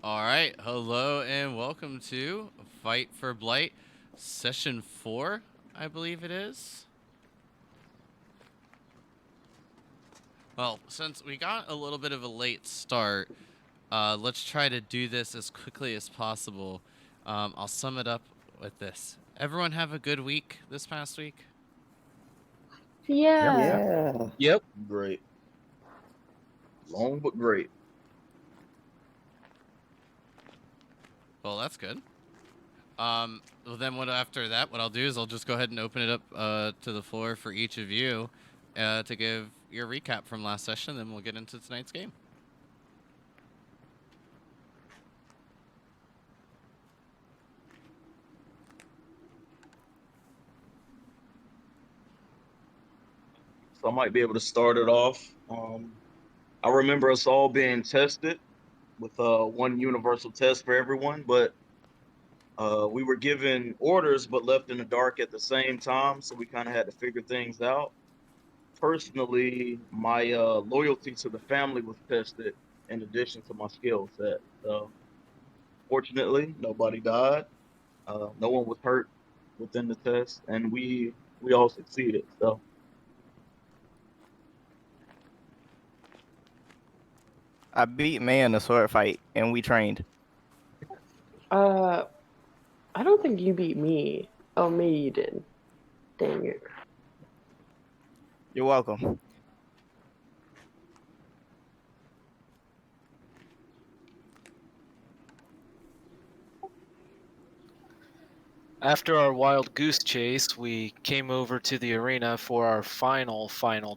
All right, hello and welcome to Fight for Blight, Session 4, I believe it is. Well, since we got a little bit of a late start, let's try to do this as quickly as possible. I'll sum it up with this. Everyone have a good week this past week? Yeah. Yeah. Yep. Great. Long but great. Well, that's good. Well, then after that, what I'll do is I'll just go ahead and open it up to the floor for each of you to give your recap from last session, then we'll get into tonight's game. So I might be able to start it off. I remember us all being tested with one universal test for everyone, but we were given orders but left in the dark at the same time, so we kind of had to figure things out. Personally, my loyalty to the family was tested in addition to my skill set. So fortunately, nobody died. No one was hurt within the test, and we all succeeded. So I beat May in a sword fight, and we trained. I don't think you beat me. Oh, maybe you did. Dang it. You're welcome. After our wild goose chase, we came over to the arena for our final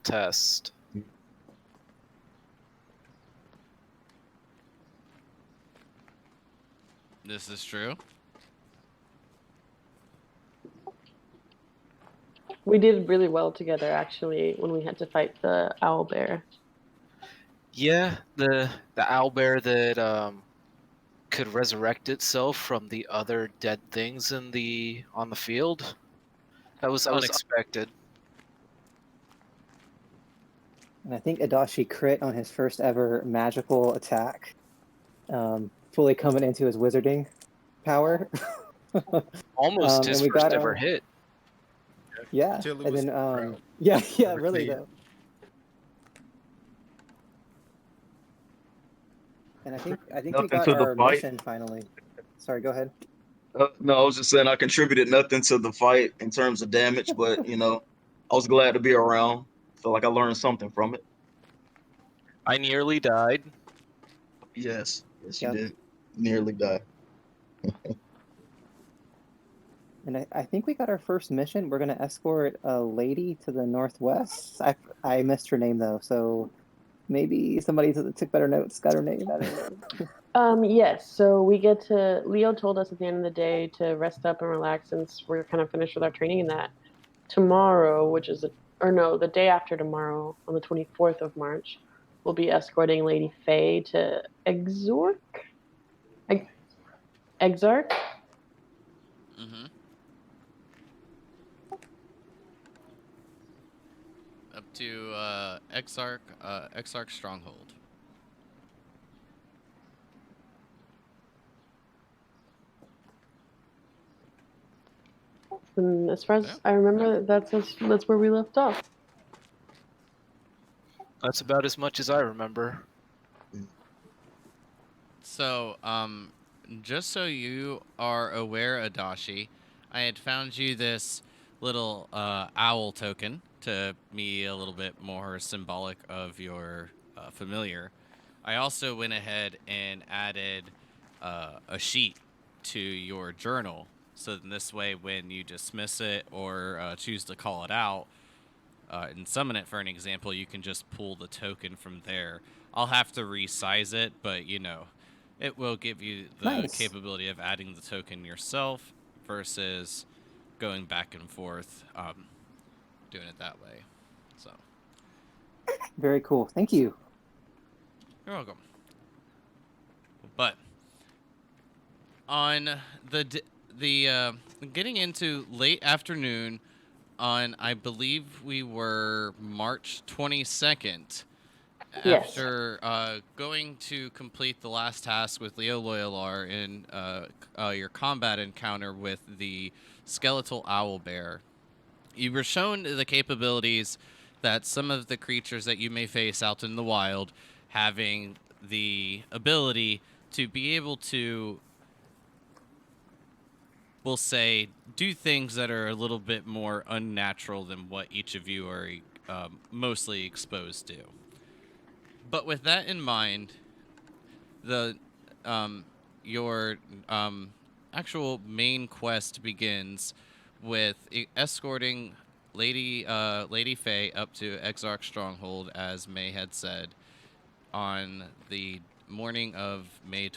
test. This is true. We did really well together, actually, when we had to fight the owl bear. Yeah, the owlbear that could resurrect itself from the other dead things on the field. That was unexpected. And I think Adachi crit on his first ever magical attack, fully coming into his wizarding power. Almost his and we first got ever hit. Yeah, Until it and was then proud. yeah, really Repeat. though. And I think we nothing got to the our fight. mission finally. Sorry, go ahead. No, I was just saying I contributed nothing to the fight in terms of damage, but I was glad to be around. Feel like I learned something from it. I nearly died. Yes, yes, you Yep. did. Nearly died. And I think we got our first mission. We're gonna escort a lady to the northwest. I missed her name though, so maybe somebody took better notes, got her name. I don't know. Yes, so we get to. Leo told us at the end of the day to rest up and relax since we're kind of finished with our training, and that tomorrow, which is the day after tomorrow, on the 24th of March, we'll be escorting Lady Faye to Exarch. Mm-hmm. Up to Exarch Stronghold. And as far as Yeah. I remember, that's where we left off. That's about as much as I remember. So, just so you are aware, Adachi, I had found you this little owl token to be a little bit more symbolic of your familiar. I also went ahead and added a sheet to your journal, so in this way, when you dismiss it or choose to call it out and summon it, for an example, you can just pull the token from there. I'll have to resize it, but it will give you the Nice. capability of adding the token yourself versus going back and forth, doing it that way. So Very cool. Thank you. you're welcome. But on the getting into late afternoon on, I believe we were March 22nd, Yes. After going to complete the last task with Leo Loyalar in your combat encounter with the skeletal owlbear, you were shown the capabilities that some of the creatures that you may face out in the wild, having the ability to be able to, we'll say, do things that are a little bit more unnatural than what each of you are mostly exposed to. But with that in mind, the your actual main quest begins with escorting Lady Faye up to Exarch Stronghold, as May had said, on the morning of March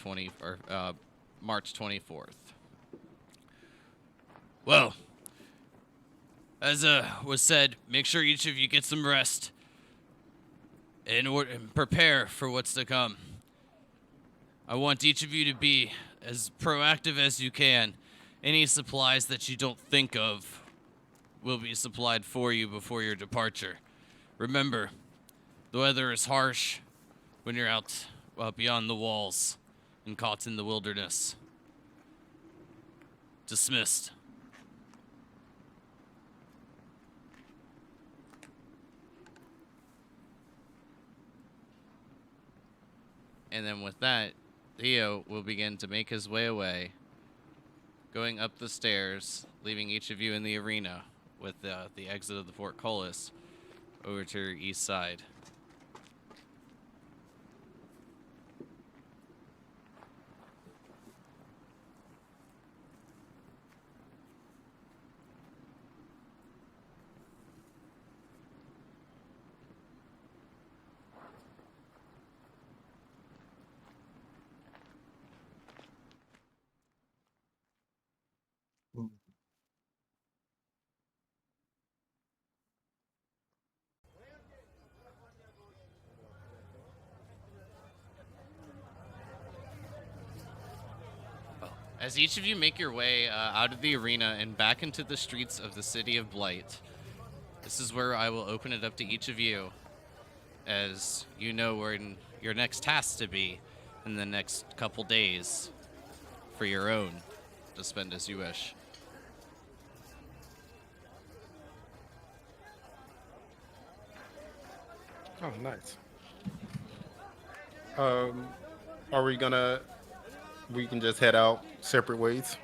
24th. Well, as was said, make sure each of you get some rest and prepare for what's to come. I want each of you to be as proactive as you can. Any supplies that you don't think of will be supplied for you before your departure. Remember, the weather is harsh when you're out beyond the walls and caught in the wilderness. Dismissed. And then with that, Theo will begin to make his way away, going up the stairs, leaving each of you in the arena with the exit of the portcullis over to your east side. As each of you make your way out of the arena and back into the streets of the city of Blight, this is where I will open it up to each of you, as you know where your next task to be in the next couple days for your own to spend as you wish. Oh, nice. Are we gonna? We can just head out separate ways.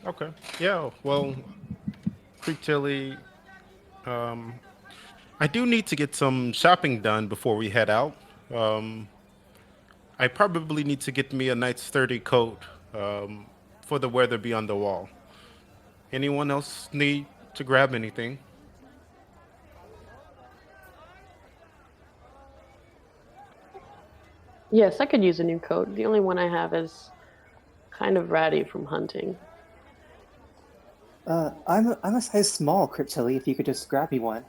Okay. Yeah. Well, Creek Chili. I do need to get some shopping done before we head out. Um, I probably need to get me a nice sturdy coat for the weather beyond the wall. Anyone else need to grab anything? Yes, I could use a new coat. The only one I have is kind of ratty from hunting. I'm a size small, Crit Chili. If you could just grab me one.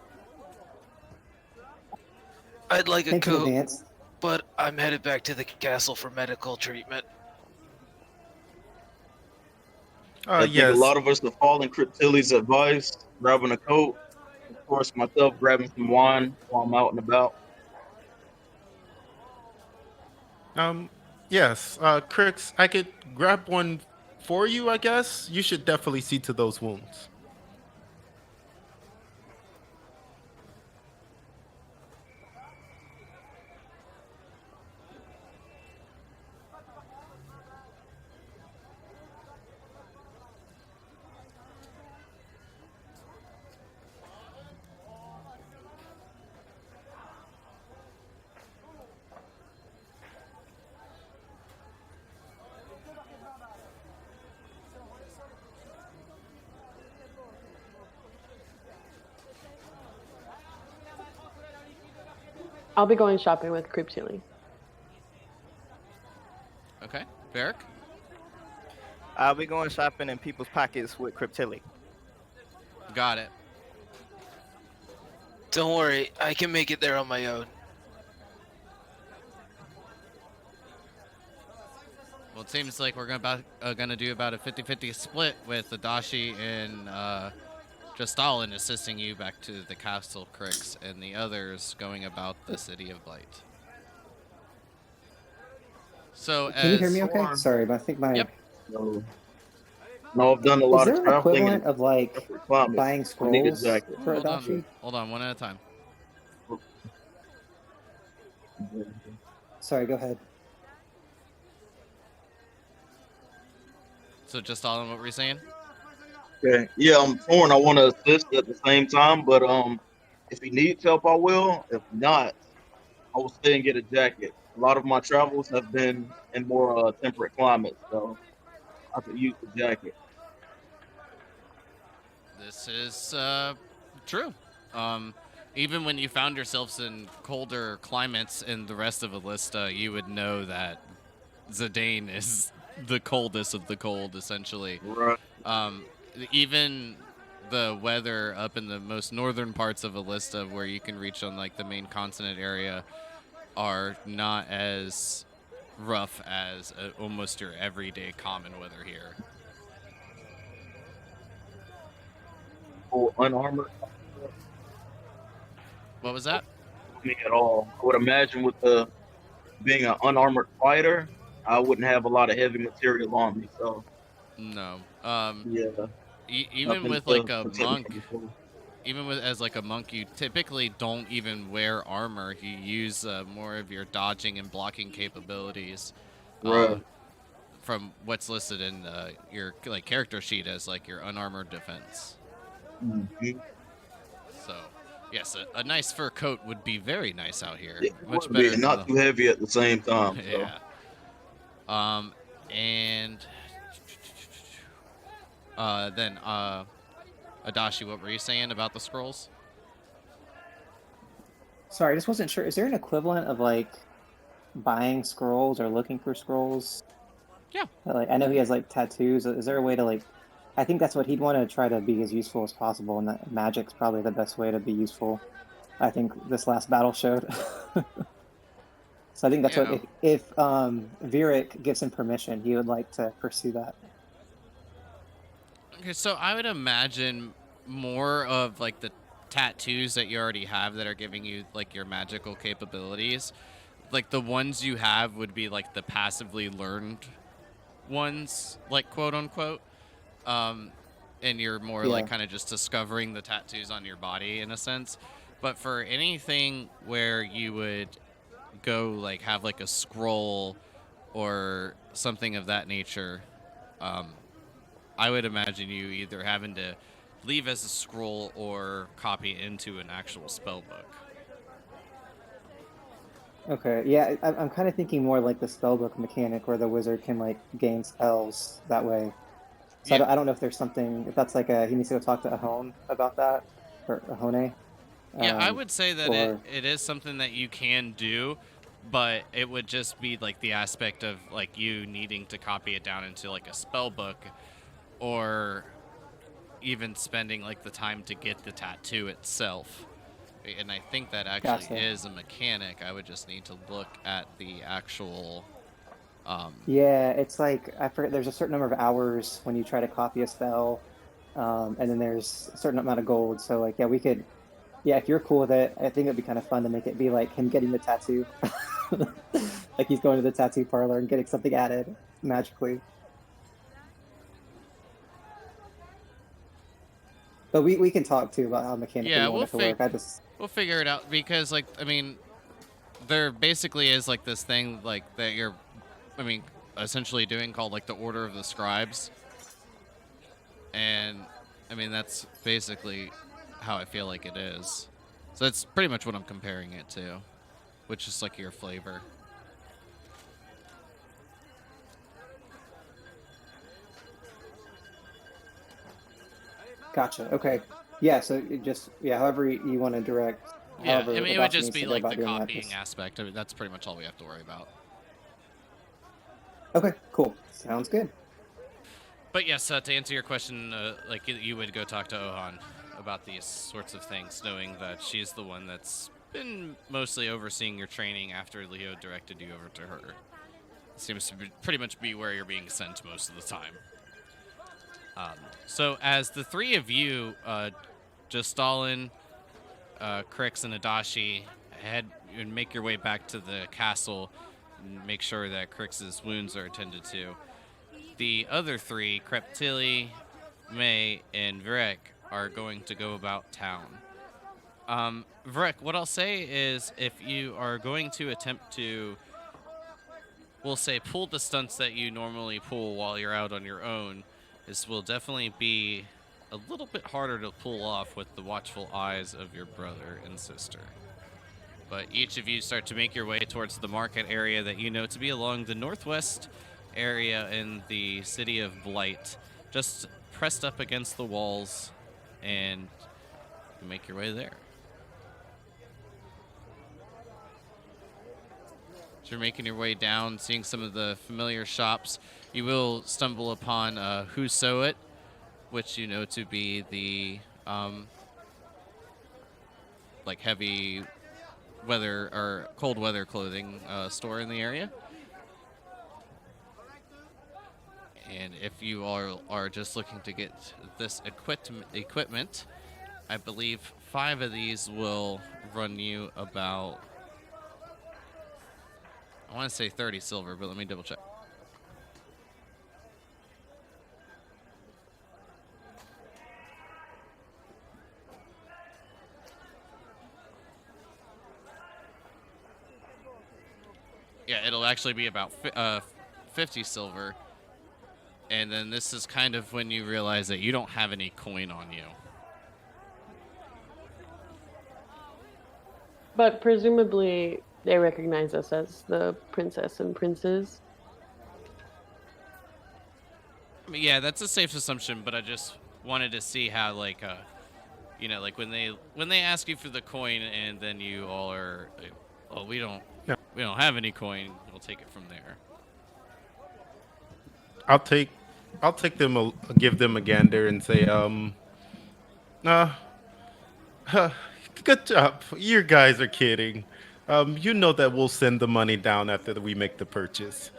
I'd like a Thanks in coat, advance. but I'm headed back to the castle for medical treatment. I think a Yes. lot of us are following Cryptilli's advice, grabbing a coat. Of course, myself grabbing some wine while I'm out and about. Um, yes. Crix, I could grab one for you, I guess. You should definitely see to those wounds. I'll be going shopping with Creep Tilly. Okay, Varric? I'll be going shopping in people's pockets with Cryptilli. Got it. Don't worry, I can make it there on my own. Well, it seems like we're gonna do about a 50-50 split with Adachi and Justalin assisting you back to the Castle Cricks, and the others going about the city of Blight. So Can you hear me okay? Sure. Sorry, but I think my... Yep. No, I've done a Is lot there of an traveling equivalent in of, like, different climates. buying I need a scrolls jacket. for Hold on. Adachi? Hold on, one at a time. Sorry, go ahead. So Justalin, what were you saying? Okay. Yeah, I'm torn. I want to assist at the same time, but if he needs help, I will. If not, I will stay and get a jacket. A lot of my travels have been in more temperate climates, so I could use the jacket. This is true. Even when you found yourselves in colder climates in the rest of Elista, you would know that Zidane is the coldest of the cold, essentially. Right. Even the weather up in the most northern parts of Elista, where you can reach on like the main continent area, are not as rough as almost your everyday common weather here. Full unarmored. What was that? Me at all. I would imagine with the being an unarmored fighter, I wouldn't have a lot of heavy material on me. So No. yeah, Even nothing with to like a protect me monk, from the cold. even with as like a monk, you typically don't even wear armor. You use more of your dodging and blocking capabilities. Uh, Right. from what's listed in your like character sheet as like your unarmored defense. Mhm. So, yes, a nice fur coat would be very nice out here. It Much would better be than not too heavy at the same time. So yeah. And then Adachi, what were you saying about the scrolls? Sorry, I just wasn't sure. Is there an equivalent of, like, buying scrolls or looking for scrolls? Yeah. Like, I know he has, like, tattoos. Is there a way to, like... I think that's what he'd want to try to be as useful as possible, and that magic's probably the best way to be useful. I think this last battle showed. So I think that's what Yeah. if Virik gives him permission, he would like to pursue that. Okay, so I would imagine more of like the tattoos that you already have that are giving you like your magical capabilities. Like the ones you have would be like the passively learned ones, like quote unquote. Um, and you're more like Yeah. kind of just discovering the tattoos on your body in a sense. But for anything where you would go like have like a scroll or something of that nature, um, I would imagine you either having to leave as a scroll or copy into an actual spell book. Okay. Yeah, I'm kind of thinking more like the spellbook mechanic where the wizard can like gain spells that way. So Yeah. I don't know if there's something if that's like a he needs to go talk to Ahone about that or Ahone. Yeah, I would say that Or it is something that you can do, but it would just be like the aspect of like you needing to copy it down into like a spell book or even spending like the time to get the tattoo itself. And I think that actually Gotcha. is a mechanic. I would just need to look at the actual Yeah, it's like I forget there's a certain number of hours when you try to copy a spell. And then there's a certain amount of gold. So like yeah, we could yeah, if you're cool with it, I think it'd be kind of fun to make it be like him getting the tattoo. Like he's going to the tattoo parlor and getting something added magically. But we can talk too about how mechanically yeah, you want it to work. I just we'll figure it out because like I mean there basically is like this thing like that you're I mean essentially doing called like the Order of the Scribes. And I mean that's basically how I feel like it is. So that's pretty much what I'm comparing it to, which is like your flavor. gotcha. Okay. Yeah, so it just yeah, however you want to direct Yeah, however I mean, it would Adachi just needs be to go like about the doing that. copying Just... aspect. I mean, that's pretty much all we have to worry about. Okay, cool. Sounds good. But yes, to answer your question, like you would go talk to Ohan about these sorts of things, knowing that she's the one that's been mostly overseeing your training after Leo directed you over to her. Seems to be pretty much be where you're being sent most of the time. So as the three of you, Stalin, Crix, and Adashi, head and make your way back to the castle, and make sure that Crix's wounds are attended to. The other three, Kreptili, May, and Vrek, are going to go about town. Vrek, what I'll say is if you are going to attempt to, we'll say, pull the stunts that you normally pull while you're out on your own, this will definitely be a little bit harder to pull off with the watchful eyes of your brother and sister. But each of you start to make your way towards the market area that you know to be along the northwest area in the city of Blight, just pressed up against the walls, and you make your way there. As you're making your way down, seeing some of the familiar shops, you will stumble upon Whosoit, which you know to be the like heavy weather or cold weather clothing store in the area. And if you are just looking to get this equipment, I believe 5 of these will run you about, I want to say 30 silver, but let me double check. Yeah, it'll actually be about 50 silver. And then this is kind of when you realize that you don't have any coin on you. But presumably they recognize us as the princess and princes. I mean, yeah, that's a safe assumption, but I just wanted to see how, like, you know, like when they ask you for the coin and then you all are, like, oh, we don't have any coin. We'll take it from there. I'll take them, give them a gander and say, good job. You guys are kidding. You know that we'll send the money down after we make the purchase.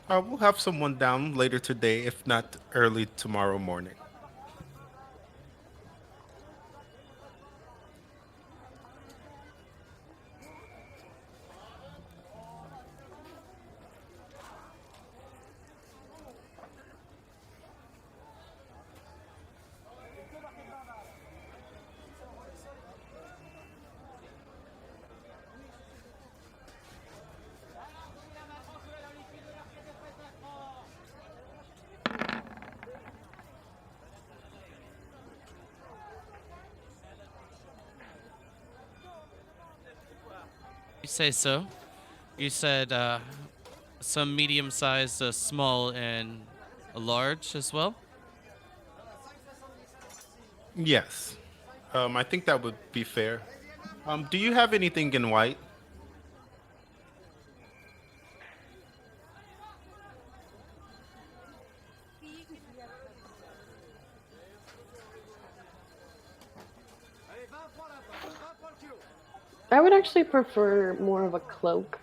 We'll have someone down later today, if not early tomorrow morning. You say so. You said some medium-sized, small, and a large as well? Yes. I think that would be fair. Do you have anything in white? I would actually prefer more of a cloak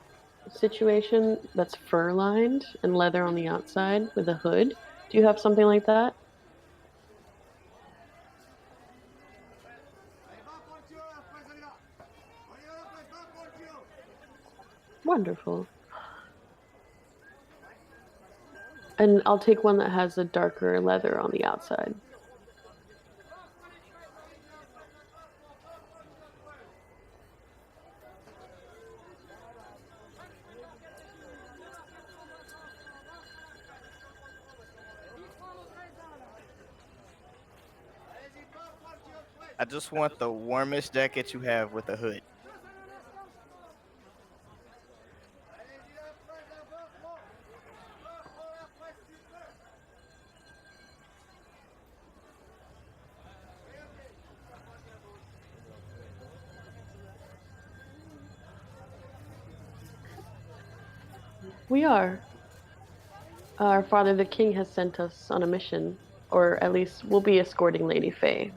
situation that's fur lined and leather on the outside with a hood. Do you have something like that? Wonderful. And I'll take one that has a darker leather on the outside. I just want the warmest jacket you have with a hood. We are. Our father, the king, has sent us on a mission, or at least we'll be escorting Lady Faye.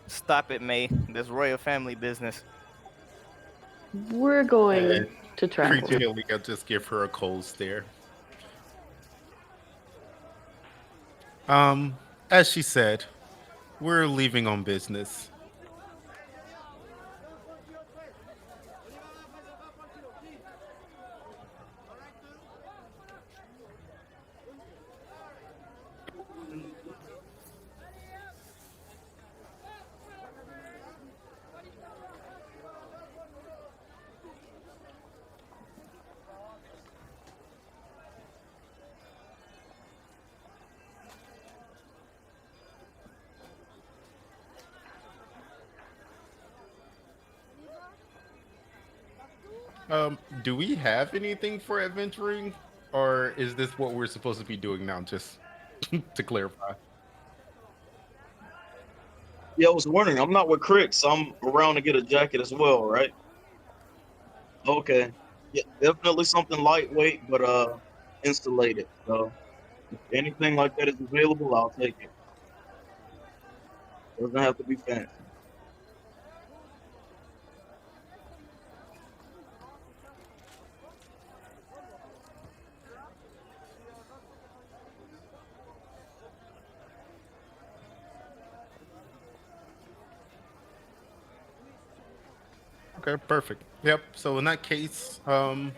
Stop it, May. This royal family business. We're going to travel. Creepily, I'll just give her a cold stare. As she said, we're leaving on business. Do we have anything for adventuring? Or is this what we're supposed to be doing now, just to clarify? Yeah, I was wondering. I'm not with Crix. I'm around to get a jacket as well, right? Okay. Yeah, definitely something lightweight, but insulated. So if anything like that is available, I'll take it. Doesn't have to be fancy. Okay, perfect. Yep. So in that case, and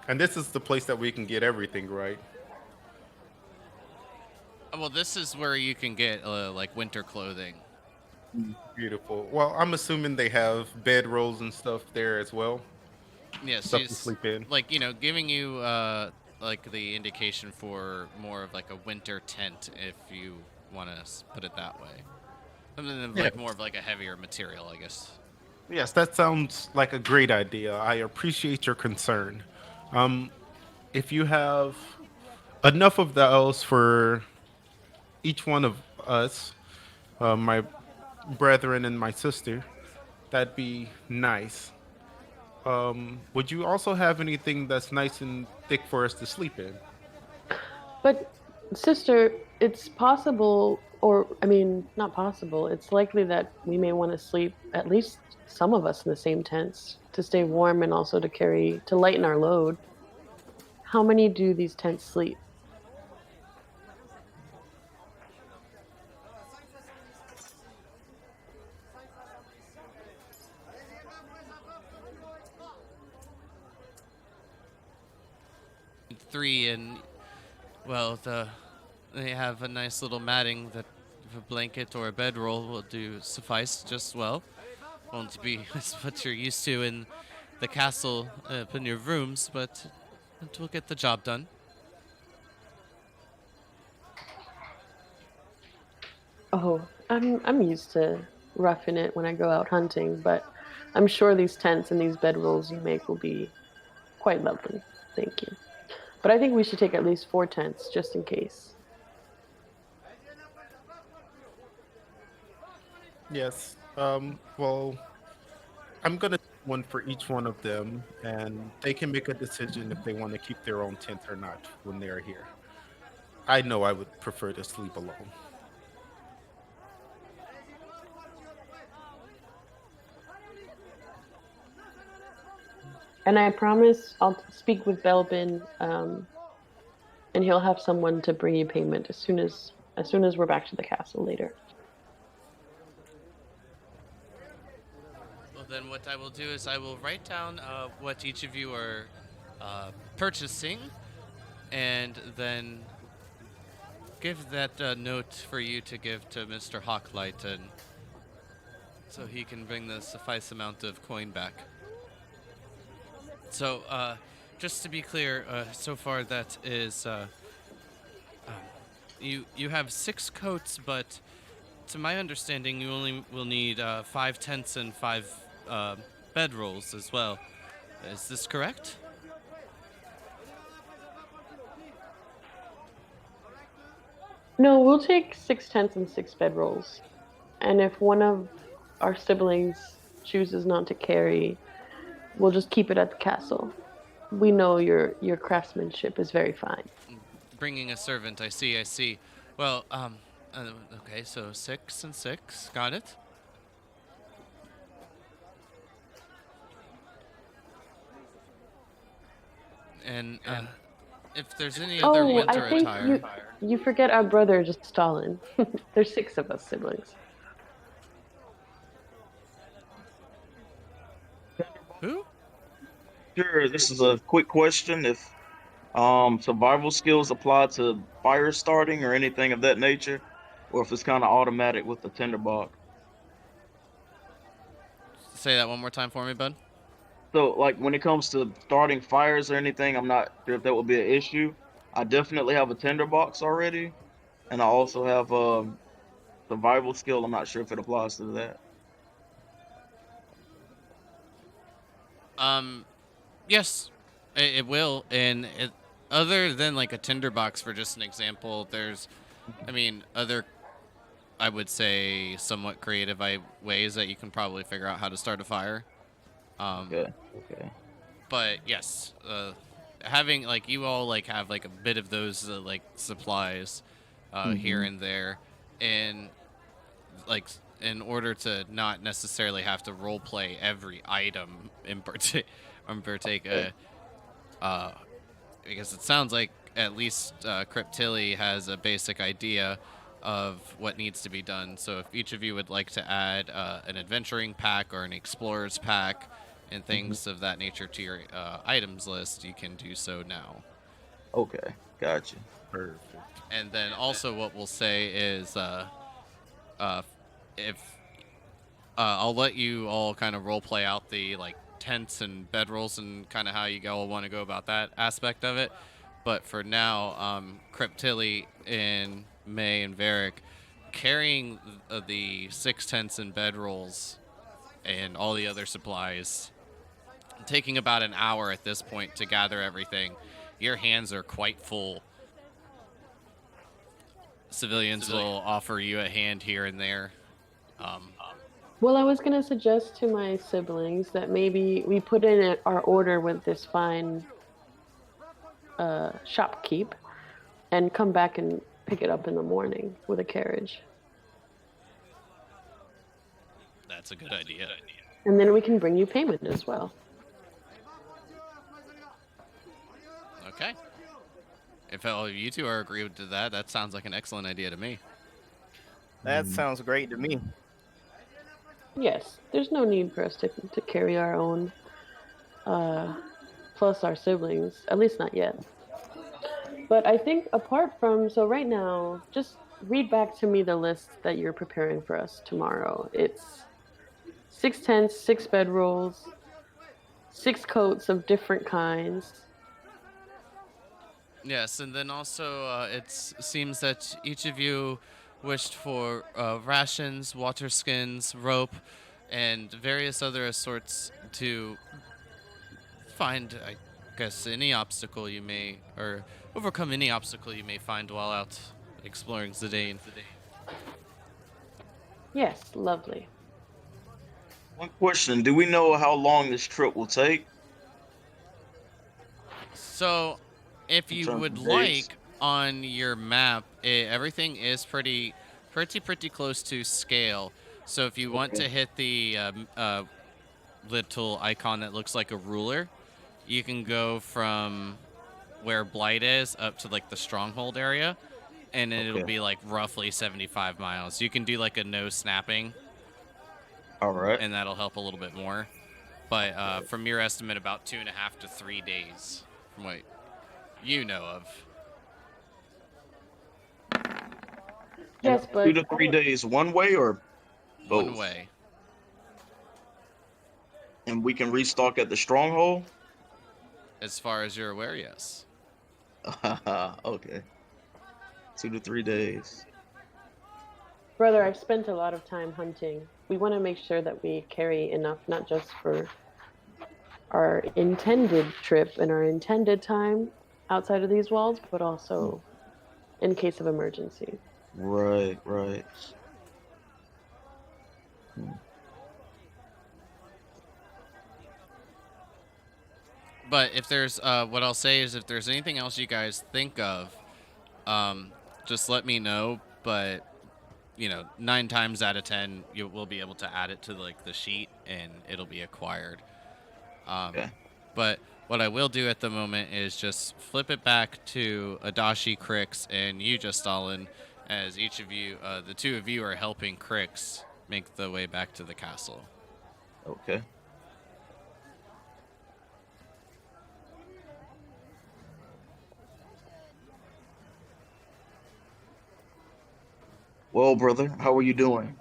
this is the place that we can get everything, right? Well, this is where you can get like winter clothing. Beautiful. Well, I'm assuming they have bedrolls and stuff there as well. Yeah, Stuff to she's sleep in. like, giving you like the indication for more of like a winter tent, if you want to put it that way. Something of, like, Yeah. more of like a heavier material, I guess. Yes, that sounds like a great idea. I appreciate your concern. If you have enough of those for each one of us, my brethren and my sister, that'd be nice. Would you also have anything that's nice and thick for us to sleep in? But, sister, it's possible, or I mean, not possible, it's likely that we may want to sleep, at least some of us, in the same tents to stay warm and also to lighten our load. How many do these tents sleep? Three, and well, they have a nice little matting that a blanket or a bedroll will do suffice just well. Won't be what you're used to in the castle up in your rooms, but it will get the job done. Oh, I'm used to roughing it when I go out hunting, but I'm sure these tents and these bedrolls you make will be quite lovely. Thank you. But I think we should take at least 4 tents just in case. Yes. Well, I'm gonna do one for each one of them, and they can make a decision if they want to keep their own tent or not when they're here. I know I would prefer to sleep alone. And I promise I'll speak with Belbin, and he'll have someone to bring you payment as soon as we're back to the castle later. Well, then what I will do is I will write down what each of you are purchasing, and then give that note for you to give to Mr. Hawklight, and so he can bring the suffice amount of coin back. So, just to be clear, so far that is, you have 6 coats, but to my understanding, you only will need 5 tents and 5 bedrolls as well. Is this correct? No, we'll take 6 tents and 6 bedrolls. And if one of our siblings chooses not to carry, we'll just keep it at the castle. we know your craftsmanship is very fine. Bringing a servant. I see. I see. Well, okay. So 6 and 6. Got it. And if there's any other Oh, winter I think attire, you forget our brother just Stalin. There's 6 of us siblings. who? Sure, this is a quick question. If survival skills apply to fire starting or anything of that nature, or if it's kind of automatic with the tinderbox. Say that one more time for me, bud. So, like when it comes to starting fires or anything, I'm not sure if that would be an issue. I definitely have a tinderbox already, and I also have survival skill. I'm not sure if it applies to that. Yes, it will. And other than like a tinderbox, for just an example, there's, I mean, other, I would say, somewhat creative ways that you can probably figure out how to start a fire. Okay, okay. But yes, having like you all like have like a bit of those like supplies here Mm-hmm. and there, and like in order to not necessarily have to role play every item in partake Okay. uh because it sounds like at least Cryptilli has a basic idea of what needs to be done. So if each of you would like to add an adventuring pack or an explorer's pack and Mm-hmm. things of that nature to your items list, you can do so now. Okay. Gotcha. Perfect. And then also what we'll say is uh, if I'll let you all kind of role play out the like tents and bedrolls and kind of how you all want to go about that aspect of it. But for now, Cryptilli and May and Varric carrying the 6 tents and bedrolls and all the other supplies, taking about an hour at this point to gather everything. Your hands are quite full. Civilians will offer you a hand here and there. Well, I was gonna suggest to my siblings that maybe we put in our order with this fine shopkeep and come back and pick it up in the morning with a carriage. That's a good idea. And then we can bring you payment as well. Okay. If all of you two are agreed to that, that sounds like an excellent idea to me. That sounds great to me. Yes, there's no need for us to carry our own, plus our siblings, at least not yet. But I think apart from, so right now, just read back to me the list that you're preparing for us tomorrow. It's 6 tents, 6 bedrolls, 6 coats of different kinds. Yes, and then also it seems that each of you wished for rations, water skins, rope, and various other sorts to find, I guess, any obstacle you may, or overcome any obstacle you may find while out exploring Zidane. Yes, lovely. One question: do we know how long this trip will take So, if in you terms would of days? like, on your map, everything is pretty close to scale. So if you want Okay. to hit the little icon that looks like a ruler, you can go from where Blight is up to like the stronghold area, and then it'll Okay. be like roughly 75 miles. You can do like a no snapping, All right. and that'll help a little bit more. But from your estimate, about 2.5 to 3 days, from what you know of. And Yes, two but to three days one way or One both? way. And we can restock at the stronghold? As far as you're aware, yes. Okay. 2 to 3 days. brother, I've spent a lot of time hunting. We want to make sure that we carry enough, not just for our intended trip and our intended time outside of these walls, but also in case of emergency. Right, right. But if there's what I'll say is if there's anything else you guys think of, just let me know. But 9 times out of 10, you will be able to add it to like the sheet, and it'll be acquired. Okay. But what I will do at the moment is just flip it back to Adashi, Crix, and you, just Stalin, as each of you, the two of you, are helping Crix make the way back to the castle. Okay. Well, brother, how are you doing?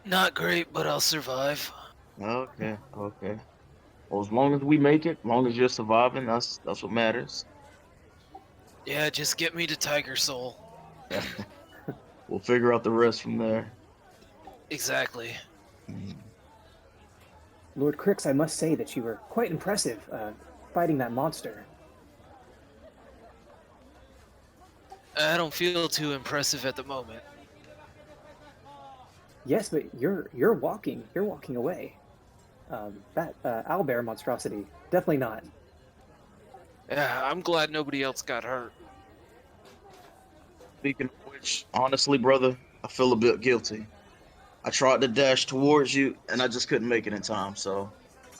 Not great, but I'll survive. Okay. Okay. Well, as long as we make it, as long as you're surviving, that's what matters. Yeah, just get me to Tiger Soul. We'll figure out the rest from there. Exactly. Lord Crix, I must say that you were quite impressive fighting that monster. I don't feel too impressive at the moment. Yes, but you're walking away. That owlbear monstrosity, definitely not. Yeah, I'm glad nobody else got hurt. Speaking of which, honestly, brother, I feel a bit guilty. I tried to dash towards you, and I just couldn't make it in time, so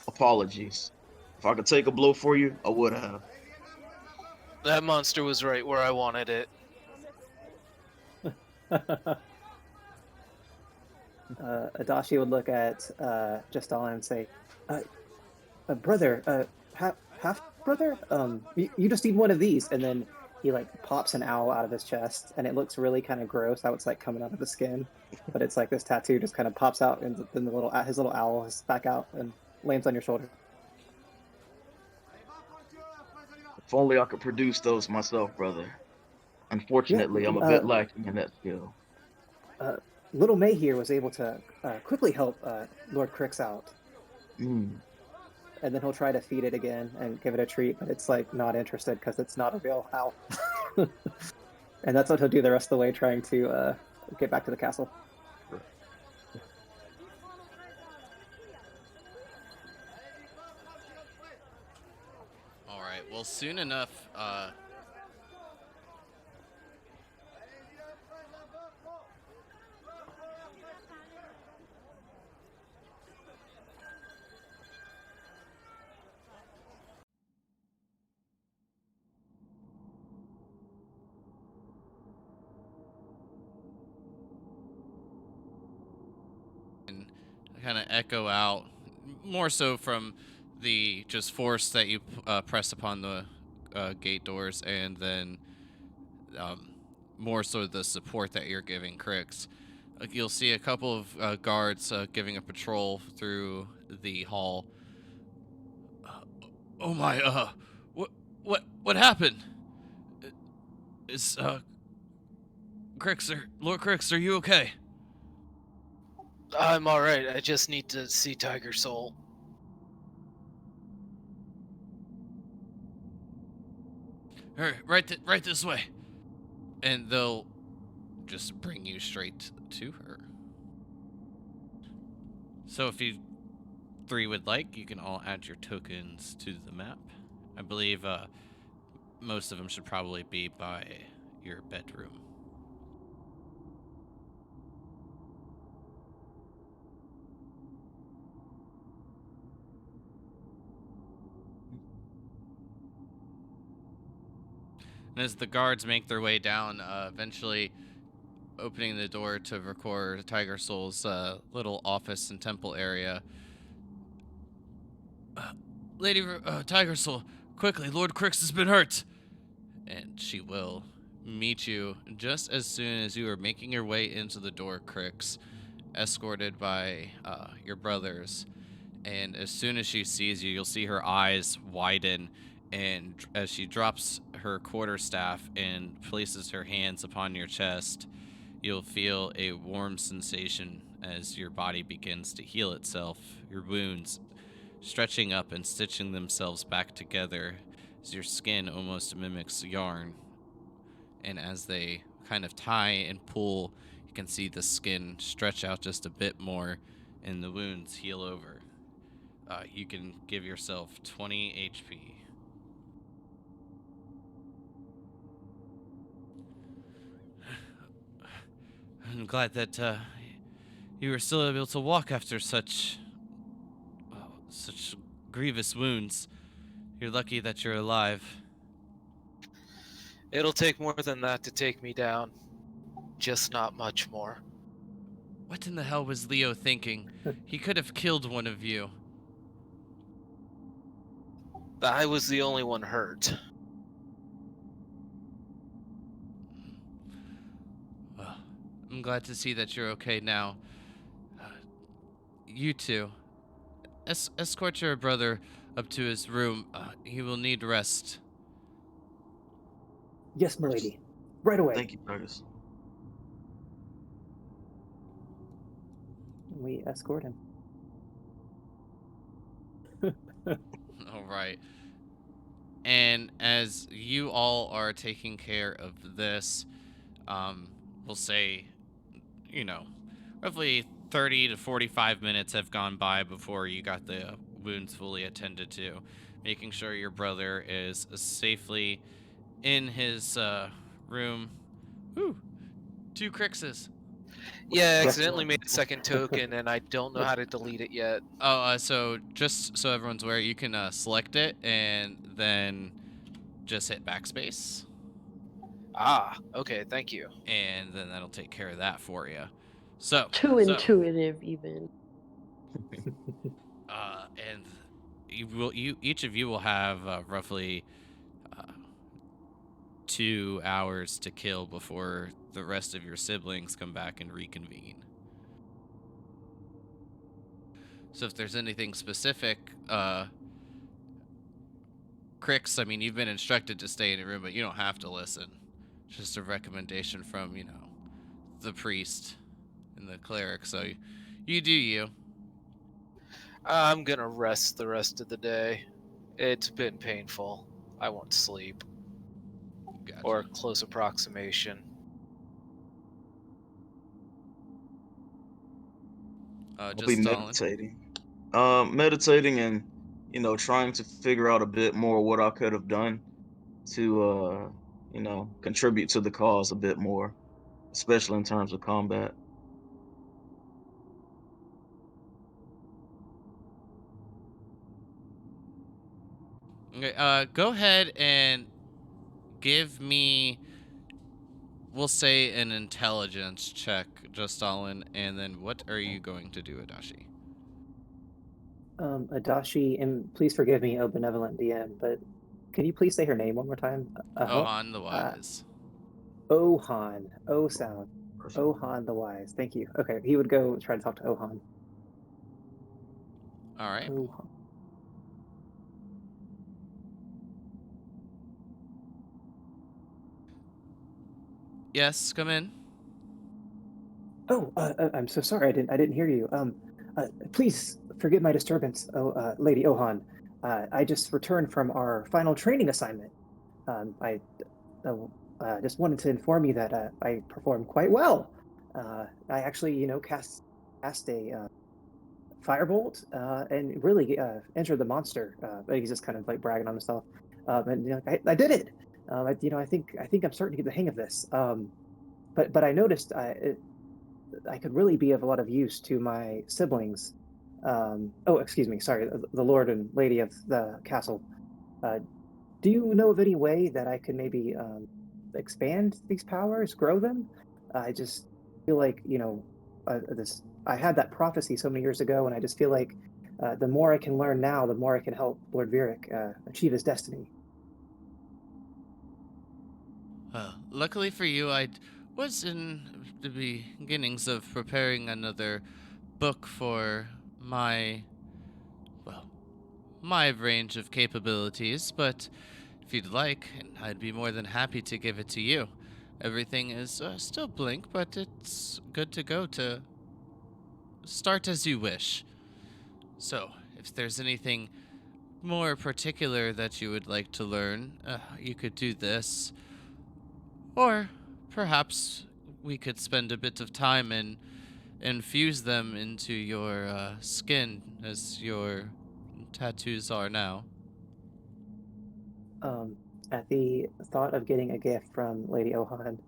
apologies. If I could take a blow for you, I would have. That monster was right where I wanted it. Adachi would look at Justalin and say, brother, half brother, you just need one of these. And then he like pops an owl out of his chest, and it looks really kind of gross how it's like coming out of the skin, but it's like this tattoo just kind of pops out, and then his little owl is back out and lands on your shoulder. If only I could produce those myself, brother. Unfortunately, I'm a bit lacking in that skill. Little May here was able to quickly help Lord Crix out. Mm. And then he'll try to feed it again and give it a treat, but it's like not interested because it's not a real owl. And that's what he'll do the rest of the way, trying to get back to the castle. All right. Well, soon enough. Kind of echo out, more so from the just force that you press upon the gate doors, and then more so the support that you're giving Crix. You'll see a couple of guards giving a patrol through the hall. Oh my! What happened? Is Crix, Lord Crix, are you okay? I'm alright, I just need to see Tiger Soul. Right this way. And they'll just bring you straight to her. So if you three would like, you can all add your tokens to the map. I believe most of them should probably be by your bedroom. And as the guards make their way down, eventually opening the door to record Tiger Soul's little office and temple area. Lady Tiger Soul, quickly, Lord Crix has been hurt. And she will meet you just as soon as you are making your way into the door, Crix, escorted by your brothers. And as soon as she sees you, you'll see her eyes widen, and as she drops her quarterstaff and places her hands upon your chest, you'll feel a warm sensation as your body begins to heal itself, your wounds stretching up and stitching themselves back together as your skin almost mimics yarn. And as they kind of tie and pull, you can see the skin stretch out just a bit more and the wounds heal over. You can give yourself 20 HP. I'm glad that you were still able to walk after such grievous wounds. You're lucky that you're alive. It'll take more than that to take me down. Just not much more. What in the hell was Leo thinking? He could have killed one of you. I was the only one hurt. Well, I'm glad to see that you're okay now. You two, escort your brother up to his room. He will need rest. Yes, milady. Right away. Thank you, Fergus. We escort him. All right. And as you all are taking care of this, we'll say, roughly 30 to 45 minutes have gone by before you got the wounds fully attended to, making sure your brother is safely in his room. Whew, 2 Crixes. Yeah, I accidentally made a second token, and I don't know how to delete it yet. Oh, so just so everyone's aware, you can select it and then just hit backspace. Ah, okay, thank you. And then that'll take care of that for you. So Too intuitive, even. And each of you will have roughly 2 hours to kill before the rest of your siblings come back and reconvene. So if there's anything specific, Crix, I mean, you've been instructed to stay in your room, but you don't have to listen. Just a recommendation from, the priest and the cleric. So you do you. I'm gonna rest the rest of the day. It's been painful. I won't sleep. Gotcha. Or close approximation. I'll Just be Stalin. meditating. Meditating and, trying to figure out a bit more what I could have done to, contribute to the cause a bit more, especially in terms of combat. Okay, go ahead and give me, we'll say, an intelligence check, just Stalin, and then what are you going to do, Adashi? Adashi, and please forgive me, oh benevolent DM, but can you please say her name one more time? Ohan the Wise. Ohan. O sound. Person. Ohan the Wise. Thank you. Okay, he would go try to talk to Ohan. All right. Ohan. Yes, come in. Oh, I'm so sorry. I didn't hear you. Please forgive my disturbance, Lady Ohan. I just returned from our final training assignment. I just wanted to inform you that I performed quite well. I actually, cast a firebolt and really injured the monster. He's just kind of like bragging on himself. And I did it. I think I'm starting to get the hang of this. But I noticed I could really be of a lot of use to my siblings. Excuse me, sorry, the Lord and Lady of the castle. Do you know of any way that I could maybe expand these powers, grow them? I just feel like, I had that prophecy so many years ago, and I just feel like the more I can learn now, the more I can help Lord Vieric achieve his destiny. Luckily for you, I was in the beginnings of preparing another book for my range of capabilities, but if you'd like, I'd be more than happy to give it to you. Everything is still blank, but it's good to go to start as you wish. So, if there's anything more particular that you would like to learn, you could do this. Or perhaps we could spend a bit of time and infuse them into your skin as your tattoos are now. At the thought of getting a gift from Lady Ohan,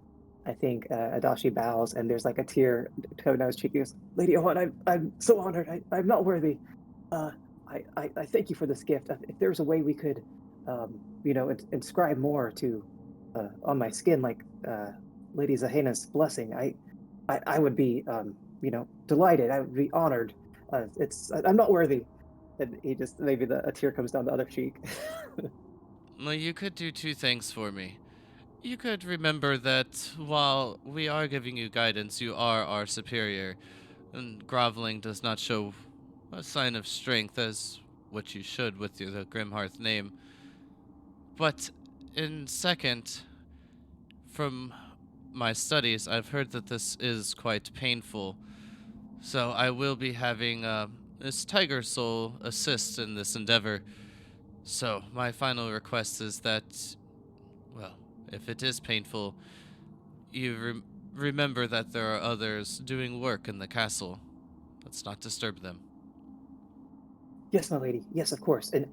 I think Adashi bows and there's like a tear coming down his cheek. He goes, "Lady Ohan, I'm so honored. I'm not worthy. I thank you for this gift. If there's a way we could, inscribe more to on my skin, like Lady Zahena's blessing, I would be, delighted. I would be honored. I'm not worthy." And he just maybe a tear comes down the other cheek. Well, you could do two things for me. You could remember that while we are giving you guidance, you are our superior, and groveling does not show a sign of strength as what you should with your the Grimhearth name. But in second, from my studies, I've heard that this is quite painful. So I will be having this Tiger Soul assist in this endeavor. So my final request is that, well, if it is painful, you remember that there are others doing work in the castle. Let's not disturb them. Yes, my lady. Yes, of course. And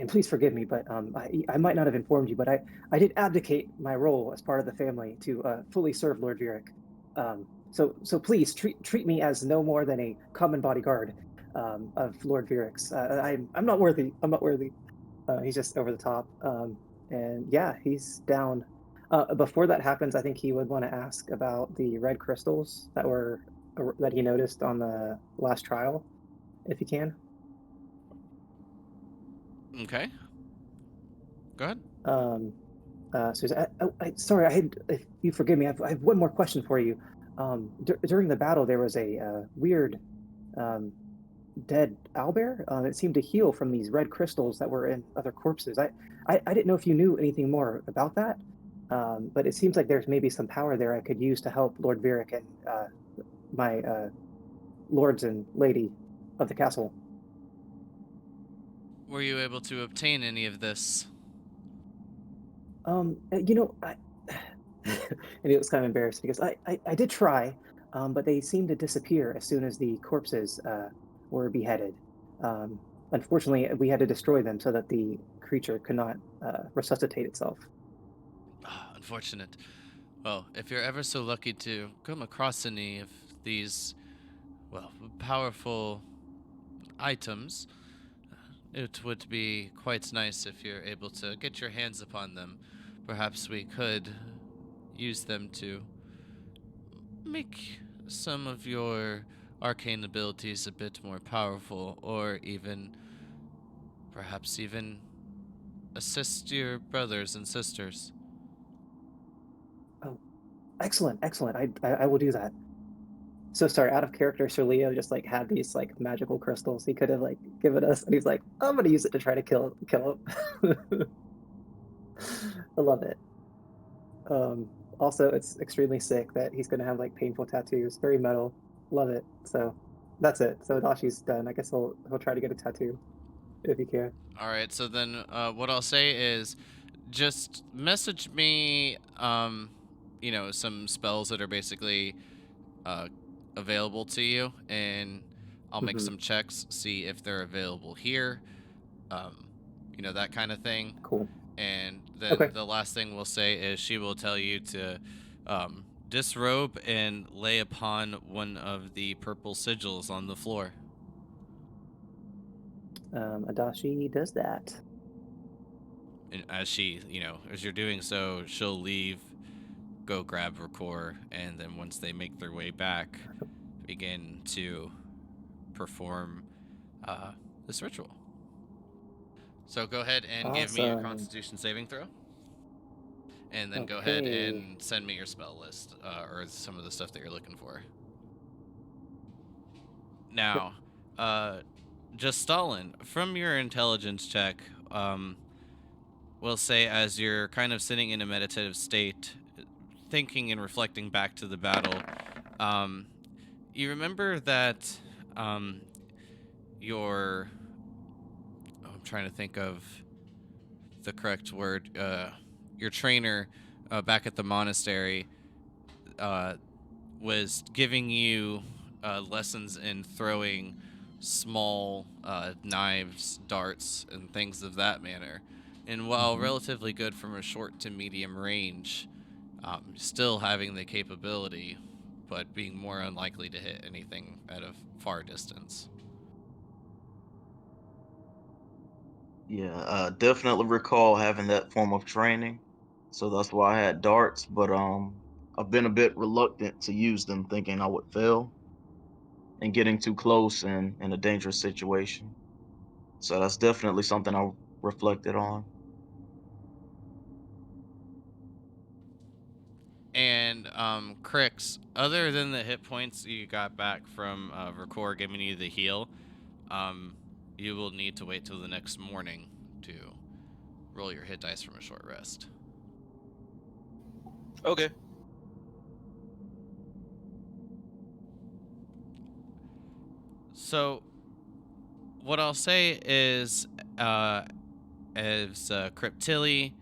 please forgive me, but I might not have informed you, but I did abdicate my role as part of the family to fully serve Lord Vieric. So please treat me as no more than a common bodyguard of Lord Vieric's. I'm not worthy. I'm not worthy. He's just over the top. And yeah, he's down. Before that happens, I think he would want to ask about the red crystals that he noticed on the last trial, if he can. Okay. Go ahead. Sorry, if you forgive me, I have one more question for you. During the battle, there was a weird dead owlbear. It seemed to heal from these red crystals that were in other corpses. I didn't know if you knew anything more about that, but it seems like there's maybe some power there I could use to help Lord Vieric and my lords and lady of the castle. Were you able to obtain any of this? I and he was kind of embarrassed because I did try, but they seemed to disappear as soon as the corpses were beheaded. Um, Unfortunately, we had to destroy them so that the creature could not resuscitate itself. Ah, unfortunate. Well, if you're ever so lucky to come across any of these, well, powerful items, it would be quite nice if you're able to get your hands upon them. Perhaps we could use them to make some of your arcane abilities a bit more powerful, or perhaps even assist your brothers and sisters. Oh, excellent, excellent. I will do that. So sorry, out of character, Sir Leo just like had these like magical crystals he could have like given us, and he's like, I'm gonna use it to try to kill him. I love it. Also, it's extremely sick that he's gonna have like painful tattoos. Very metal. Love it. So that's it. So Dashi's done. I guess he'll try to get a tattoo if he can. All right, so then what I'll say is just message me, some spells that are basically uh, available to you, and I'll make Mhm. some checks, see if they're available here, um, that kind of thing. Cool. And then Okay. the last thing we'll say is she will tell you to disrobe and lay upon one of the purple sigils on the floor. Adashi does that. And as as you're doing so, she'll leave, go grab her core, and then once they make their way back, begin to perform this ritual. So go ahead and give me a Awesome. Constitution saving throw. And then go ahead Okay. and send me your spell list, or some of the stuff that you're looking for. Now, just Stalin, from your intelligence check, we'll say as you're kind of sitting in a meditative state, thinking and reflecting back to the battle, you remember that I'm trying to think of the correct word. Your trainer back at the monastery was giving you lessons in throwing small knives, darts, and things of that manner. And while relatively good from a short to medium range, still having the capability, but being more unlikely to hit anything at a far distance. Yeah, definitely recall having that form of training. So that's why I had darts, but I've been a bit reluctant to use them, thinking I would fail and getting too close and in a dangerous situation. So that's definitely something I reflected on. And Crix, other than the hit points you got back from Record giving you the heal, you will need to wait till the next morning to roll your hit dice from a short rest. Okay. So, what I'll say is, as Cryptilli,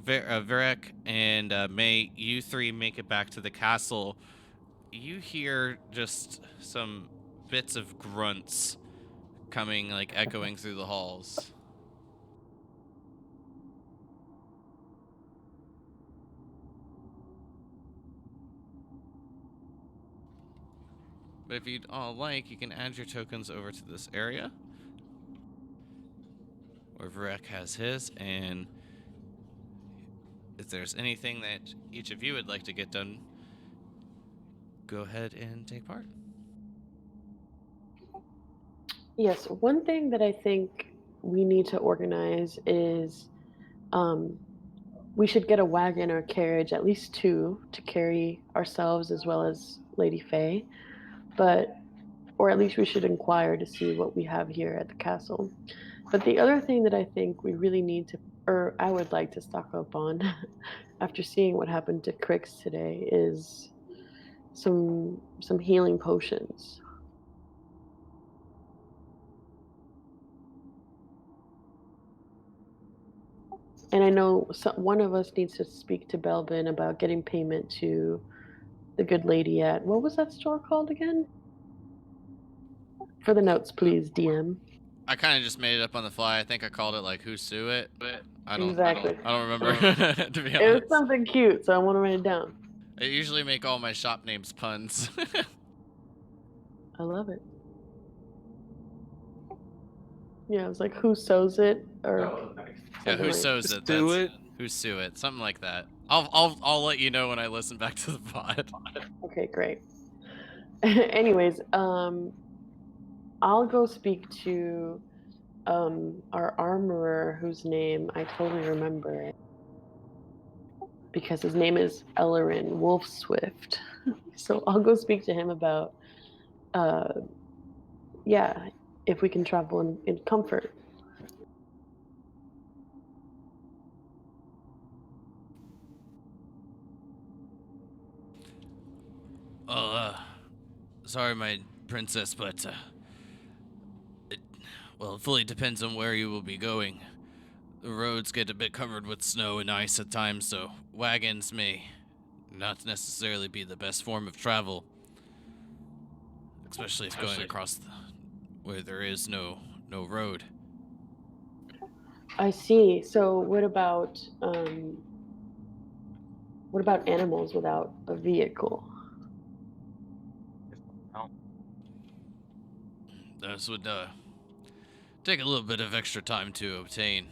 Varek, and May, you three make it back to the castle, you hear just some bits of grunts coming, like, echoing through the halls. But if you'd all like, you can add your tokens over to this area, where Varek has his, and if there's anything that each of you would like to get done, go ahead and take part. Yes, one thing that I think we need to organize is we should get a wagon or carriage, at least two, to carry ourselves as well as Lady Faye. But, or at least we should inquire to see what we have here at the castle. But the other thing that I think we really need to, or I would like to stock up on after seeing what happened to Crix today, is some healing potions. And I know one of us needs to speak to Belbin about getting payment to the good lady at, what was that store called again? For the notes, please, DM. I kind of just made it up on the fly. I think I called it like "Who Sue It," but Exactly. I don't remember to be It honest. was something cute, so I want to write it down. I usually make all my shop names puns. I love it. Yeah, it was like who sews it or Yeah, who like sews it? Do That's it. Who Sue It, something like that. I'll let you know when I listen back to the pod. Okay, great. Anyways, I'll go speak to our armorer whose name I totally remember because his name is Ellerin Wolfswift. So I'll go speak to him about yeah, if we can travel in comfort. Oh, sorry, my princess, but it fully depends on where you will be going. The roads get a bit covered with snow and ice at times, so wagons may not necessarily be the best form of travel, especially if going across where there is no road. I see. So what about animals without a vehicle? Those would take a little bit of extra time to obtain.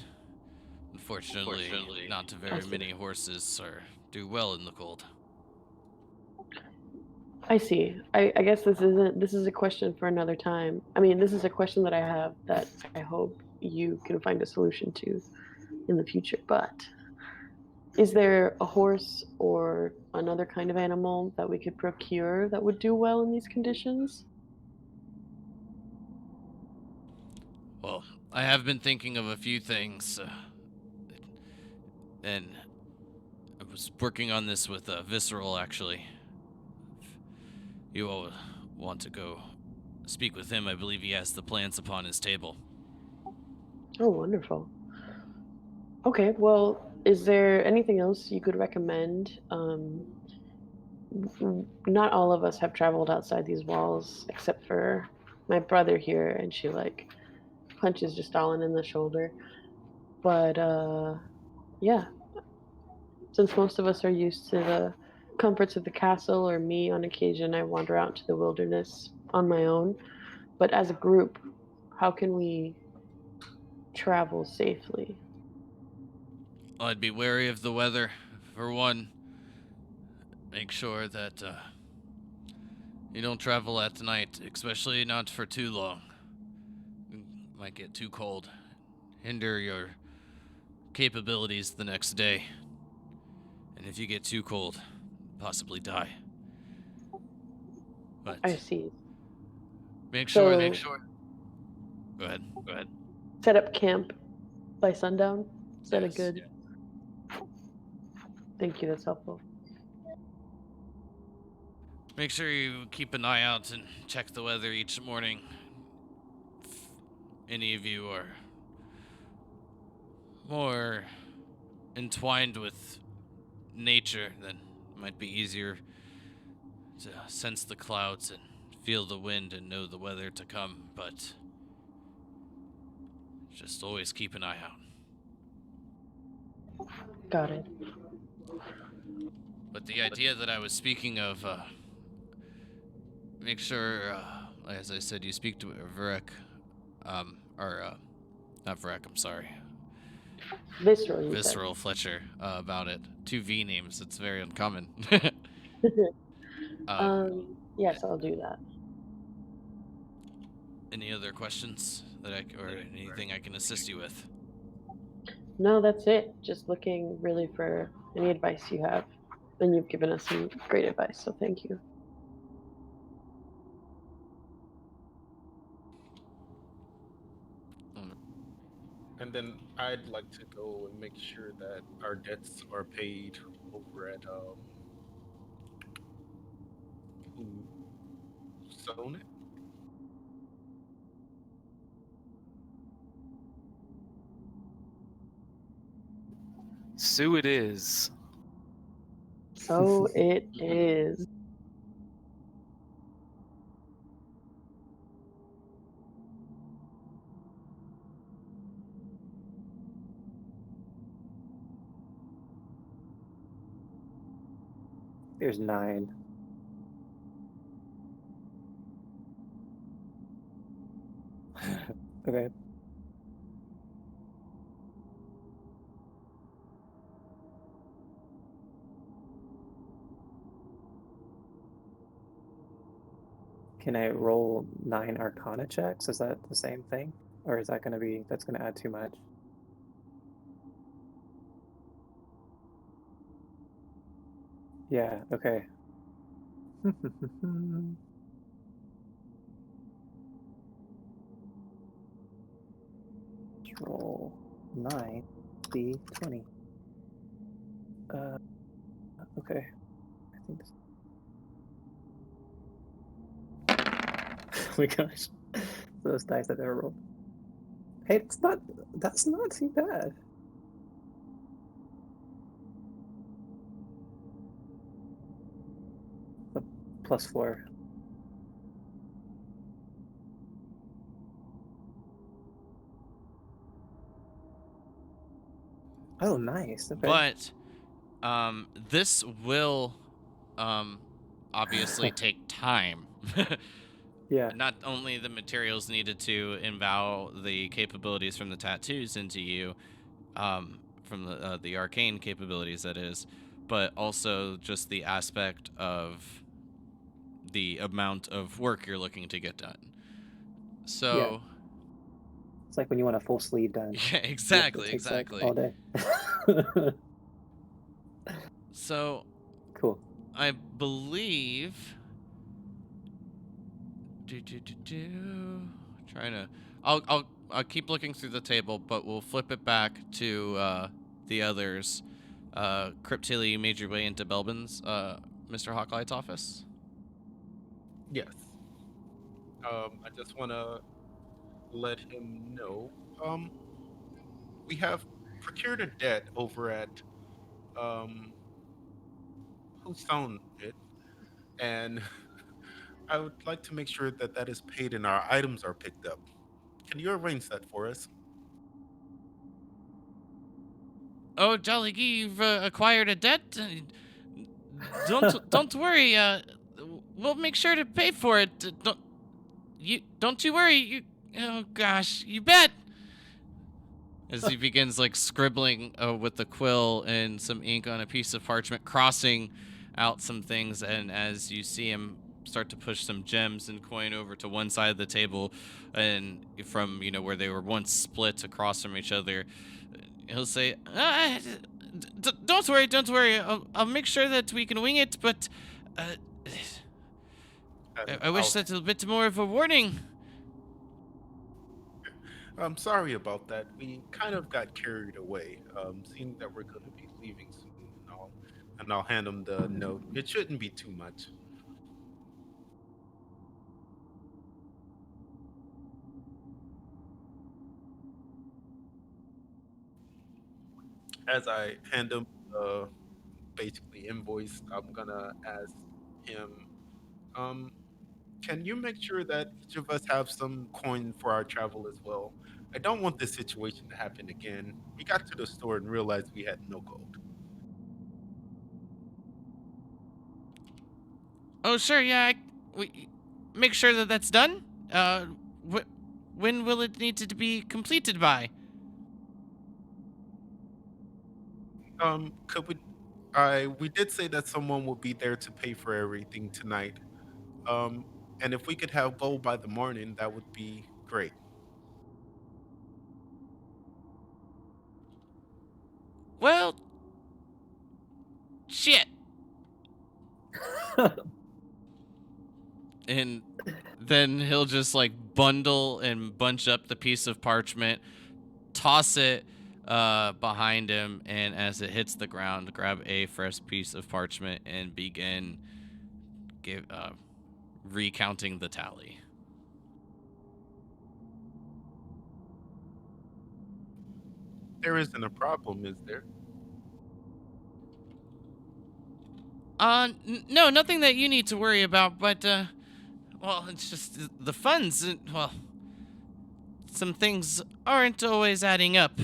Unfortunately, not very many horses do well in the cold. I see. I guess this is a question for another time. I mean, this is a question that I have that I hope you can find a solution to in the future. But is there a horse or another kind of animal that we could procure that would do well in these conditions? Well, I have been thinking of a few things, and I was working on this with Visceral, actually. If you all want to go speak with him, I believe he has the plans upon his table. Oh, wonderful. Okay, well, is there anything else you could recommend? not all of us have traveled outside these walls except for my brother here, and she like punches just Stalin in the shoulder. But yeah, since most of us are used to the comforts of the castle, or me on occasion, I wander out into the wilderness on my own. But as a group, how can we travel safely? I'd be wary of the weather. For one, make sure that you don't travel at night, especially not for too long. It might get too cold, hinder your capabilities the next day. And if you get too cold, possibly die. But I see. make So, sure. Go ahead. set up camp by sundown. Is that a Yes. good? Thank you. That's helpful. Make sure you keep an eye out and check the weather each morning. If any of you are more entwined with nature, then it might be easier to sense the clouds and feel the wind and know the weather to come, but just always keep an eye out. Got it. But the idea that I was speaking of, make sure, as I said, you speak to Varek, not Varek, I'm sorry, Visceral, you Visceral Fletcher, about it. 2 V names, it's very uncommon. said. Yes, I'll do that. Any other questions or anything I can assist you with? No, that's it. Just looking really for any advice you have. And you've given us some great advice, so thank you. And then I'd like to go and make sure that our debts are paid over at who sown it. So it is. So it is. There's 9. Okay. Can I roll 9 Arcana checks? Is that the same thing? Or is that that's going to add too much? Yeah, okay. Roll 9, D20. Okay. I think this... Oh my gosh. Those dice I've ever rolled. Hey, that's not too bad. A +4. Oh, nice. Okay. But this will obviously take time. Yeah. Not only the materials needed to envow the capabilities from the tattoos into you, from the arcane capabilities, that is, but also just the aspect of the amount of work you're looking to get done. So, It's like when you want a full sleeve done. yeah, exactly, It takes exactly. like all day. So, Cool. I believe. Trying to. I'll keep looking through the table, but we'll flip it back to the others. Cryptilli, you made your way into Belbin's, Mr. Hawklight's office. Yes. I just want to let him know. We have procured a debt over at who sown it. and I would like to make sure that that is paid and our items are picked up. Can you arrange that for us? Oh, Jolly Gee, you've acquired a debt? Don't worry. We'll make sure to pay for it. Don't you worry. Oh gosh, you bet. As he begins like scribbling with the quill and some ink on a piece of parchment, crossing out some things, and as you see him start to push some gems and coin over to one side of the table, and from where they were once split across from each other, he'll say, "Don't worry, don't worry. I'll make sure that we can wing it, but uh, And I wish that a bit more of a warning." I'm sorry about that. We kind of got carried away, seeing that we're going to be leaving soon and I'll hand him the note. It shouldn't be too much. As I hand him the basically invoice, I'm gonna ask him, um, can you make sure that each of us have some coin for our travel as well? I don't want this situation to happen again. We got to the store and realized we had no gold. Oh, sure, yeah. We make sure that that's done. When will it need to be completed by? Could we did say that someone will be there to pay for everything tonight. Um, and if we could have gold by the morning, that would be great. Well, shit. And then he'll just like bundle and bunch up the piece of parchment, toss it behind him, and as it hits the ground, grab a fresh piece of parchment and begin recounting the tally. There isn't a problem, is there? No, nothing that you need to worry about, but well, it's just the funds. Well, some things aren't always adding up.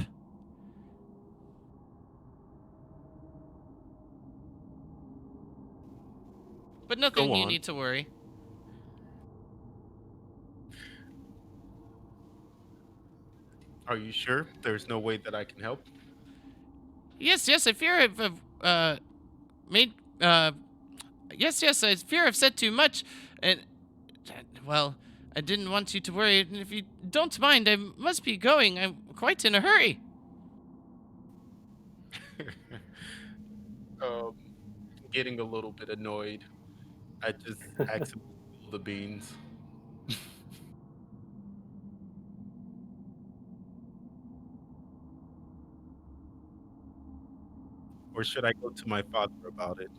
But nothing Go you on. need to worry. Are you sure there's no way that I can help? Yes, I fear I've made yes, I fear I've said too much, and well, I didn't want you to worry. And if you don't mind, I must be going. I'm quite in a hurry. um, Getting a little bit annoyed. I just asked him to spill the beans. Or should I go to my father about it?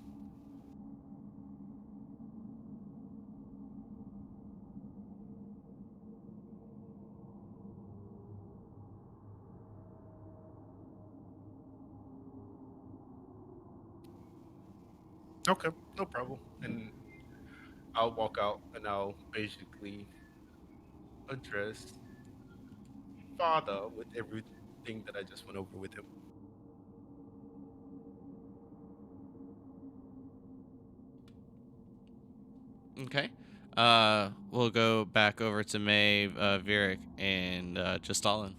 Okay, no problem. And I'll walk out and I'll basically address father with everything that I just went over with him. Okay. We'll go back over to May, Virik, and just Stalin.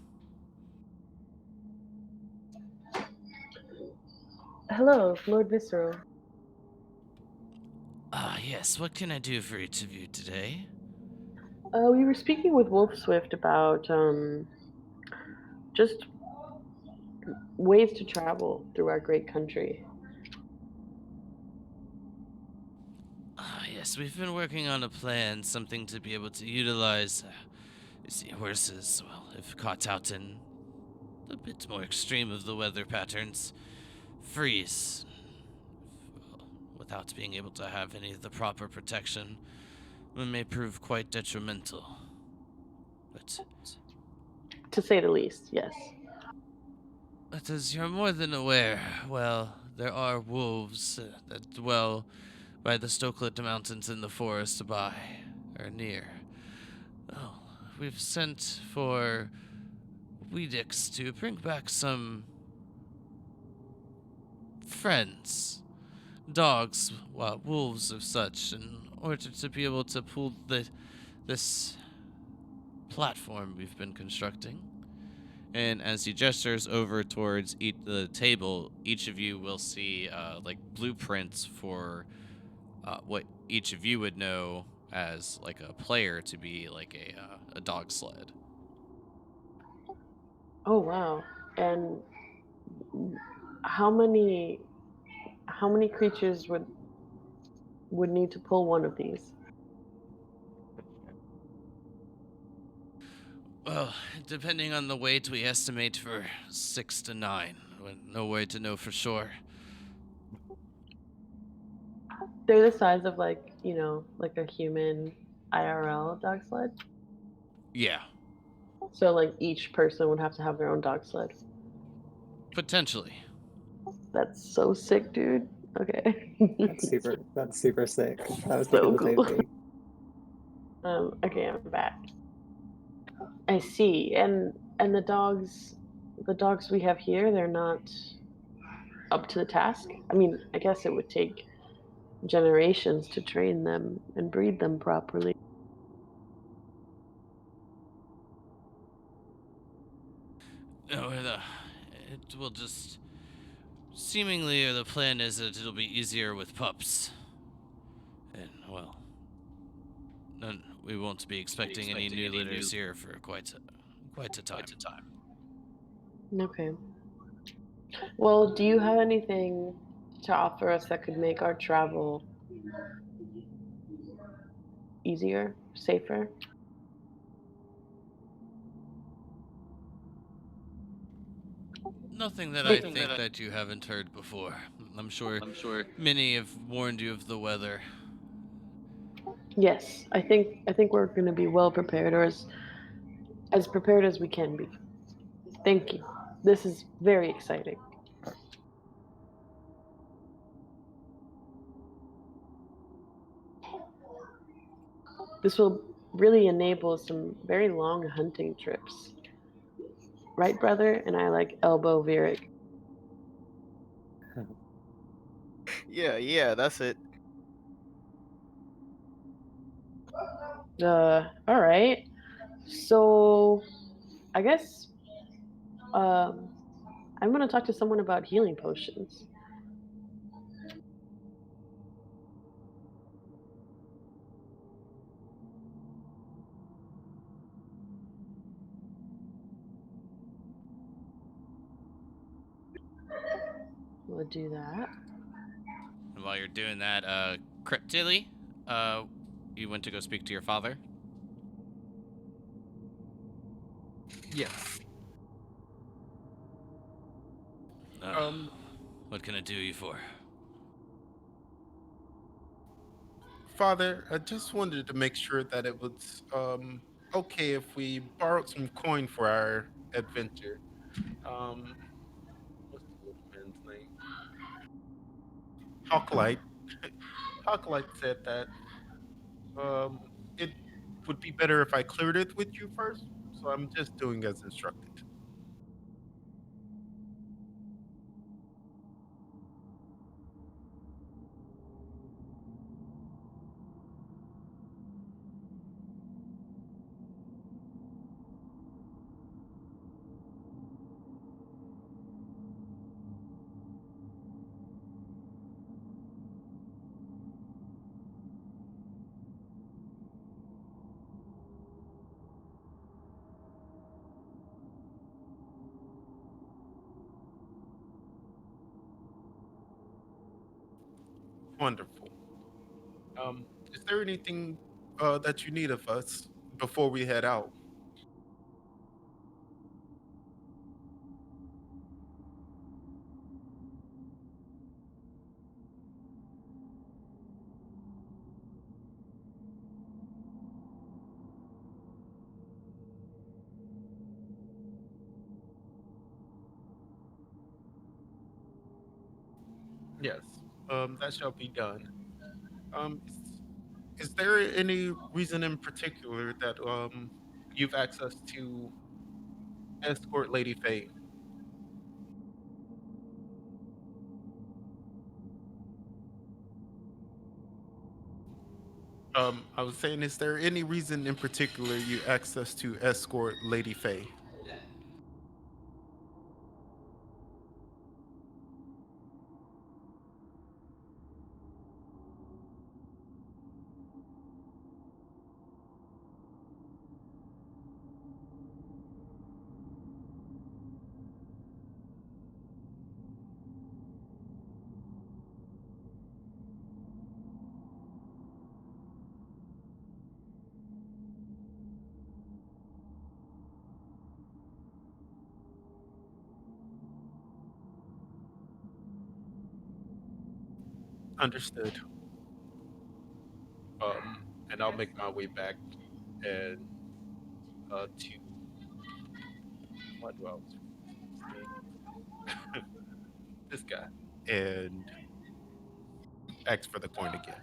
Hello, Lord Visceral. Yes. What can I do for each of you today? We were speaking with Wolf Swift about just ways to travel through our great country. Yes, we've been working on a plan, something to be able to utilize. You see, horses, well, if caught out in a bit more extreme of the weather patterns, freeze, well, without being able to have any of the proper protection, it may prove quite detrimental. But To say the least, yes. as you're more than aware, well, there are wolves that dwell by the Stokelet Mountains in the forest by or near. Oh, we've sent for Weedix to bring back some friends, dogs, well, wolves of such, in order to be able to pull this platform we've been constructing. And as he gestures over towards the table, each of you will see like blueprints for what each of you would know as like a player to be like a dog sled. Oh wow. And how many creatures would need to pull one of these? Well, depending on the weight, we estimate for 6 to 9. No way to know for sure. They're the size of like, like a human IRL dog sled. Yeah, So like each person would have to have their own dog sled. potentially. That's so sick, dude. Okay. That's super sick. I was thinking So the same cool. thing. Okay, I'm back. I see. And the dogs we have here, they're not up to the task. I mean, I guess it would take generations to train them and breed them properly. No, it will just seemingly the plan is that it'll be easier with pups. And well, none, we won't be expecting any new litters here for quite a time. Okay. Well, do you have anything to offer us that could make our travel easier, safer? Nothing that I think that you haven't heard before. I'm sure many have warned you of the weather. Yes, I think we're going to be well prepared, or as prepared as we can be. Thank you. This is very exciting. This will really enable some very long hunting trips. Right, brother? And I like elbow Vieric. Yeah, that's it. All right. So, I guess um, I'm going to talk to someone about healing potions. We'll do that. And while you're doing that, Cryptilly, you went to go speak to your father? Yes. Um, What can I do you for? Father, I just wanted to make sure that it was okay if we borrowed some coin for our adventure. Um, what's the little man's name? Hawklight. Hawklight said that it would be better if I cleared it with you first, so I'm just doing as instructed. Wonderful. Is there anything that you need of us before we head out? Yes, that shall be done. Is there any reason in particular that you've asked us to escort Lady Faye? I was saying, is there any reason in particular you asked us to escort Lady Faye? Understood. And I'll make my way back and to what do I was saying? This guy and ask for the coin again.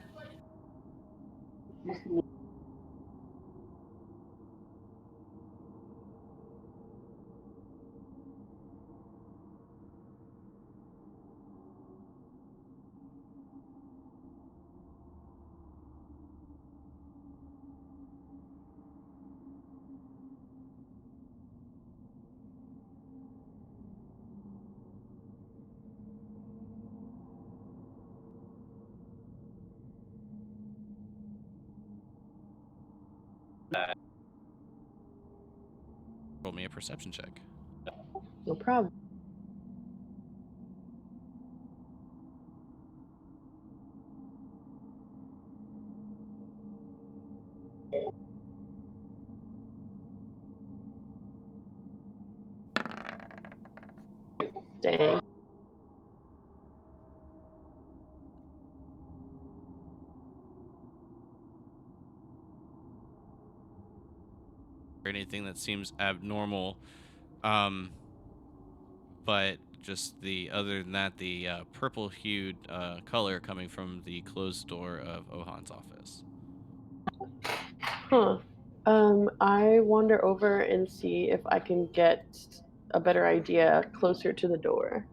Roll me a perception check. No problem. Dang. Or anything that seems abnormal, but just the other than that, the purple-hued color coming from the closed door of Ohan's office. Huh. I wander over and see if I can get a better idea closer to the door.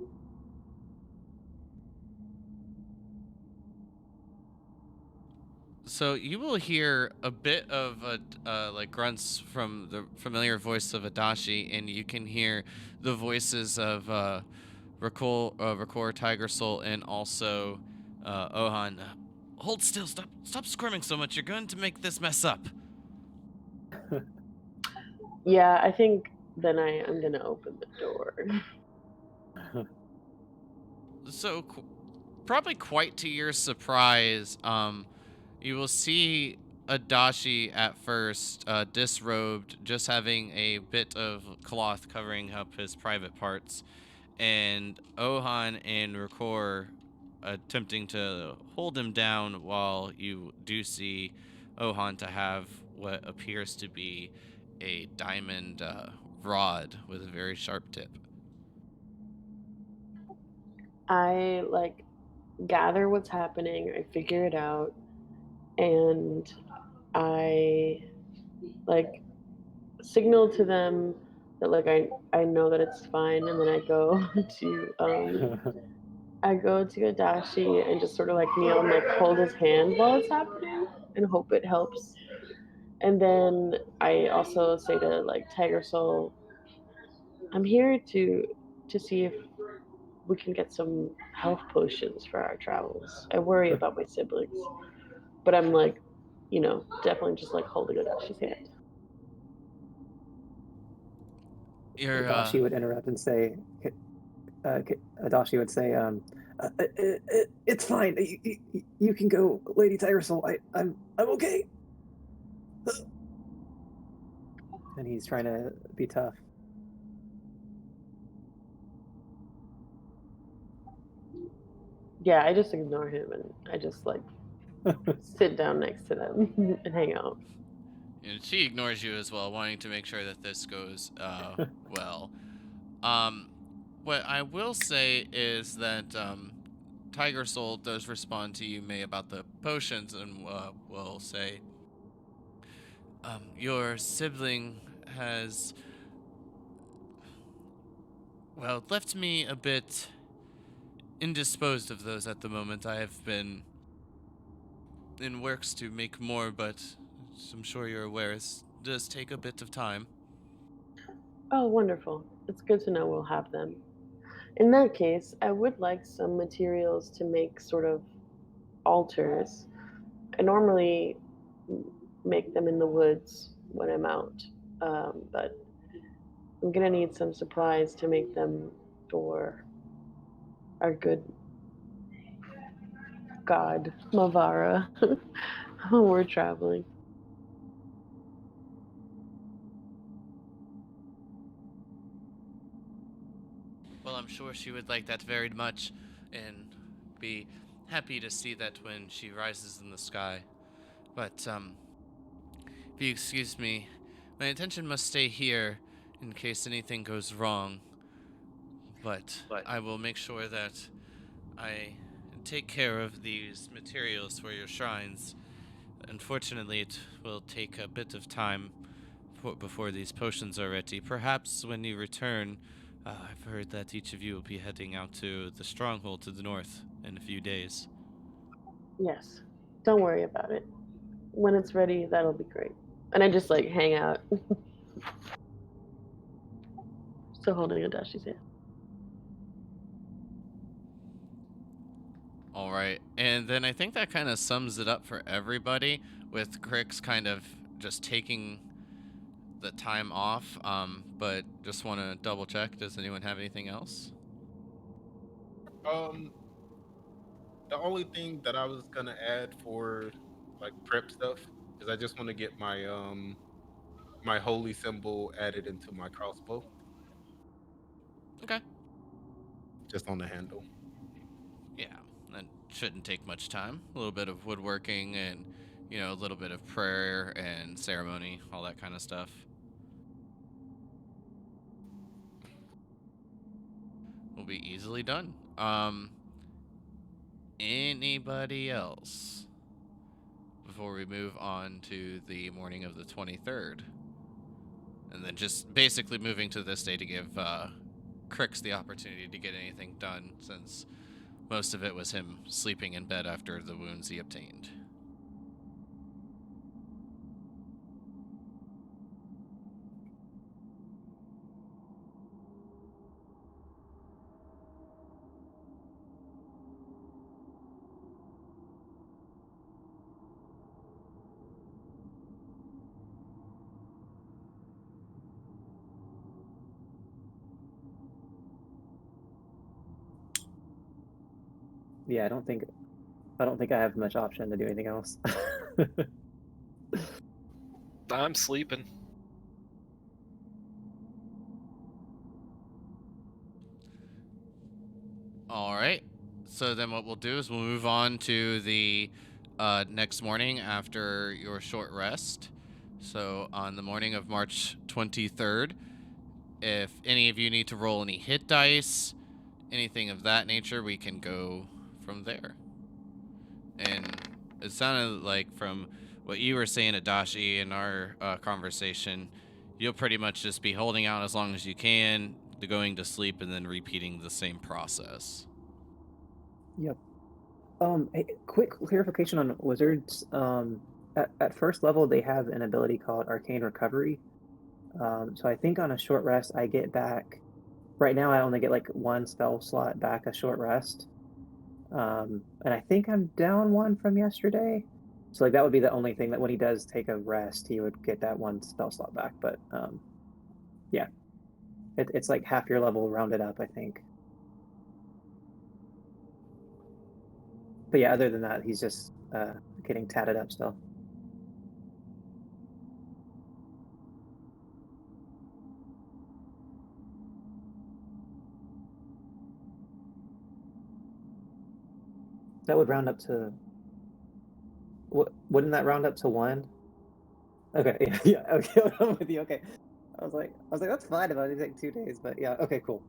So you will hear a bit of like grunts from the familiar voice of Adachi, and you can hear the voices of Rakor, Tiger Soul, and also Ohan. Hold still! Stop squirming so much! You're going to make this mess up. Yeah, I think then I am gonna open the door. So, probably quite to your surprise, you will see Adachi at first, disrobed, just having a bit of cloth covering up his private parts, and Ohan and Rakor attempting to hold him down, while you do see Ohan to have what appears to be a diamond rod with a very sharp tip. I like gather what's happening, I figure it out, and I like signal to them that like I know that it's fine, and then I go to Adachi and just sort of like kneel and like hold his hand while it's happening and hope it helps. And then I also say to like Tiger Soul, I'm here to see if we can get some health potions for our travels. I worry about my siblings, but I'm like, definitely just like holding Adashi's hand. You're Adachi would interrupt and say, Adachi would say, "It's fine. You can go, Lady Tiger Soul. I'm okay." And he's trying to be tough. Yeah, I just ignore him and I just like sit down next to them and hang out. And she ignores you as well, wanting to make sure that this goes well. What I will say is that Tiger Soul does respond to you, May, about the potions, and will say, your sibling has, well, left me a bit indisposed of those at the moment. I have been in works to make more, but as I'm sure you're aware, it does take a bit of time. Oh, wonderful. It's good to know we'll have them. In that case, I would like some materials to make sort of altars. I normally make them in the woods when I'm out, but I'm gonna need some supplies to make them for our good god, Mavara, when we're traveling. Well, I'm sure she would like that very much, and be happy to see that when she rises in the sky. But, if you excuse me, my attention must stay here in case anything goes wrong. But I will make sure that I take care of these materials for your shrines. Unfortunately, it will take a bit of time before these potions are ready. Perhaps when you return, I've heard that each of you will be heading out to the stronghold to the north in a few days. Yes, don't worry about it. When it's ready, that'll be great. And I just like hang out, still holding Adashi's hand. All right, and then I think that kind of sums it up for everybody, with Crix kind of just taking the time off. But just want to double check. Does anyone have anything else? The only thing that I was gonna add for like prep stuff is I just want to get my holy symbol added into my crossbow, Okay. just on the handle. Yeah, that shouldn't take much time. A little bit of woodworking and, a little bit of prayer and ceremony, all that kind of stuff. Will be easily done. Anybody else before we move on to the morning of the 23rd? And then just basically moving to this day to give Crix the opportunity to get anything done, since most of it was him sleeping in bed after the wounds he obtained. Yeah, I don't think I have much option to do anything else. I'm sleeping. All right. So then what we'll do is we'll move on to the next morning after your short rest. So on the morning of March 23rd, if any of you need to roll any hit dice, anything of that nature, we can go from there. And it sounded like from what you were saying, Adashi, in our conversation, you'll pretty much just be holding out as long as you can, going to sleep, and then repeating the same process. Yep. Hey, quick clarification on wizards. At first level, they have an ability called Arcane Recovery. So I think on a short rest, I get back. Right now, I only get like one spell slot back a short rest. And I think I'm down one from yesterday. So like that would be the only thing that when he does take a rest, he would get that one spell slot back. But yeah, it's like half your level rounded up, I think. But yeah, other than that, he's just getting tatted up still. That would round up to. Wouldn't that round up to one? Okay, yeah, okay, I'm with you. Okay, I was like, that's fine if I only take 2 days, but yeah, okay, cool.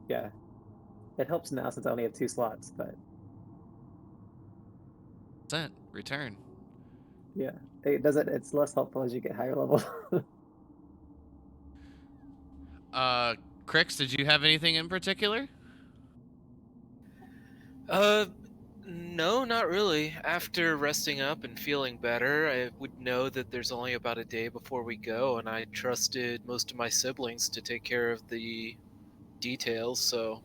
Yeah, it helps now since I only have 2 slots, but return. Yeah, it doesn't. It's less helpful as you get higher level. Crix, did you have anything in particular? No, not really. After resting up and feeling better, I would know that there's only about a day before we go, and I trusted most of my siblings to take care of the details, so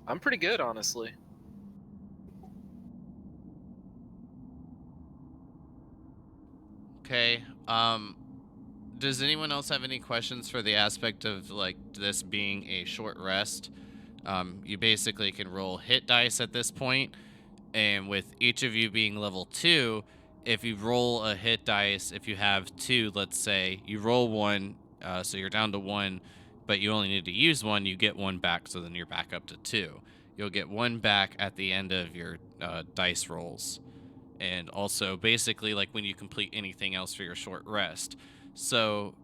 I'm pretty good, honestly. Okay. Does anyone else have any questions for the aspect of like this being a short rest? You basically can roll hit dice at this point, and with each of you being level 2, if you roll a hit dice, if you have 2, let's say, you roll 1, so you're down to 1, but you only need to use 1, you get 1 back, so then you're back up to 2. You'll get 1 back at the end of your dice rolls. And also, basically, like when you complete anything else for your short rest. So,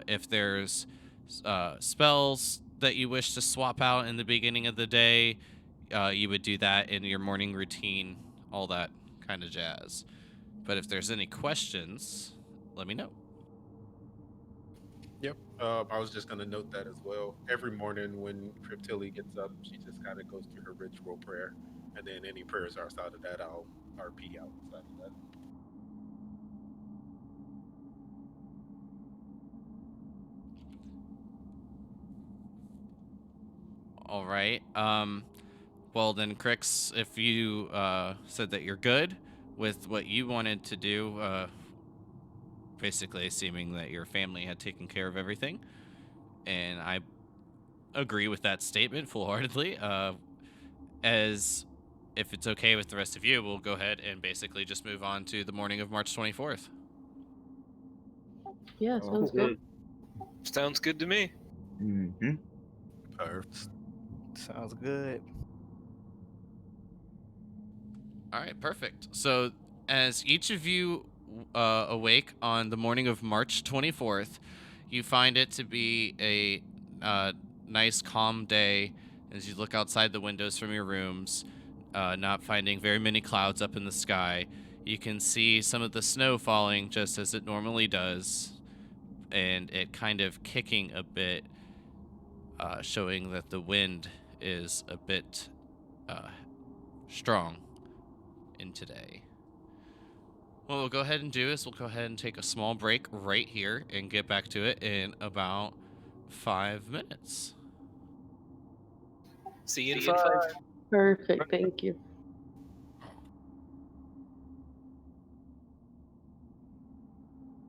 if there's spells that you wish to swap out in the beginning of the day, you would do that in your morning routine, all that kind of jazz. But if there's any questions, let me know. Yep. I was just gonna note that as well. Every morning when Cryptilli gets up, she just kind of goes through her ritual prayer, and then any prayers outside of that, I'll RP outside of that. All right. Well then, Crix, if you said that you're good with what you wanted to do, basically seeming that your family had taken care of everything, and I agree with that statement full-heartedly. As if it's okay with the rest of you, we'll go ahead and basically just move on to the morning of March 24th. Yeah, sounds good. Sounds good to me. Mm-hmm. Perfect. Sounds good. All right, perfect. So, as each of you awake on the morning of March 24th, you find it to be a nice, calm day as you look outside the windows from your rooms, not finding very many clouds up in the sky. You can see some of the snow falling just as it normally does, and it kind of kicking a bit, showing that the wind is a bit strong in today. What we'll go ahead and do is we'll go ahead and take a small break right here and get back to it in about 5 minutes. See you in 5. Perfect. Thank you.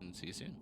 And see you soon.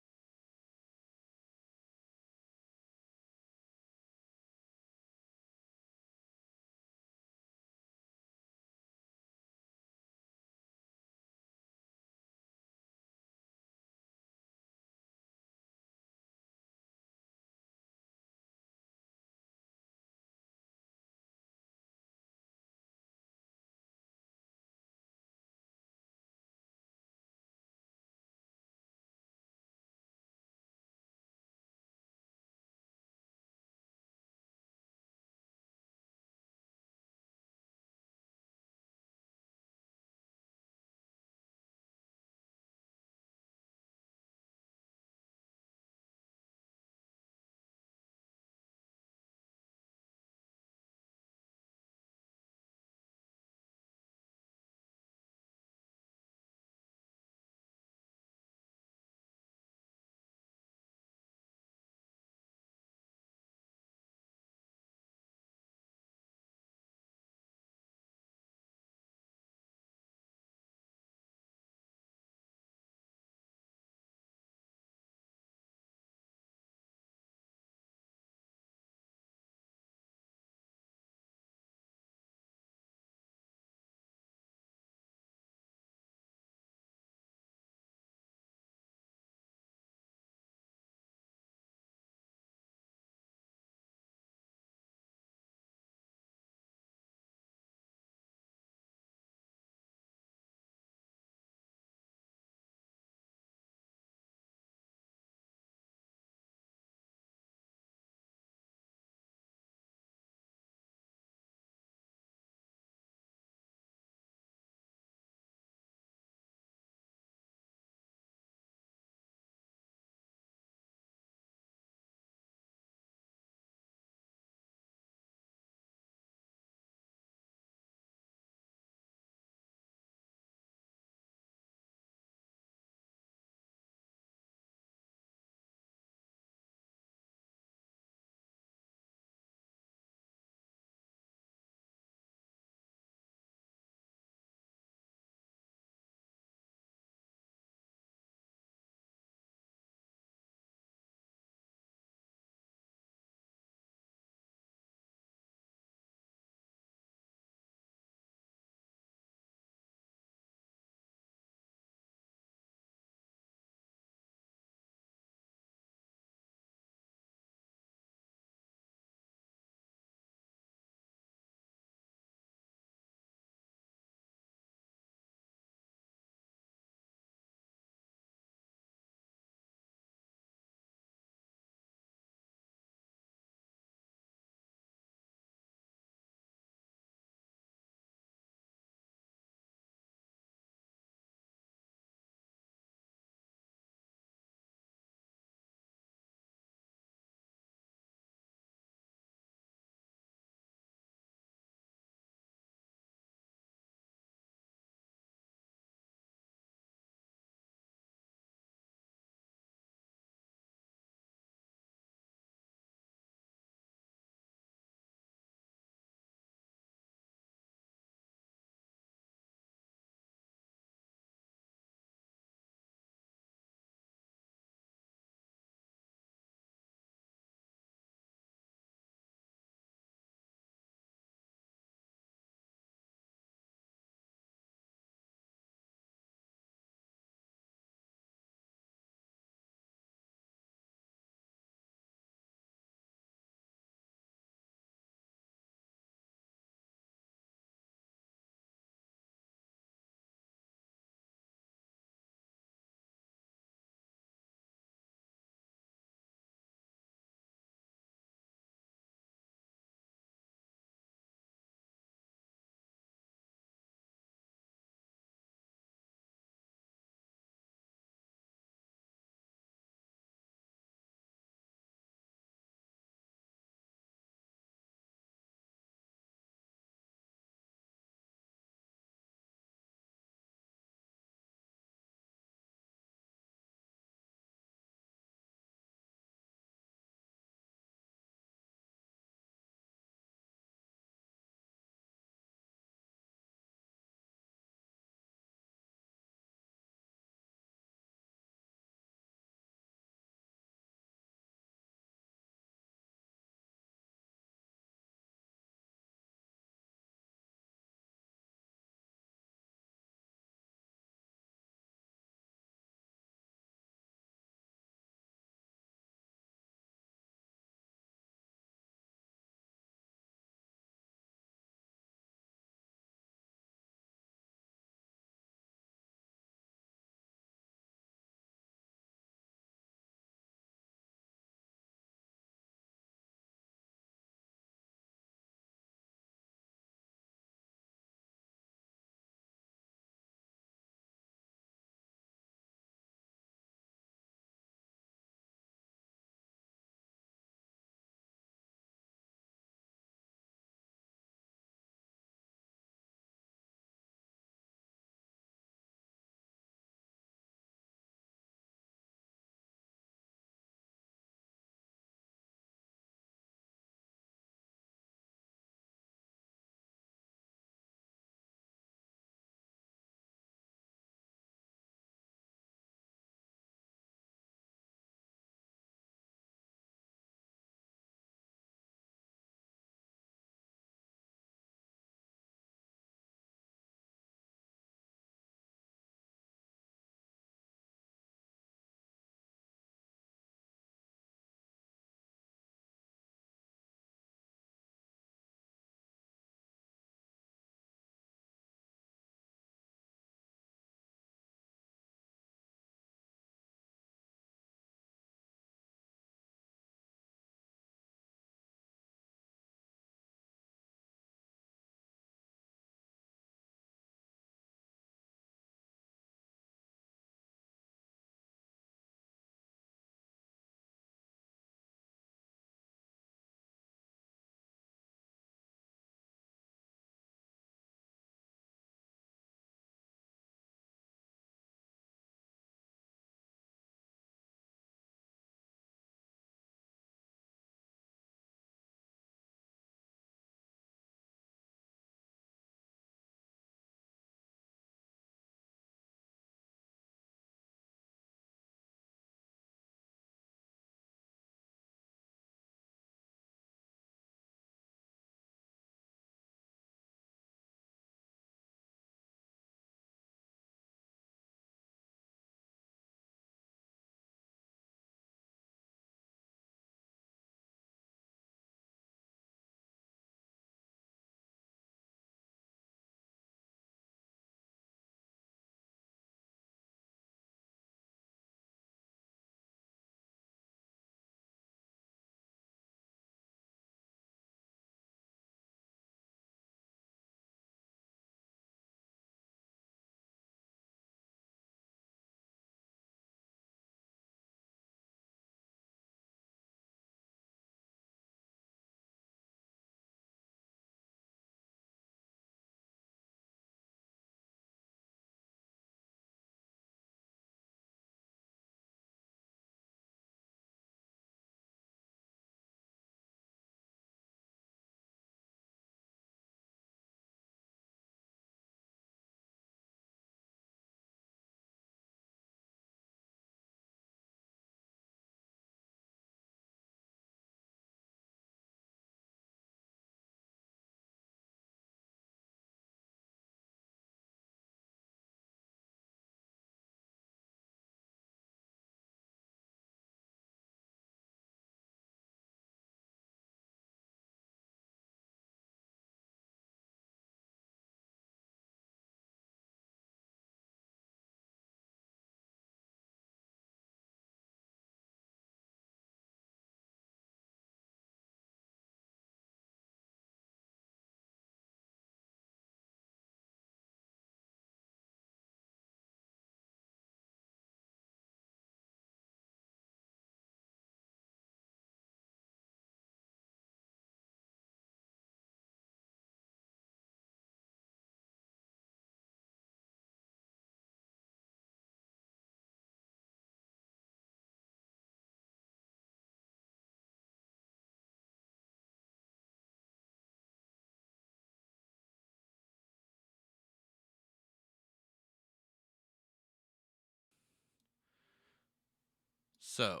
So,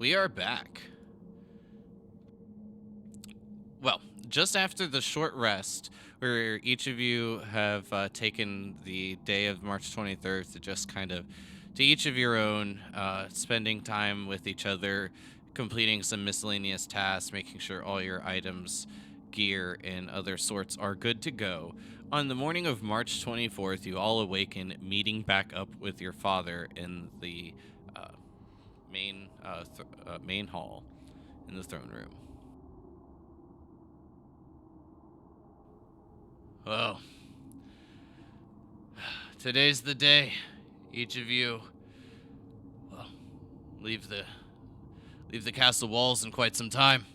we are back. Well, just after the short rest, where each of you have taken the day of March 23rd to just kind of, to each of your own, spending time with each other, completing some miscellaneous tasks, making sure all your items, gear, and other sorts are good to go. On the morning of March 24th, you all awaken, meeting back up with your father in the main hall in the throne room. Well, today's the day. Each of you, well, leave the castle walls in quite some time.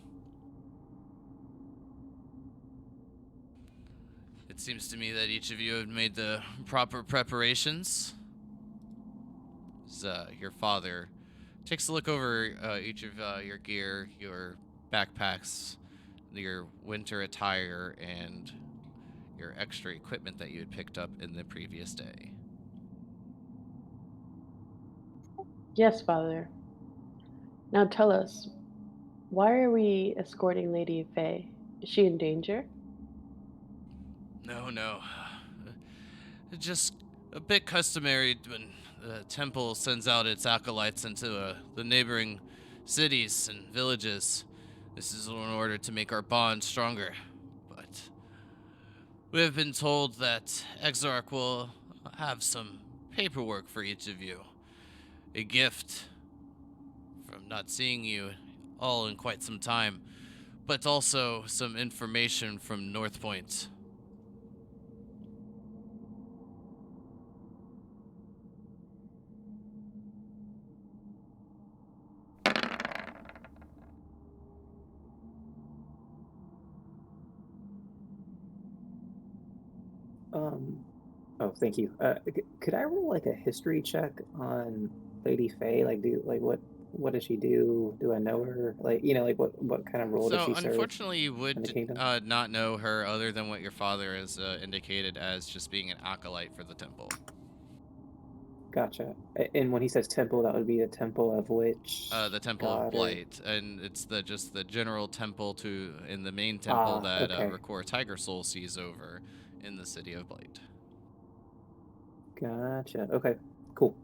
It seems to me that each of you have made the proper preparations. Your father takes a look over each of your gear, your backpacks, your winter attire, and your extra equipment that you had picked up in the previous day. Yes, Father. Now tell us, why are we escorting Lady Faye? Is she in danger? No. Just a bit customary when the temple sends out its acolytes into the neighboring cities and villages. This is in order to make our bond stronger. But we have been told that Exarch will have some paperwork for each of you. A gift from not seeing you all in quite some time, but also some information from North Point. Oh, thank you. Could I roll like a history check on Lady Faye? Like, what does she do? Do I know her? Like, like what kind of role does So, she serve unfortunately, you in the would kingdom? not know her other than what your father has indicated as just being an acolyte for the temple. Gotcha. And when he says temple, that would be the temple of which The Temple of god or Blight, and it's just the general temple in the main temple that okay. Recore Tiger Soul sees over in the city of Blight. Gotcha. Okay. Cool.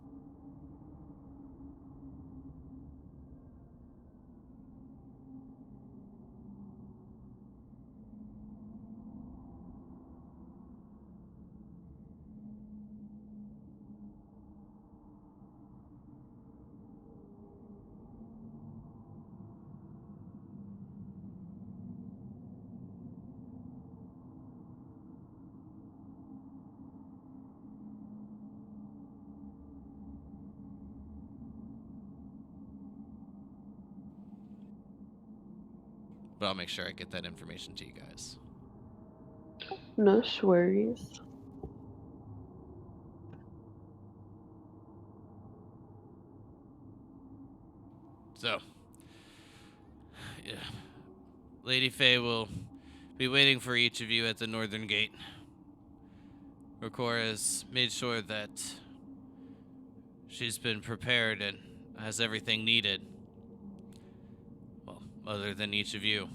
But I'll make sure I get that information to you guys. No worries. So, yeah. Lady Faye will be waiting for each of you at the northern gate. Recore has made sure that she's been prepared and has everything needed. Well, other than each of you.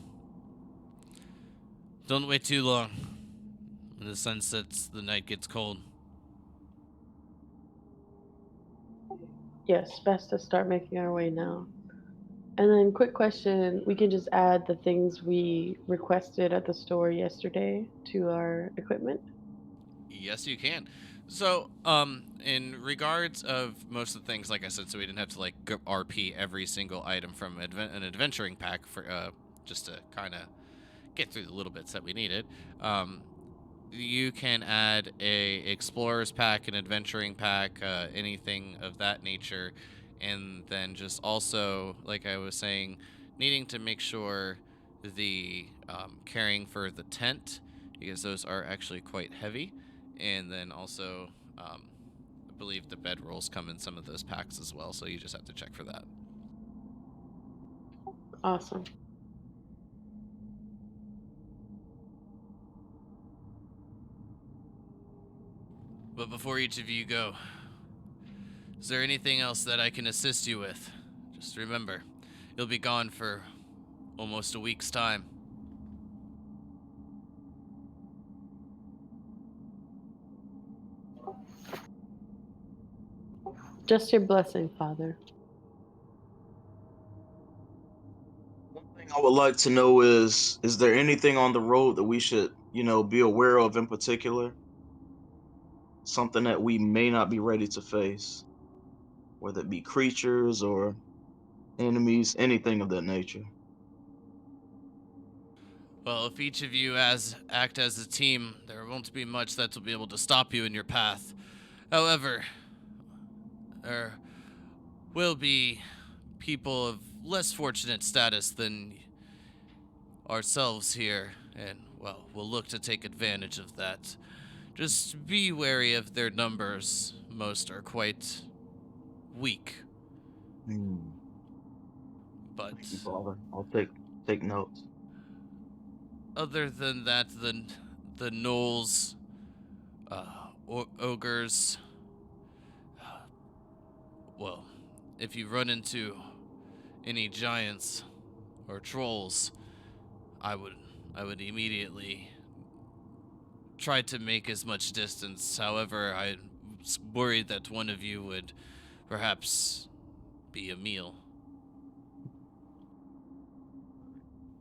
Don't wait too long. When the sun sets, the night gets cold. Yes, best to start making our way now. And then, quick question, we can just add the things we requested at the store yesterday to our equipment? Yes, you can. So, in regards of most of the things, like I said, so we didn't have to RP every single item from an adventuring pack for just to kind of get through the little bits that we needed. You can add a explorer's pack, an adventuring pack, anything of that nature, and then just also, like I was saying, needing to make sure the carrying for the tent, because those are actually quite heavy, and then also I believe the bedrolls come in some of those packs as well, so you just have to check for that. Awesome. But before each of you go, Is there anything else that I can assist you with? Just remember, you'll be gone for almost a week's time. Just your blessing, Father. One thing I would like to know is there anything on the road that we should, be aware of in particular? Something that we may not be ready to face, whether it be creatures or enemies, anything of that nature. Well, if each of you act as a team, there won't be much that will be able to stop you in your path. However, there will be people of less fortunate status than ourselves here, and, well, we'll look to take advantage of that. Just be wary of their numbers. Most are quite weak, Hmm. but Thank you, Father. I'll take notes. other than that, the gnolls, ogres, well, if you run into any giants or trolls, I would immediately try to make as much distance. However, I'm worried that one of you would perhaps be a meal.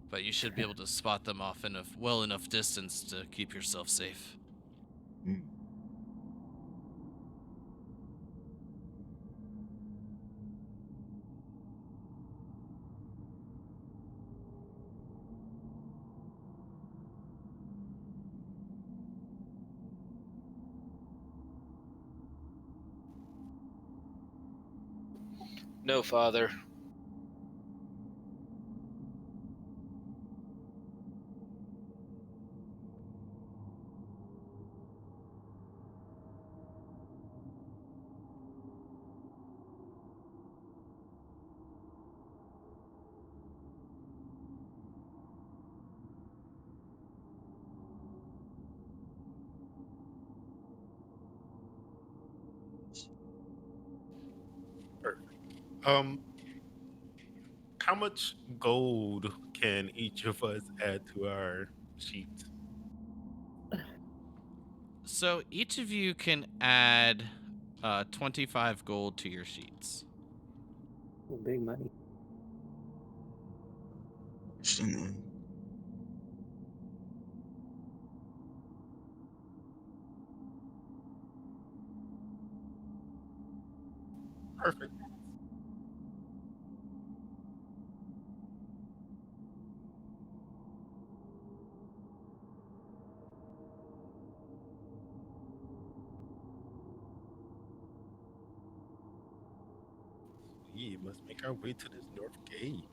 But you should be able to spot them off in a well enough distance to keep yourself safe. Hmm. No, Father. Um, how much gold can each of us add to our sheets? So each of you can add 25 gold to your sheets. Oh, big money. Interesting. Perfect. We must make our way to this north gate.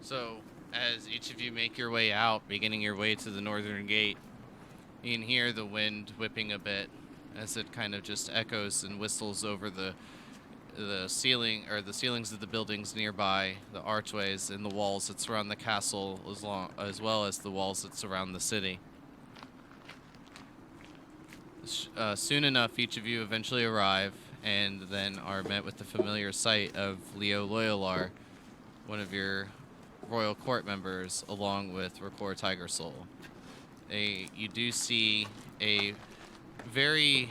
So as each of you make your way out, beginning your way to the northern gate, you can hear the wind whipping a bit as it kind of just echoes and whistles over the ceiling or the ceilings of the buildings nearby, the archways and the walls that surround the castle, as well as the walls that surround the city. Soon enough, each of you eventually arrive and then are met with the familiar sight of Leo Loyalar, one of your royal court members, along with Rakor Tiger Soul. You do see a very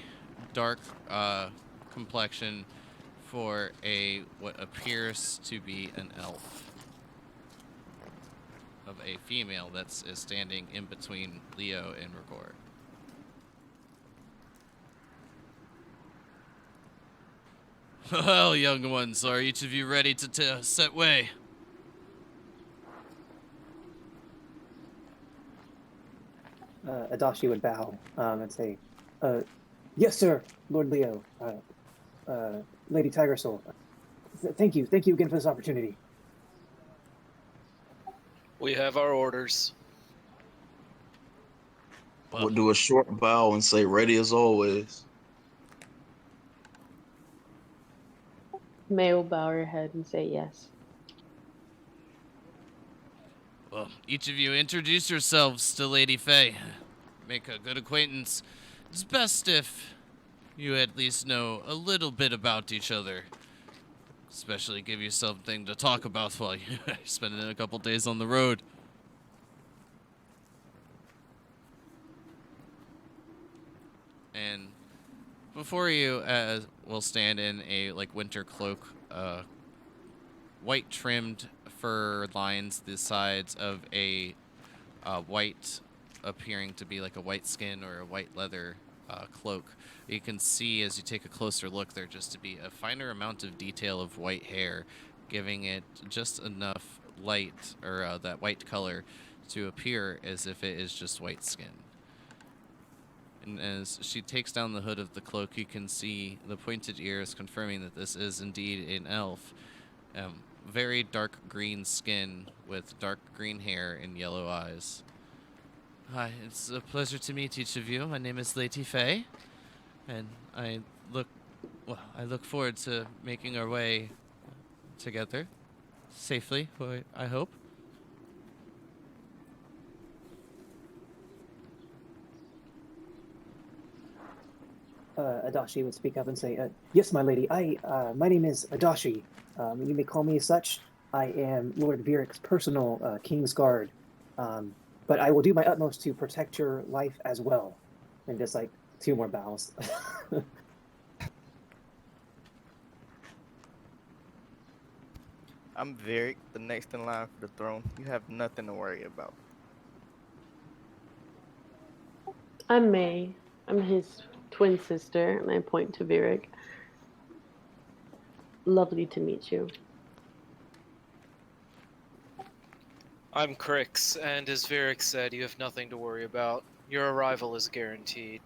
dark complexion for what appears to be an elf of a female is standing in between Leo and Rakor. Well, young ones, are each of you ready to set way? Adachi would bow and say, "Yes, sir, Lord Leo, Lady Tiger Soul. Thank you again for this opportunity." We have our orders. I would Well, do a short bow and say, "Ready as always." May will bow her head and say yes. Well, each of you introduce yourselves to Lady Faye. Make a good acquaintance. It's best if you at least know a little bit about each other. Especially give you something to talk about while you're spending a couple days on the road. And before you will stand in a winter cloak, white trimmed fur lines the sides of a white, appearing to be like a white skin or a white leather cloak. You can see as you take a closer look there just to be a finer amount of detail of white hair, giving it just enough light or that white color to appear as if it is just white skin. And as she takes down the hood of the cloak, you can see the pointed ears confirming that this is indeed an elf. Very dark green skin with dark green hair and yellow eyes. Hi, it's a pleasure to meet each of you. My name is Lady Faye, and I look forward to making our way together safely, I hope. Adashi would speak up and say, "Yes, my lady. My name is Adashi. You may call me as such. I am Lord Viric's personal King's Guard, but I will do my utmost to protect your life as well." And just like 2 more bows. I'm Vieric, the next in line for the throne. You have nothing to worry about. I'm May. I'm his twin sister, and I point to Vieric. Lovely to meet you. I'm Crix, and as Varric said, you have nothing to worry about. Your arrival is guaranteed.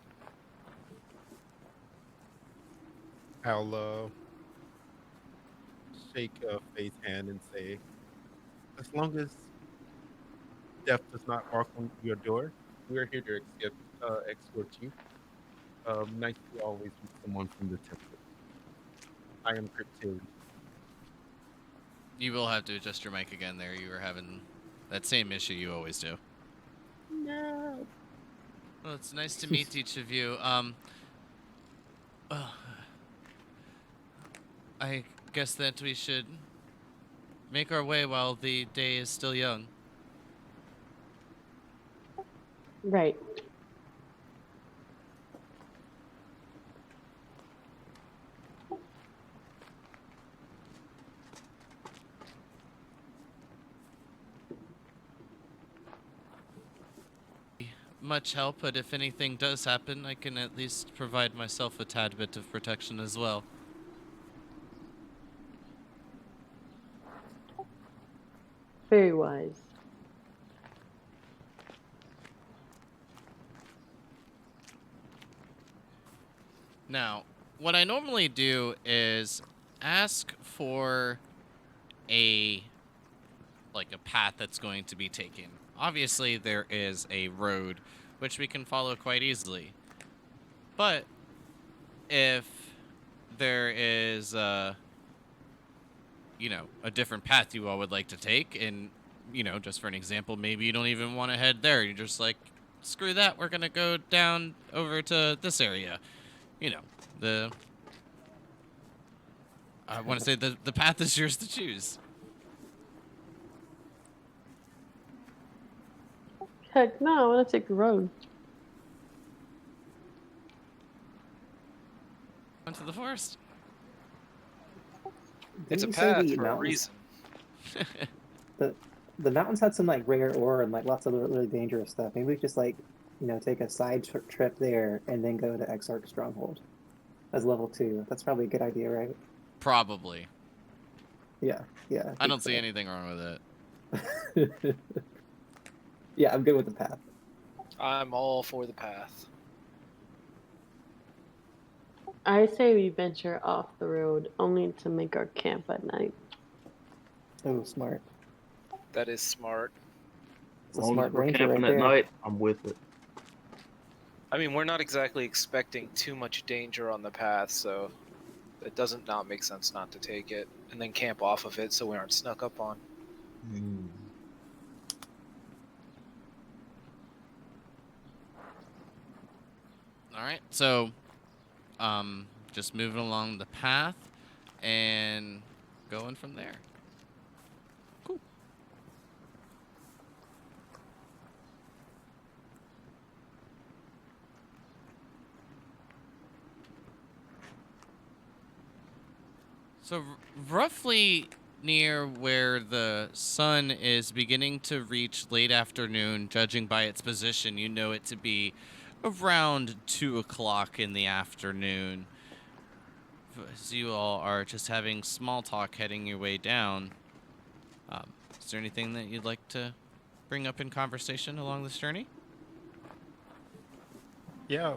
I'll shake Faye's hand and say, as long as death does not knock on your door, we are here to escort you. Nice to always meet someone from the temple. I am Cryptilian. You will have to adjust your mic again there. You were having that same issue you always do. No. Well, it's nice to meet each of you. I guess that we should make our way while the day is still young. Right. Much help, but if anything does happen, I can at least provide myself a tad bit of protection as well. Very wise. Now, what I normally do is ask for a path that's going to be taken. Obviously, there is a road which we can follow quite easily. But if there is a different path you all would like to take, and just for an example, maybe you don't even want to head there. You're just like, screw that, we're gonna go down over to this area. I want to say the path is yours to choose. Heck no, I want to take the road. Into the forest. It's a Didn't you say path the for a mountains- reason. The mountains had some rare ore and lots of really dangerous stuff. Maybe we just take a side trip there and then go to Exarch Stronghold as level 2. That's probably a good idea, right? Probably. Yeah. I don't see anything wrong with it. Yeah, I'm good with the path. I'm all for the path. I say we venture off the road only to make our camp at night. Oh, smart. That is smart. It's a As long smart as we're ranger camping right at there. night, I'm with it. I mean, we're not exactly expecting too much danger on the path, so it doesn't not make sense not to take it and then camp off of it so we aren't snuck up on. All right, so just moving along the path and going from there. Cool. So roughly near where the sun is beginning to reach late afternoon, judging by its position, you know it to be around 2 o'clock in the afternoon. As you all are just having small talk heading your way down, is there anything that you'd like to bring up in conversation along this journey? Yeah,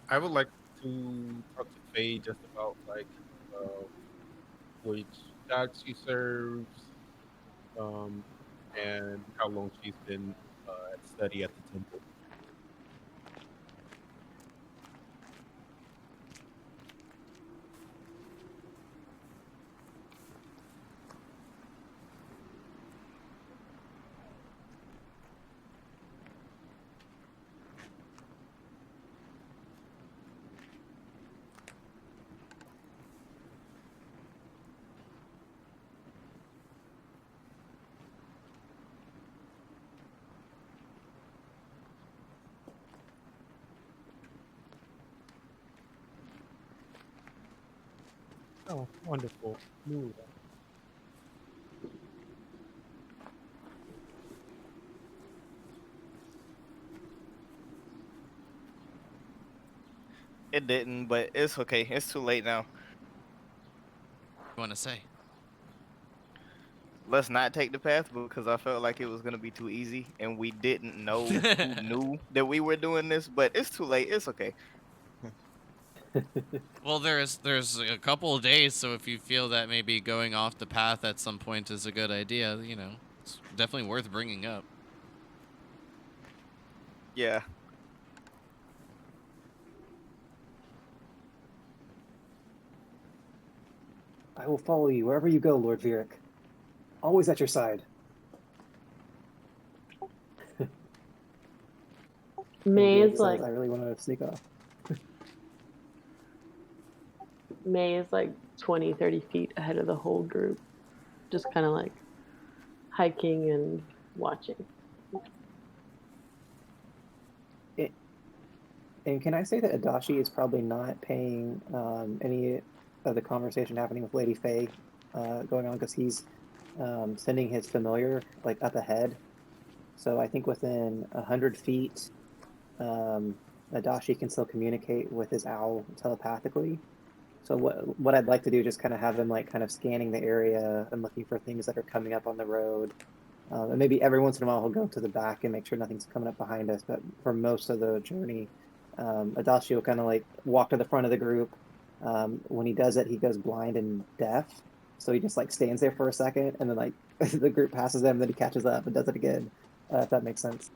I would like to talk to Faye just about like uh, which god she serves, um, and how long she's been at study at the temple. Oh, wonderful. Ooh, It didn't, but it's okay. It's too late now. You want to say? Let's not take the path because I felt like it was gonna be too easy, and we didn't know who knew that we were doing this. But it's too late. It's okay. Well, there's a couple of days, so if you feel that maybe going off the path at some point is a good idea, you know, it's definitely worth bringing up. Yeah. I will follow you wherever you go, Lord Vieric. Always at your side. May Vieric is says, like I really want to sneak off. May is like 20, 30 feet ahead of the whole group, just kind of like hiking and watching. And can I say that Adachi is probably not paying any of the conversation happening with Lady Faye going on because he's sending his familiar like up ahead. So I think within 100 feet, Adachi can still communicate with his owl telepathically. So what I'd like to do is just kind of have him like kind of scanning the area and looking for things that are coming up on the road. And maybe every once in a while he'll go to the back and make sure nothing's coming up behind us. But for most of the journey, Adachi will kind of like walk to the front of the group. When he does it, he goes blind and deaf. So he just like stands there for a second and then like the group passes him, then he catches up and does it again. If that makes sense.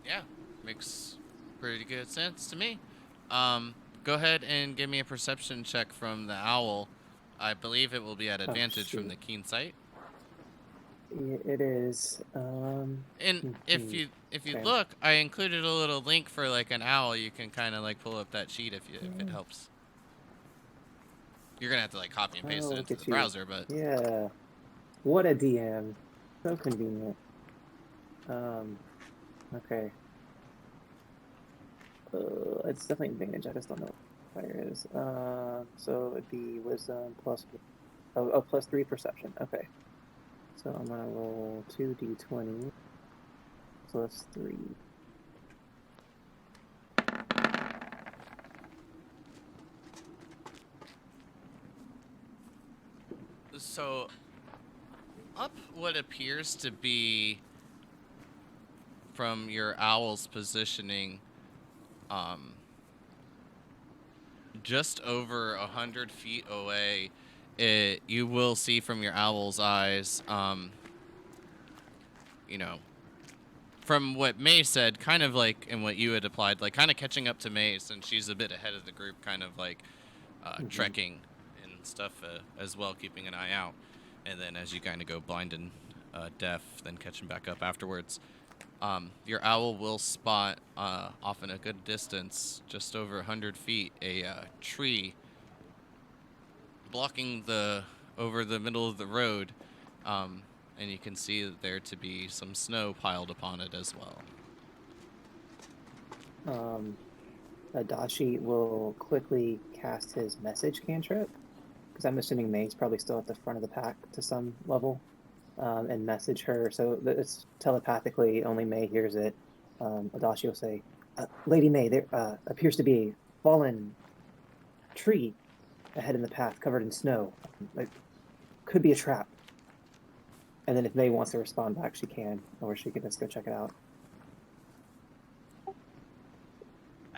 Yeah, makes pretty good sense to me. Go ahead and give me a perception check from the owl. I believe it will be at advantage from shoot. the keen sight. It is. And if you Okay. look, I included a little link for like an owl. You can kind of like pull up that sheet if it helps. You're gonna have to like copy and paste Oh, it look into at the you. browser, but Yeah. What a DM. So convenient. Okay. It's definitely advantage. I just don't know what fire is. So it'd be wisdom plus plus 3 perception. Okay. So I'm gonna roll 2d20 plus 3. so up what appears to be from your owl's positioning, um, just over 100 feet away, you will see from your owl's eyes, you know, from what May said, kind of like, and what you had applied, like kind of catching up to May since she's a bit ahead of the group, kind of like trekking and stuff as well, keeping an eye out. And then as you kind of go blind and deaf, then catching back up afterwards. Your owl will spot off in a good distance, just over 100 feet, a tree blocking over the middle of the road, and you can see there to be some snow piled upon it as well. Adachi will quickly cast his message cantrip, because I'm assuming May's probably still at the front of the pack to some level, and message her. So that it's telepathically, only May hears it. Adachi will say, Lady May, there appears to be a fallen tree ahead in the path covered in snow. It could be a trap. And then if May wants to respond back, she can, or she can just go check it out.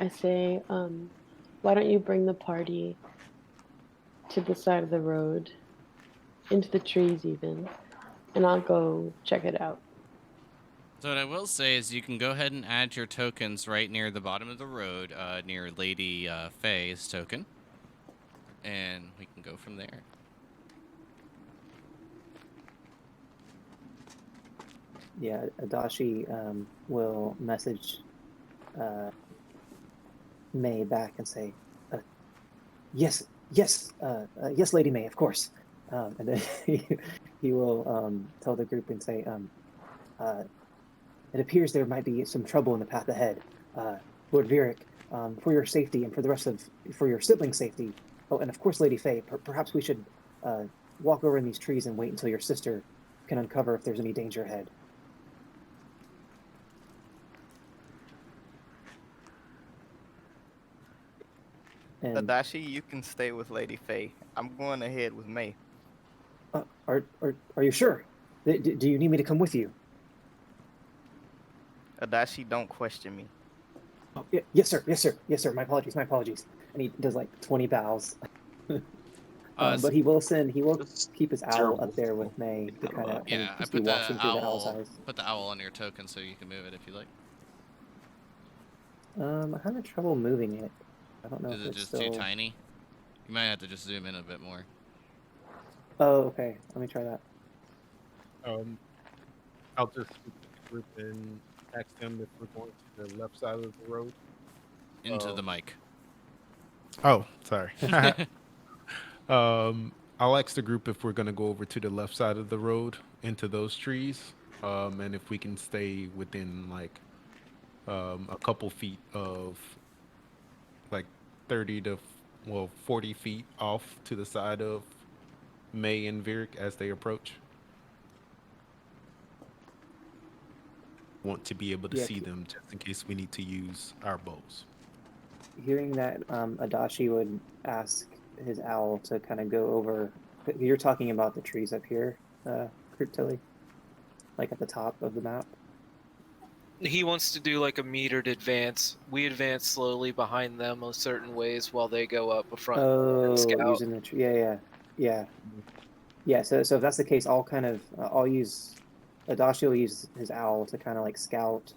I say, why don't you bring the party to the side of the road, into the trees even, and I'll go check it out. So what I will say is you can go ahead and add your tokens right near the bottom of the road, near Lady Faye's token, and we can go from there. Yeah, Adachi will message May back and say, yes, Lady May, of course. And then he will tell the group and say, it appears there might be some trouble in the path ahead. Lord Vieric, for your safety and for your siblings' safety, oh, and of course Lady Faye, perhaps we should walk over in these trees and wait until your sister can uncover if there's any danger ahead. And Adachi, you can stay with Lady Faye. I'm going ahead with May. are you sure? Do you need me to come with you? Adachi, don't question me. Oh, yes, sir. My apologies. And he does like 20 bows. But he will keep his owl up there with May to kind of Yeah, I just be put watching the through the owl's owl. eyes. Put the owl on your token so you can move it if you like. I'm having trouble moving it. I don't know Is if it it's just still... too tiny? You might have to just zoom in a bit more. Oh, okay. Let me try that. I'll just speak to the group and ask them if we're going to the left side of the road. Into the mic. Oh, sorry. I'll ask the group if we're going to go over to the left side of the road into those trees, and if we can stay within like a couple feet of like 40 feet off to the side of May and Vieric as they approach. Want to be able to see them just in case we need to use our bows. Hearing that, Adachi would ask his owl to kind of go over... You're talking about the trees up here, Cryptilly? Like at the top of the map? He wants to do like a metered advance. We advance slowly behind them a certain ways while they go up front. Oh, scout. using the tree. Yeah. So if that's the case, I'll use... Adachi will use his owl to kind of like scout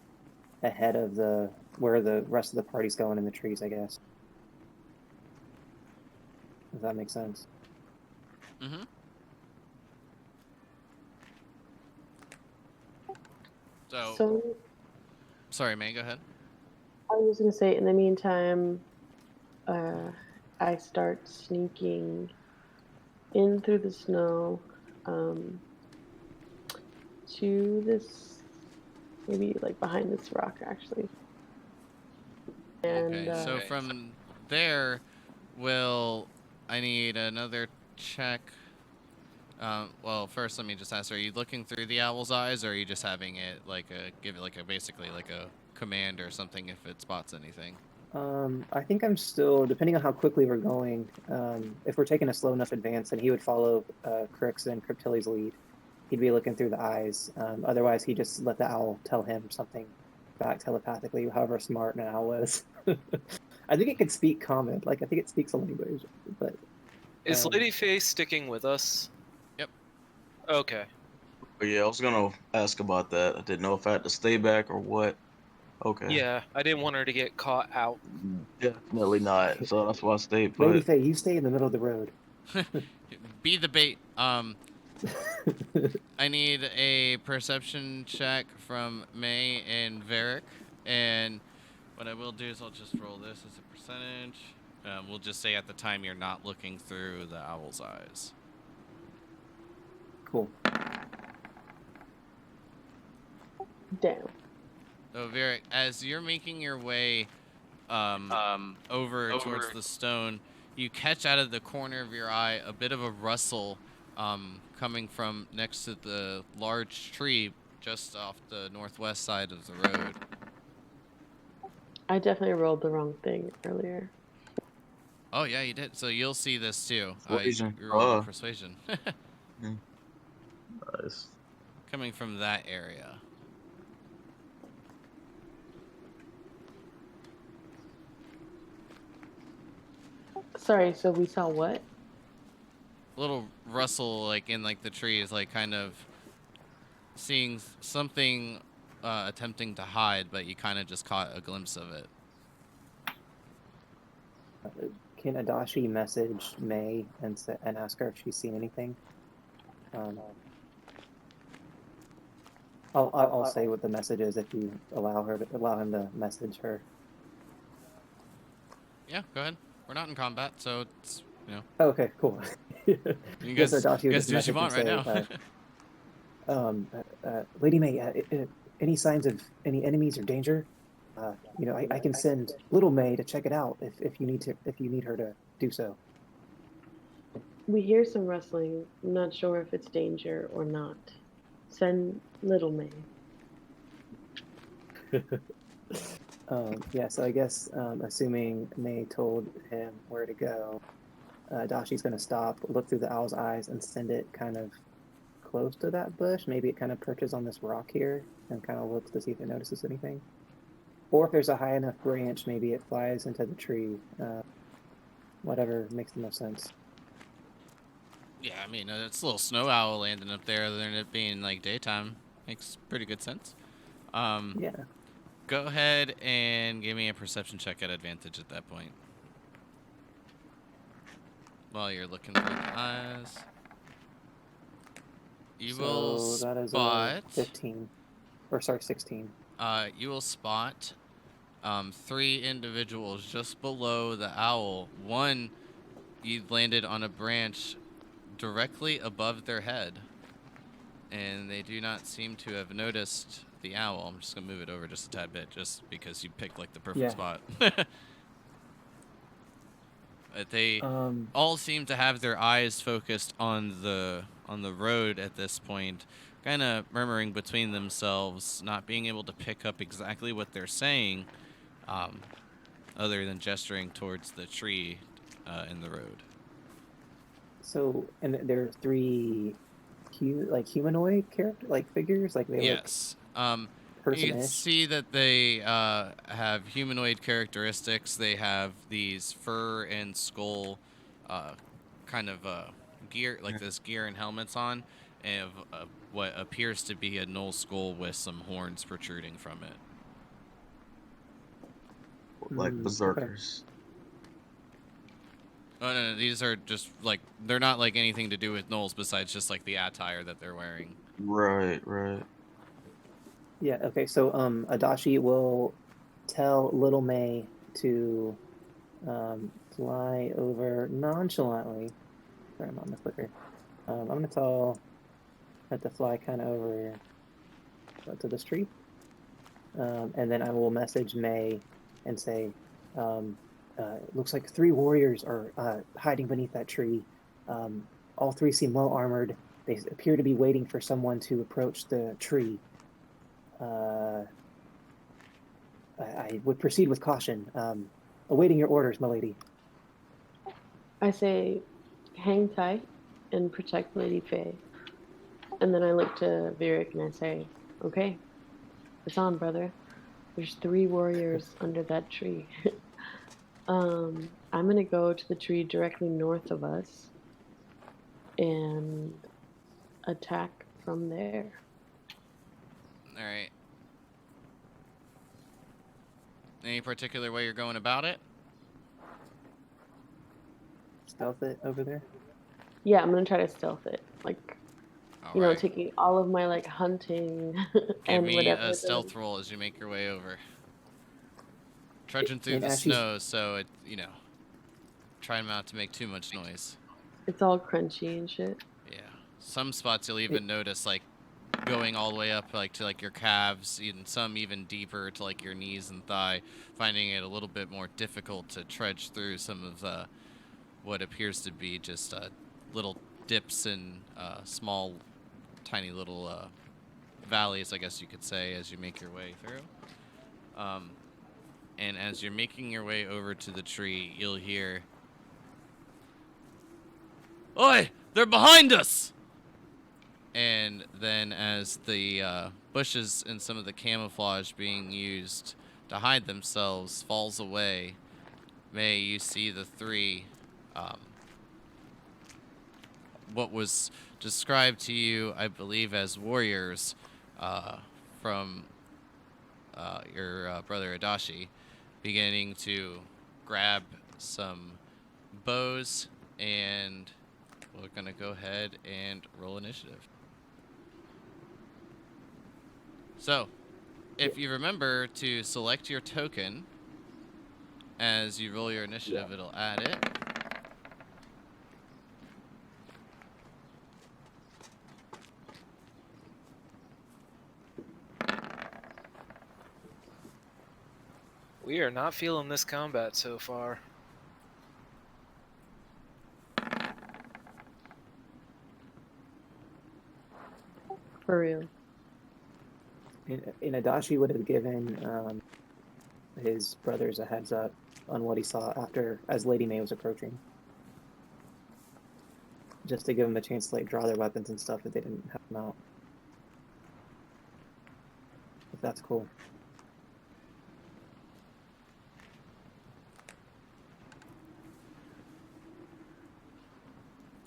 ahead of where the rest of the party's going in the trees, I guess. If that makes sense. Mm-hmm. So, sorry, May, go ahead. I was going to say, in the meantime, I start sneaking in through the snow to this, maybe like behind this rock, actually. And, okay, so from there, I need another check. Well, first let me just ask: are you looking through the owl's eyes, or are you just having it give it basically like a command or something if it spots anything? I think I'm still, depending on how quickly we're going, if we're taking a slow enough advance, then he would follow Crix and Cryptilly's lead. He'd be looking through the eyes. Otherwise, he'd just let the owl tell him something back telepathically, however smart an owl is. I think it could speak common. Like, I think it speaks a language. But is Lady Faye sticking with us? Yep. Okay. But yeah, I was gonna ask about that. I didn't know if I had to stay back or what. Okay. Yeah, I didn't want her to get caught out. Definitely not. So that's why I stayed put. Lady Faye, you stay in the middle of the road. Be the bait. I need a perception check from May and Varric, and what I will do is I'll just roll this as a percentage. We'll just say at the time you're not looking through the owl's eyes. Cool. Damn. So Varric, as you're making your way over towards the stone, you catch out of the corner of your eye a bit of a rustle coming from next to the large tree just off the northwest side of the road. I definitely rolled the wrong thing earlier. Oh yeah, you did. So you'll see this too. Persuasion. You rolled a persuasion. Nice. Coming from that area. Sorry, so we saw what? Little rustle like in like the trees, like kind of seeing something attempting to hide, but you kind of just caught a glimpse of it. Can Adashi message May and ask her if she's seen anything? I'll say what the message is if you allow him to message her. Yeah, go ahead. We're not in combat, so it's, you know. Oh, okay, cool. You guys, Adashi you would guys just do what you message and want right say, now. Lady May, any signs of any enemies or danger? You know, I can send Little May to check it out if you need her to do so. We hear some rustling. I'm not sure if it's danger or not. Send Little May. Yeah, so I guess assuming May told him where to go, Dashi's going to stop, look through the owl's eyes, and send it kind of close to that bush. Maybe it kind of perches on this rock here and kind of looks to see if it notices anything. Or if there's a high enough branch, maybe it flies into the tree. Whatever makes the most sense. Yeah, I mean, it's a little snow owl landing up there, other than it being like daytime. Makes pretty good sense. Yeah. Go ahead and give me a perception check at advantage at that point. While you're looking through the eyes. You will that is spot 15. Or sorry, 16. You will spot 3 individuals just below the owl. One, you landed on a branch directly above their head, and they do not seem to have noticed the owl. I'm just gonna move it over just a tad bit, just because you picked like the perfect spot. They all seem to have their eyes focused on the road at this point, kind of murmuring between themselves, not being able to pick up exactly what they're saying, other than gesturing towards the tree in the road. So, and there are 3 humanoid figures, like they Yes. look You can person-ish. see that they have humanoid characteristics. They have these fur and skull kind of gear, like this gear and helmets on, and what appears to be a gnoll skull with some horns protruding from it. Like berserkers. Oh, no, these are just like, they're not like anything to do with gnolls besides just like the attire that they're wearing. Right. Yeah, okay, so Adashi will tell Little May to fly over nonchalantly. Sorry, I'm on the clicker. I'm going to tell her to fly kind of over to this tree. And then I will message May and say, looks like 3 warriors are hiding beneath that tree. All 3 seem well armored. They appear to be waiting for someone to approach the tree. I would proceed with caution. Awaiting your orders, milady. I say, hang tight and protect Lady Faye. And then I look to Varric and I say, okay, it's on, brother. There's 3 warriors under that tree. I'm going to go to the tree directly north of us and attack from there. All right. Any particular way you're going about it? Stealth it over there. Yeah, I'm going to try to stealth it. Like, you know, Alright. taking all of my like hunting Give and me whatever. a stealth roll as you make your way over. Trudging through And the as she's snow, so it, try not to make too much noise. It's all crunchy and shit. Yeah. Some spots you'll even notice, like, going all the way up, like, to, like, your calves, and some even deeper to, like, your knees and thigh, finding it a little bit more difficult to trudge through some of what appears to be just little dips and small, tiny little valleys, I guess you could say, as you make your way through. And as you're making your way over to the tree, you'll hear, "Oi! They're behind us!" And then as the bushes and some of the camouflage being used to hide themselves falls away, May, you see the three, what was described to you, I believe, as warriors from your brother Adachi, beginning to grab some bows, and we're going to go ahead and roll initiative. So, if you remember to select your token as you roll your initiative, it'll add it. We are not feeling this combat so far. For real. and Adachi would have given his brothers a heads up on what he saw as Lady May was approaching, just to give them a chance to like draw their weapons and stuff if they didn't have them out. If that's cool.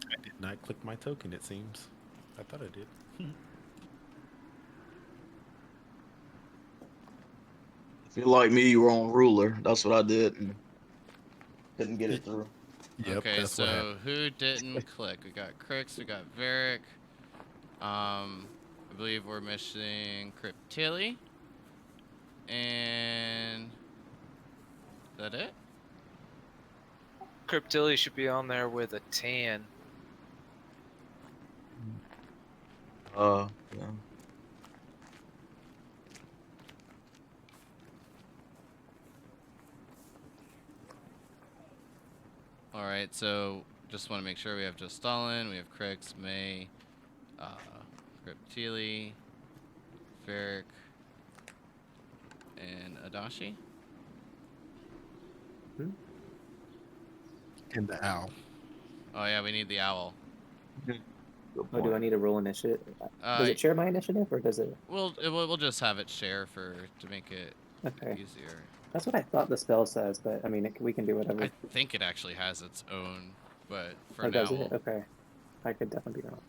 I did not click my token, it seems. I thought I did. If you're like me, you were on ruler. That's what I did and couldn't get it through. Yep, Okay, that's what happened. so who didn't click? We got Crix, we got Varric. I believe we're missing Cryptilli. And is that it? Cryptilli should be on there with a tan. Yeah. All right, so just want to make sure we have just Stalin, we have Crix, May, Cryptilli, Varric, and Adachi. And the owl. Oh yeah, we need the owl. Good Oh, point. do I need to roll initiative? Does it share my initiative or does it? We'll just have it share to make it Okay. easier. That's what I thought the spell says, but I mean, we can do whatever. I think it actually has its own, but for Oh, now. does it? Okay. I could definitely be wrong.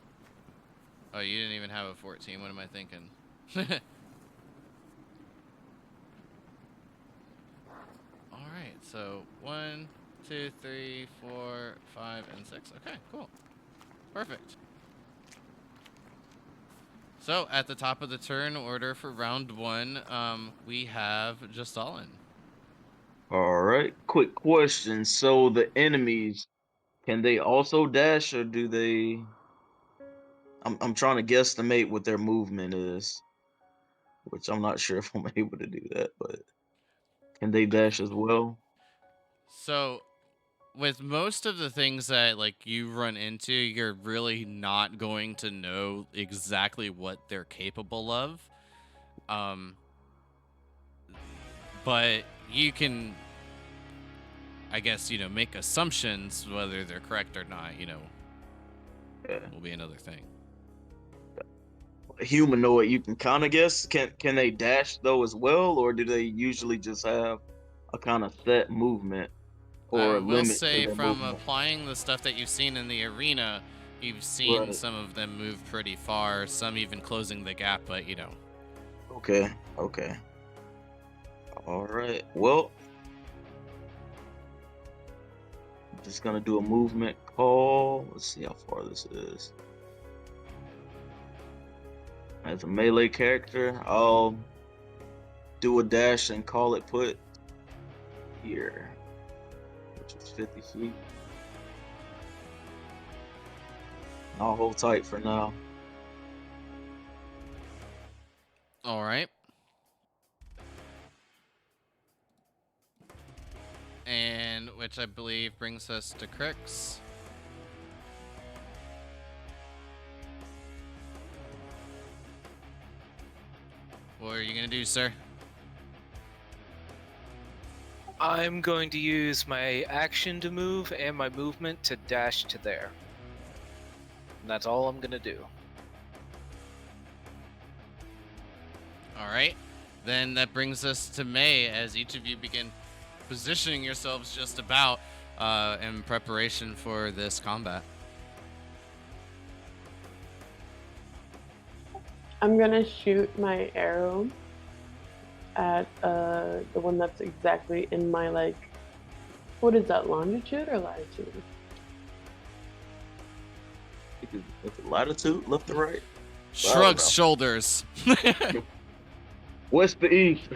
Oh, you didn't even have a 14. What am I thinking? All right, so 1, 2, 3, 4, 5, and 6. Okay, cool. Perfect. So at the top of the turn order for round 1, we have Justalin. All right. Quick question. So the enemies, can they also dash or do they? I'm trying to guesstimate what their movement is, which I'm not sure if I'm able to do that, but can they dash as well? So with most of the things that like you run into, you're really not going to know exactly what they're capable of. But you can, I guess, make assumptions. Whether they're correct or not, Yeah. will be another thing. Humanoid, you can kind of guess. Can they dash though as well, or do they usually just have a kind of set movement or I a will limit to say, their from movement? applying the stuff that you've seen in the arena, you've seen Right. some of them move pretty far, some even closing the gap, but Okay. All right. Well, I'm just gonna do a movement call. Let's see how far this is. As a melee character, I'll do a dash and call it put here, which is 50 feet. I'll hold tight for now. All right. And which I believe brings us to Crix. What are you gonna do, sir? I'm going to use my action to move and my movement to dash to there. And that's all I'm gonna do. All right. Then that brings us to May, as each of you begin positioning yourselves just about in preparation for this combat. I'm gonna shoot my arrow at the one that's exactly in my, like, what is that, longitude or latitude? With the latitude, left to right, Shrugs shoulders. west to east.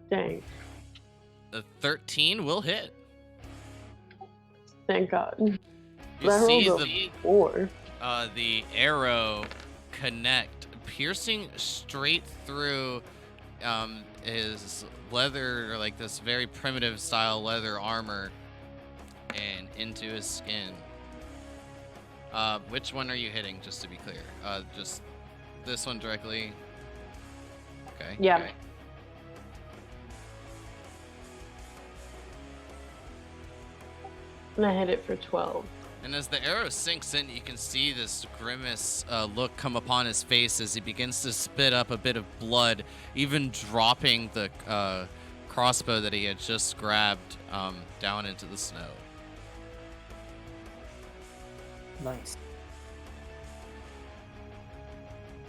Dang, The 13 will hit. thank God. You I see rolled a 4. the arrow connect, piercing straight through his leather, or like this very primitive style leather armor, and into his skin. Which one are you hitting, just to be clear? Just this one directly? Okay. Yeah. Okay. And I hit it for 12. And as the arrow sinks in, you can see this grimace look come upon his face as he begins to spit up a bit of blood, even dropping the crossbow that he had just grabbed down into the snow. Nice.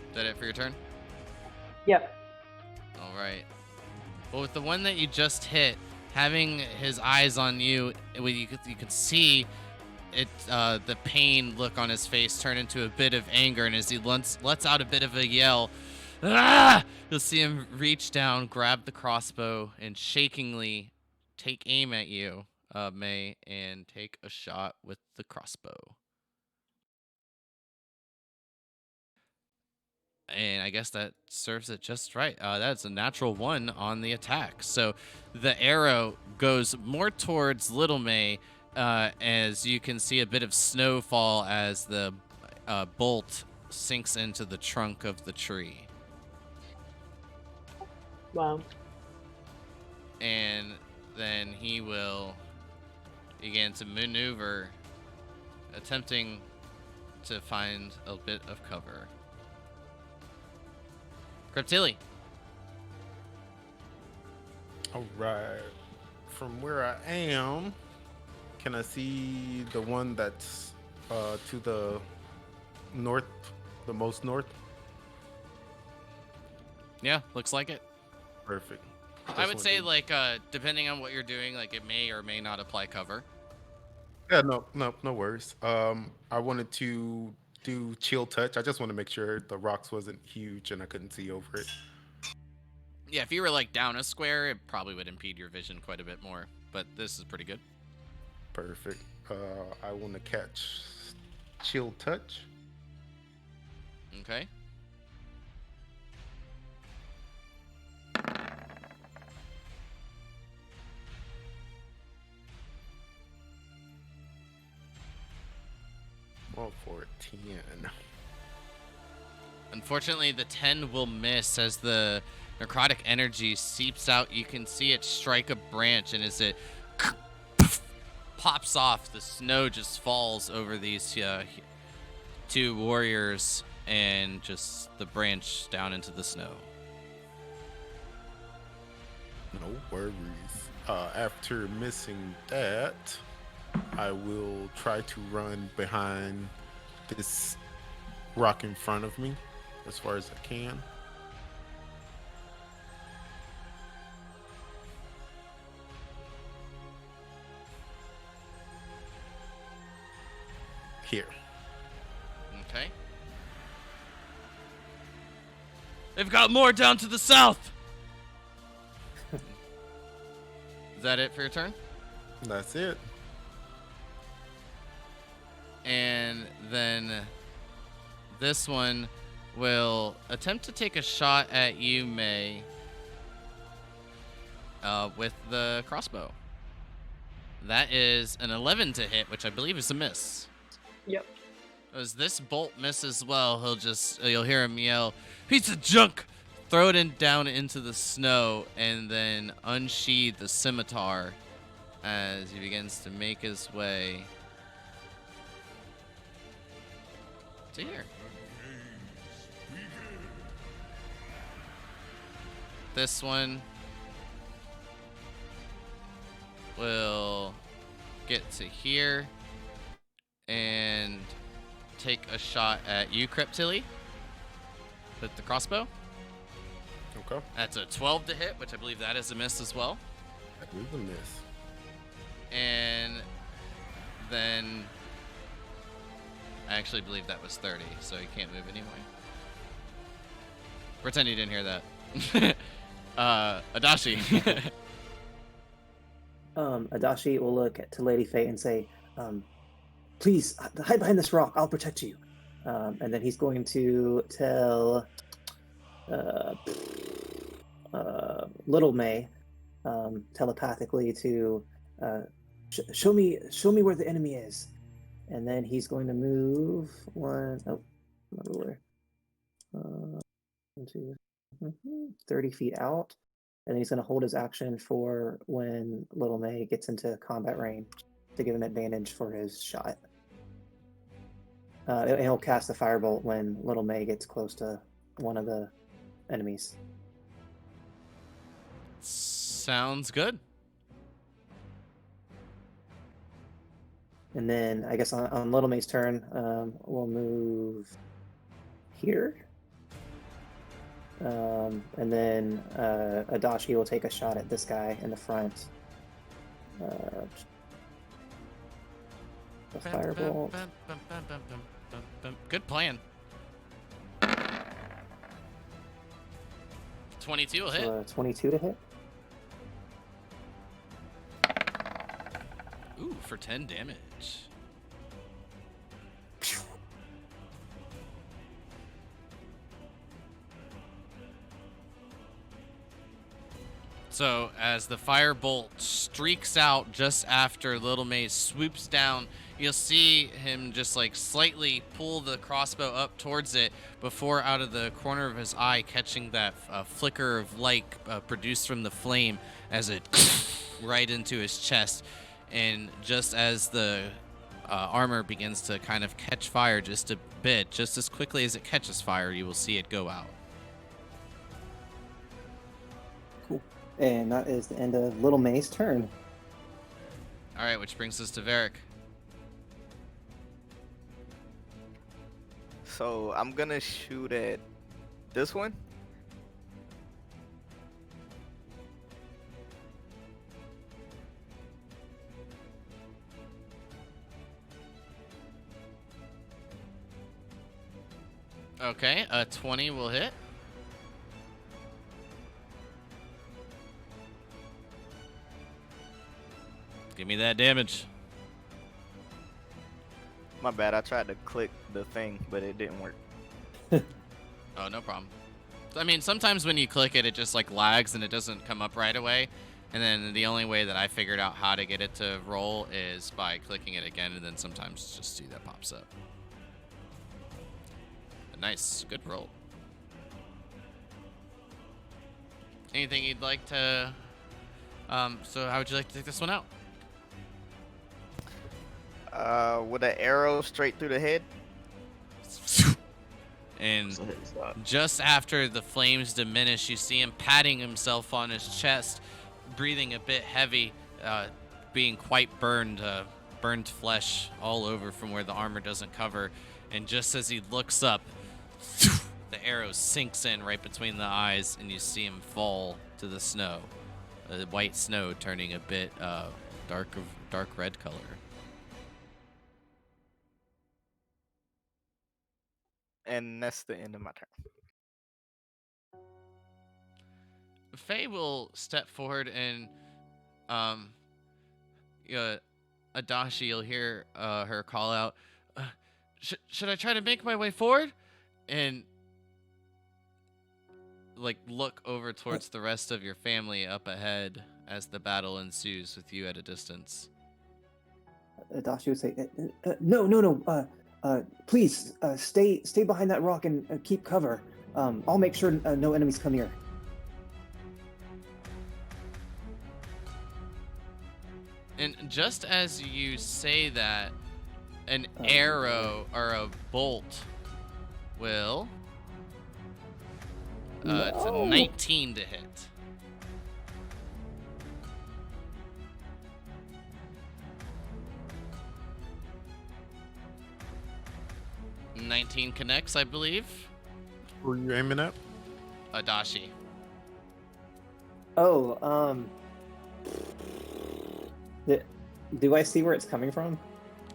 Is that it for your turn? Yep. All right. Well, with the one that you just hit, having his eyes on you, you could see it, the pain look on his face turn into a bit of anger, and as he lets out a bit of a yell, ah! You'll see him reach down, grab the crossbow, and shakingly take aim at you, May, and take a shot with the crossbow. And I guess that serves it just right. That's a natural 1 on the attack. So the arrow goes more towards Little May, as you can see a bit of snow fall as the bolt sinks into the trunk of the tree. Wow. And then he will begin to maneuver, attempting to find a bit of cover. Cryptilli. All right. From where I am, can I see the one that's to the north, the most north? Yeah, looks like it. Perfect. I would say, like, depending on what you're doing, like, it may or may not apply cover. Yeah, no worries. I wanted to do chill touch. I just want to make sure the rocks wasn't huge and I couldn't see over it. Yeah, if you were, like, down a square, it probably would impede your vision quite a bit more. But this is pretty good. Perfect. I want to catch chill touch. Okay. Well, for a 10. Unfortunately, the 10 will miss as the necrotic energy seeps out. You can see it strike a branch, and as it pops off, the snow just falls over these two warriors and just the branch down into the snow. No worries. After missing that, I will try to run behind this rock in front of me as far as I can. Here. Okay. They've got more down to the south. Is that it for your turn? That's it. And then this one will attempt to take a shot at you, May, with the crossbow. That is an 11 to hit, which I believe is a miss. Yep. As this bolt misses well, you'll hear him yell, "Piece of junk!" Throw it down into the snow, and then unsheathe the scimitar as he begins to make his way to here. This one will get to here and take a shot at you, Cryptilly, with the crossbow. Okay. That's a 12 to hit, which I believe that is a miss as well. That is a miss. And then I actually believe that was 30, so he can't move anyway. Pretend you didn't hear that. Adachi. Adachi will look to Lady Fate and say, please hide behind this rock. I'll protect you. And then he's going to tell Little May telepathically to show me where the enemy is. And then he's going to move 30 feet out. And then he's going to hold his action for when Little May gets into combat range to give him advantage for his shot. And he'll cast a firebolt when Little May gets close to one of the enemies. Sounds good. And then I guess on Little May's turn, we'll move here. And then Adachi will take a shot at this guy in the front. The firebolt. Good plan. 22 will hit. So, 22 to hit. Ooh, for 10 damage. So as the firebolt streaks out just after Little May swoops down, you'll see him just like slightly pull the crossbow up towards it before out of the corner of his eye catching that flicker of light produced from the flame as it right into his chest. And just as the armor begins to kind of catch fire just a bit, just as quickly as it catches fire, you will see it go out. Cool. And that is the end of Little May's turn. All right, which brings us to Varric. So I'm gonna shoot at this one. Okay, a 20 will hit. Give me that damage. My bad, I tried to click the thing, but it didn't work. Oh, no problem. I mean, sometimes when you click it, it just like lags and it doesn't come up right away. And then the only way that I figured out how to get it to roll is by clicking it again, and then sometimes just see that pops up. Nice, good roll. Anything you'd like to? So how would you like to take this one out? With an arrow straight through the head. And just after the flames diminish, you see him patting himself on his chest, breathing a bit heavy, being quite burned, burned flesh all over from where the armor doesn't cover. And just as he looks up, the arrow sinks in right between the eyes, and you see him fall to the snow. The white snow turning a bit dark red color. And that's the end of my turn. Faye will step forward and um Adashi, you'll hear her call out, should I try to make my way forward? And like look over towards the rest of your family up ahead as the battle ensues with you at a distance. Dashi would say, no. Please, stay behind that rock and keep cover. I'll make sure no enemies come here. And just as you say that, an arrow or a bolt will... It's a 19 to hit. "19 connects, I believe. Who are you aiming at? Adashi. Oh, do I see where it's coming from?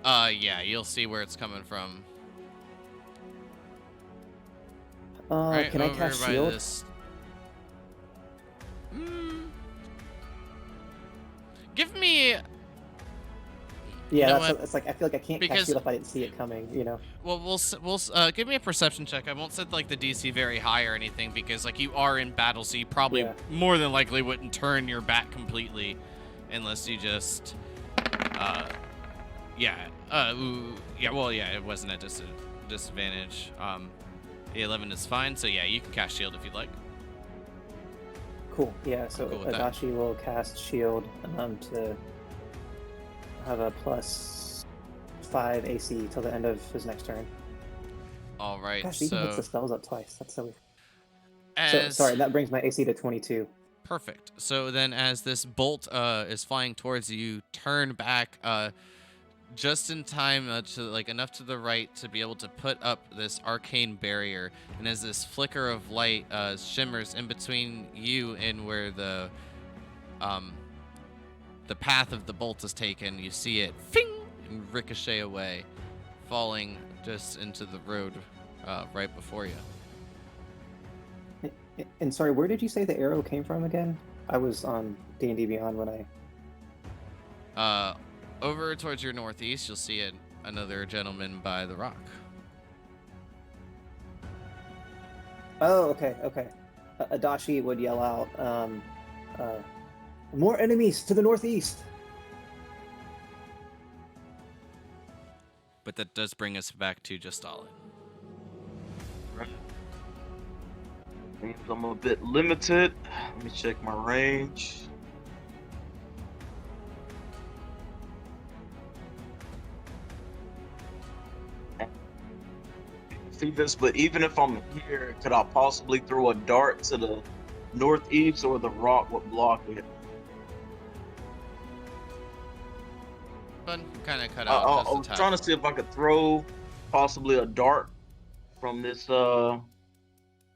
Yeah, you'll see where it's coming from. Right can I over cast by shield? this. Give me. Yeah, know it's like I feel like I can't Because- cast shield if I didn't see it coming. You know. Well, we'll give me a perception check. I won't set like the DC very high or anything because like you are in battle, so you probably Yeah. more than likely wouldn't turn your back completely, unless you just, it wasn't at disadvantage. 11 is fine, so yeah, you can cast shield if you'd like. Cool. Yeah. So cool with that. Adachi will cast shield to have a +5 AC till the end of his next turn. All right, Gosh, he even hits the so spells up twice. That's silly. as Sorry, that brings my AC to 22. perfect. So then, as this bolt is flying towards you, turn back just in time to like enough to the right to be able to put up this arcane barrier. And as this flicker of light shimmers in between you and where the path of the bolt is taken, you see it fing and ricochet away, falling just into the road right before you. And sorry, where did you say the arrow came from again? I was on D&D Beyond when I... Over towards your northeast, you'll see another gentleman by the rock. Oh, okay. Adachi would yell out, more enemies to the northeast! But that does bring us back to just Stalin. Means I'm a bit limited. Let me check my range. See this, but even if I'm here, could I possibly throw a dart to the northeast, or the rock would block it? But kind of cut I out was just a trying touch. to see if I could throw possibly a dart from this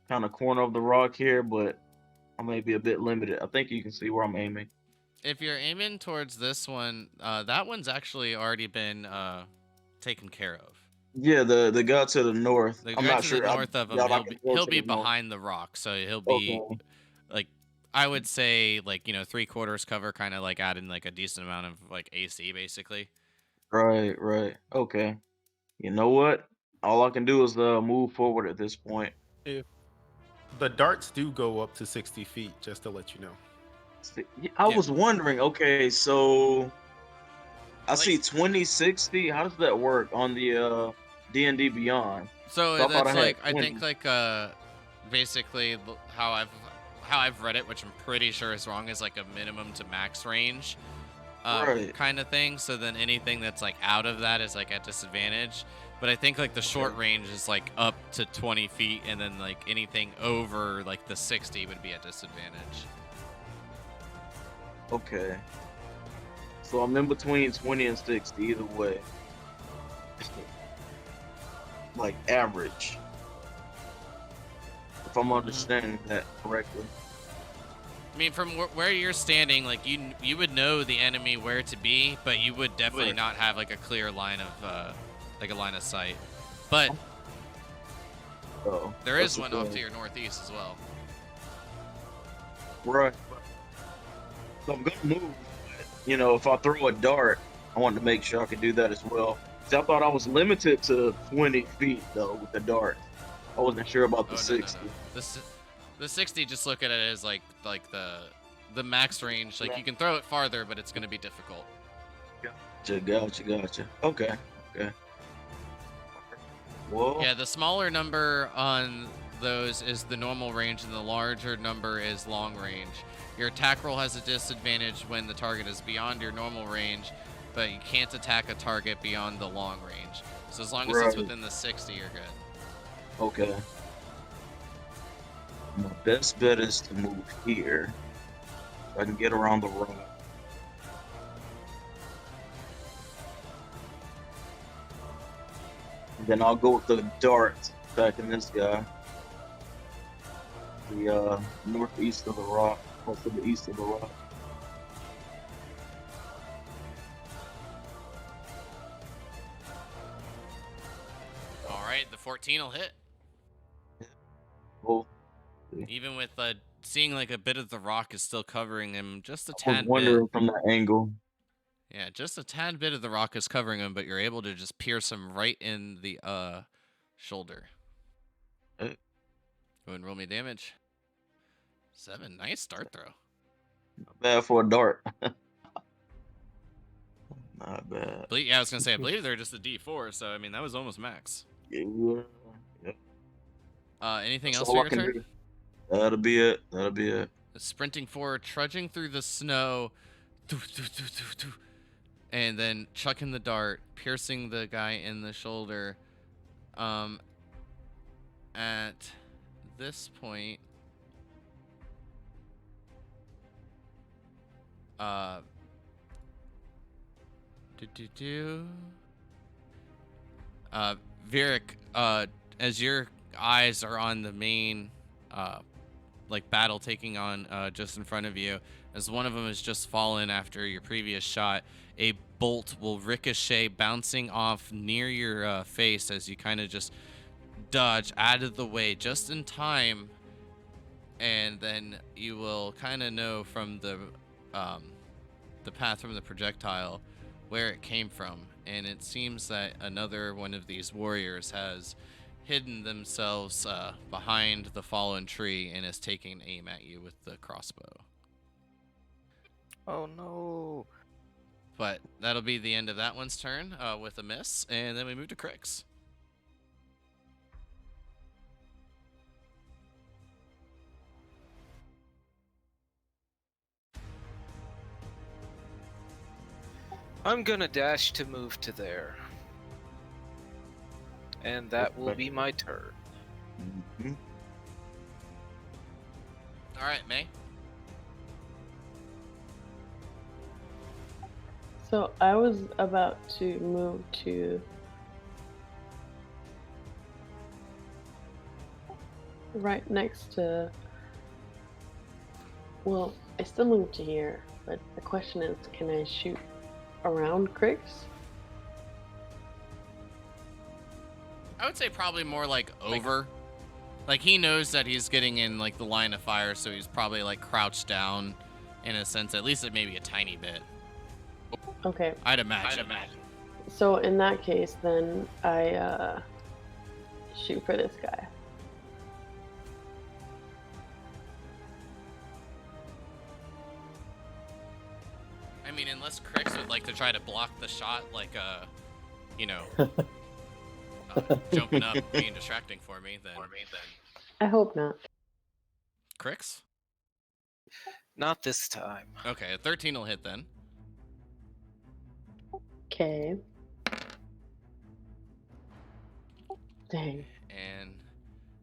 kind of corner of the rock here, but I may be a bit limited. I think you can see where I'm aiming. If you're aiming towards this one, that one's actually already been taken care of. Yeah, the guy to the north. The I'm guy not to sure. the north of him, yeah, I he'll can be, throw he'll to be the north. behind the rock, so he'll be Okay. like, I would say like 3/4 cover, kind of like adding like a decent amount of like AC basically. Right. Okay. You know what? All I can do is move forward at this point. If the darts do go up to 60 feet, just to let you know. I Yeah. was wondering. Okay, so I see Like- 2060. How does that work on the D&D Beyond? So So I thought that's I had like I 20. think like basically how I've read it, which I'm pretty sure is wrong, is like a minimum to max range Right. kind of thing. So then anything that's like out of that is like at disadvantage. But I think like the short range is like up to 20 feet, and then like anything over like the 60 would be at disadvantage. Okay. So I'm in between 20 and 60 either way. Like average. If I'm understanding that correctly. I mean, from where you're standing, like you would know the enemy where to be, but you would definitely Right. not have like a clear line of like a line of sight. But So there is that's one the off thing. to your northeast as well. Right. So I'm gonna move. You know, if I throw a dart, I want to make sure I can do that as well. See, I thought I was limited to 20 feet though with the darts. I wasn't sure about the Oh no, no, no. 60. The 60, just look at it as like the max range. Like you can throw it farther, but it's gonna be difficult. Gotcha. Okay. Well, Yeah, the smaller number on those is the normal range, and the larger number is long range. Your attack roll has a disadvantage when the target is beyond your normal range, but you can't attack a target beyond the long range. So as long as it's right. within the 60, you're good. Okay. My best bet is to move here. So I can get around the rock. And then I'll go with the dart attacking this guy. The northeast of the rock, or to the east of the rock. All right, the 14 will hit. Well, Even with seeing like a bit of the rock is still covering him, just a I was tad bit. wondering from that angle. Yeah, just a tad bit of the rock is covering him, but you're able to just pierce him right in the shoulder. Go ahead and roll me damage. 7. Nice start throw. Not bad for a dart. Not bad. Yeah, I was gonna say I believe they're just a D4, so I mean that was almost max. Yeah. Anything That's else all for I your can turn? do. That'll be it. Sprinting forward, trudging through the snow, and then chucking the dart, piercing the guy in the shoulder. At this point, Vieric, as your eyes are on the main, like battle taking on just in front of you, as one of them has just fallen after your previous shot, a bolt will ricochet, bouncing off near your face as you kind of just dodge out of the way just in time, and then you will kind of know from the path from the projectile where it came from, and it seems that another one of these warriors has hidden themselves behind the fallen tree and is taking aim at you with the crossbow. Oh no. But that'll be the end of that one's turn with a miss, and then we move to Crix. I'm gonna dash to move to there. And that will be my turn. Mhm. All right, May. So I was about to move to right next to. Well, I still moved to here, but the question is, can I shoot around Crix? I would say probably more like over. Like he knows that he's getting in like the line of fire, so he's probably like crouched down in a sense, at least it maybe a tiny bit. Okay. I'd imagine. So in that case, then I shoot for this guy. I mean, unless Crix would like to try to block the shot, like jumping up, being distracting for me, then. I hope not. Crix? Not this time. Okay, a 13 will hit then. Okay. Dang. And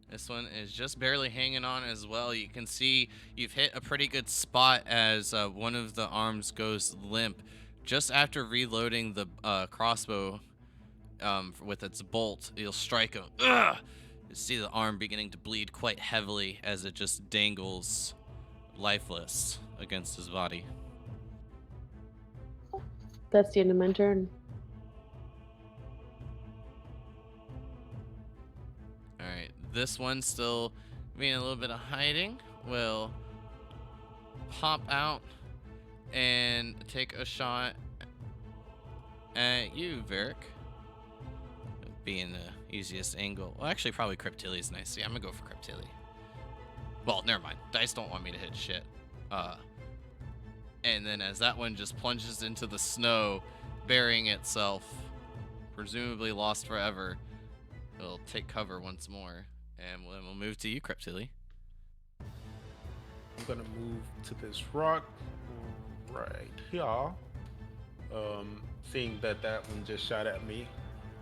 this one is just barely hanging on as well. You can see you've hit a pretty good spot as one of the arms goes limp. Just after reloading the crossbow with its bolt, you'll strike him. Ugh! You see the arm beginning to bleed quite heavily as it just dangles lifeless against his body. That's the end of my turn. Alright, this one still being a little bit of hiding will pop out and take a shot at you, Varric. Being the easiest angle. Well, actually, probably Cryptilli's nice. Yeah, I'm gonna go for Cryptilli. Well, never mind. Dice don't want me to hit shit. And then as that one just plunges into the snow, burying itself, presumably lost forever, it'll take cover once more. And we'll move to you, Cryptilli. I'm gonna move to this rock right here. Seeing that one just shot at me,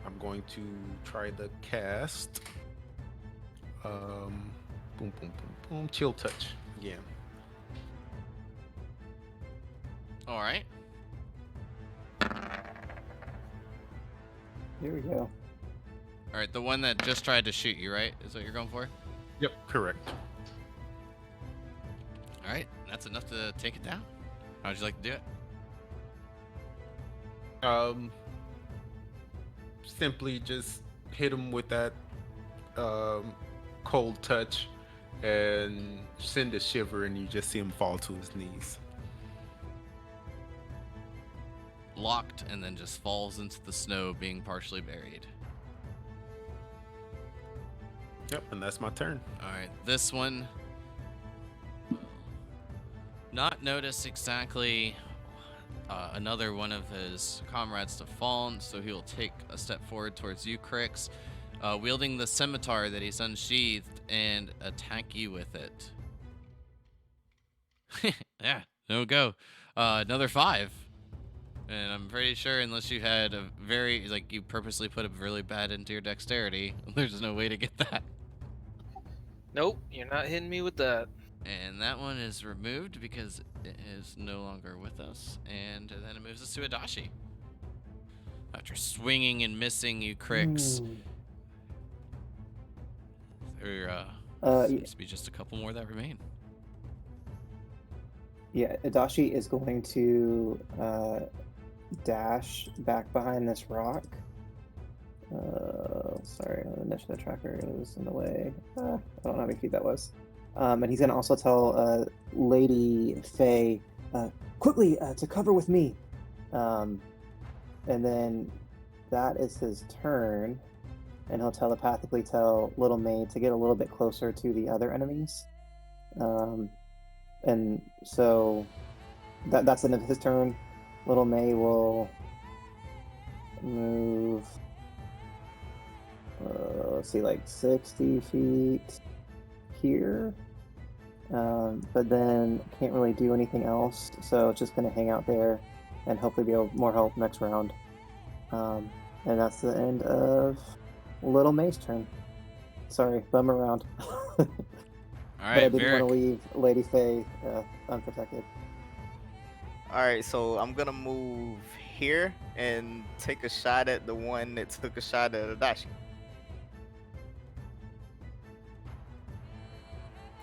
I'm going to try the cast. Boom, boom, boom, boom. Chill touch again. All right. Here we go. All right, the one that just tried to shoot you, right? Is what you're going for? Yep, correct. All right, that's enough to take it down. How'd you like to do it? Simply just hit him with that cold touch and send a shiver, and you just see him fall to his knees. Locked, and then just falls into the snow, being partially buried. Yep, and that's my turn. All right, this one will not notice exactly another one of his comrades to fall, so he'll take a step forward towards you, Crix, wielding the scimitar that he's unsheathed, and attack you with it. Yeah, no go. Another 5. And I'm pretty sure unless you had a very, like, you purposely put a really bad into your dexterity, there's no way to get that. Nope, you're not hitting me with that. And that one is removed because it is no longer with us. And then it moves us to Adachi. After swinging and missing you, Crix, there seems to be just a couple more that remain. Yeah, Adachi is going to dash back behind this rock. Sorry, the initiative tracker is in the way. I don't know how many feet that was. And he's going to also tell Lady Faye, quickly, to cover with me. And then that is his turn. And he'll telepathically tell Little May to get a little bit closer to the other enemies. And so that's the end of his turn. Little May will move, let's see, like 60 feet here. But then can't really do anything else, so it's just going to hang out there and hopefully be able more help next round. And that's the end of Little May's turn. Sorry, bum around. All right, but I didn't Varric. want to leave Lady Faye unprotected. All right, so I'm gonna move here and take a shot at the one that took a shot at Adachi.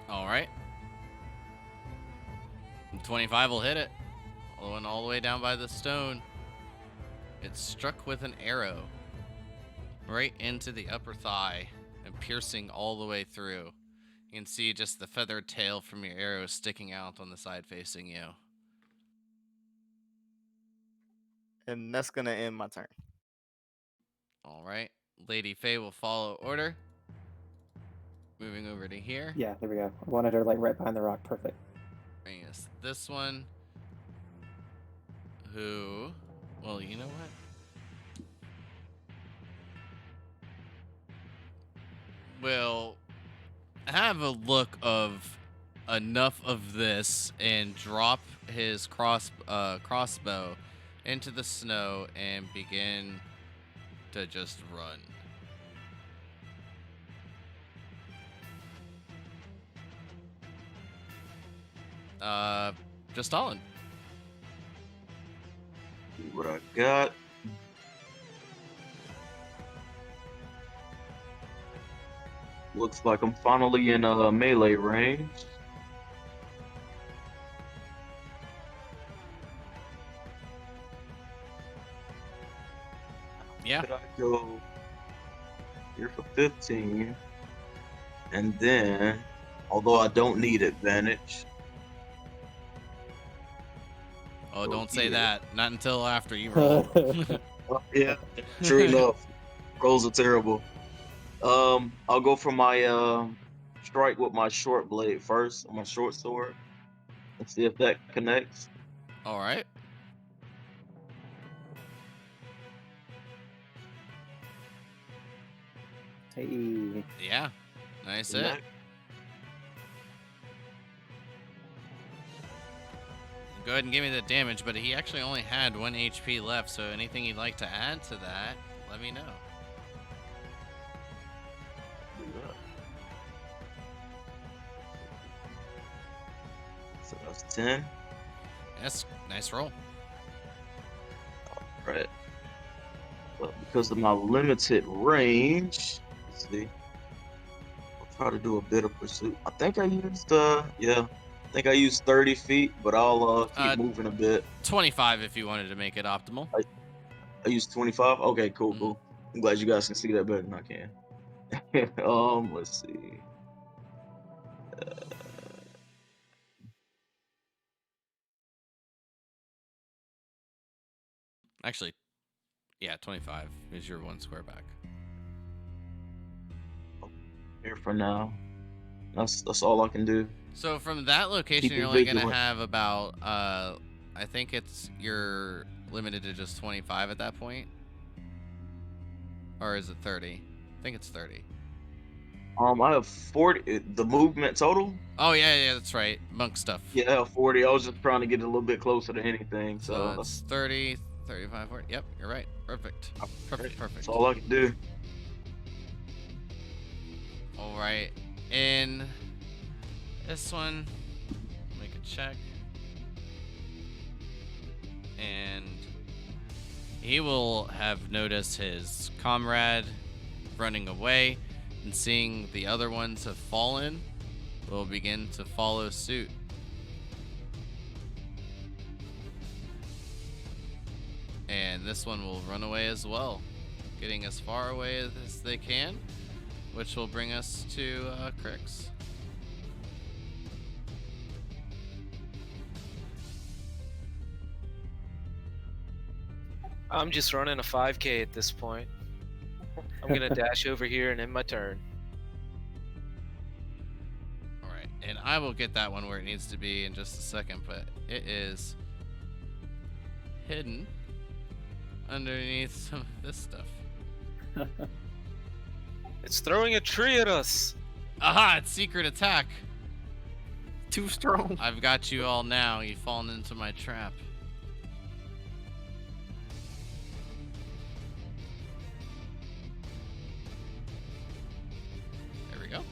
All right. 25 will hit it. Going all the way down by the stone. It's struck with an arrow right into the upper thigh and piercing all the way through. You can see just the feathered tail from your arrow sticking out on the side facing you. And that's gonna end my turn. All right. Lady Faye will follow order. Moving over to here. Yeah, there we go. I wanted her like right behind the rock. Perfect. I guess this one. Who? Well, you know what? Will have a look of enough of this and drop his crossbow into the snow and begin to just run. Just Stalin. See what I got. Looks like I'm finally in melee range. Yeah. Could I go here for 15? And then, although I don't need advantage, Oh, don't say that. Not until after you roll. Yeah, true enough. Rolls are terrible. I'll go for my strike with my short blade first, on my short sword. Let's see if that connects. All right. Hey. Yeah. Nice hit. Connect. Go ahead and give me the damage, but he actually only had 1 HP left, so anything you'd like to add to that, let me know. So that's 10. Yes, nice roll. Right. But because of my limited range, let's see. I'll try to do a bit of pursuit. I think I used I think I used 30 feet, but I'll keep moving a bit. 25 if you wanted to make it optimal. I used 25. Okay, cool, Mhm. cool. I'm glad you guys can see that better than I can. Let's see. Actually, yeah, 25 is your 1 square back. Here for now. That's all I can do. So from that location, Keep you're it only going to vigilant. have about, I think you're limited to just 25 at that point. Or is it 30? I think it's 30. I have 40. The movement total? Oh, yeah, that's right. Monk stuff. Yeah, I have 40. I was just trying to get a little bit closer to anything. So So it's 30, 35, 40. Yep, you're right. Perfect. Perfect. that's all I can do. All right. In this one, make a check. And he will have noticed his comrade running away, and seeing the other ones have fallen, will begin to follow suit. And this one will run away as well, getting as far away as they can, which will bring us to Crix. I'm just running a 5K at this point. I'm gonna dash over here and end my turn. All right, and I will get that one where it needs to be in just a second, but it is hidden underneath some of this stuff. It's throwing a tree at us. Aha! It's secret attack. Too strong. I've got you all now. You've fallen into my trap. There we go.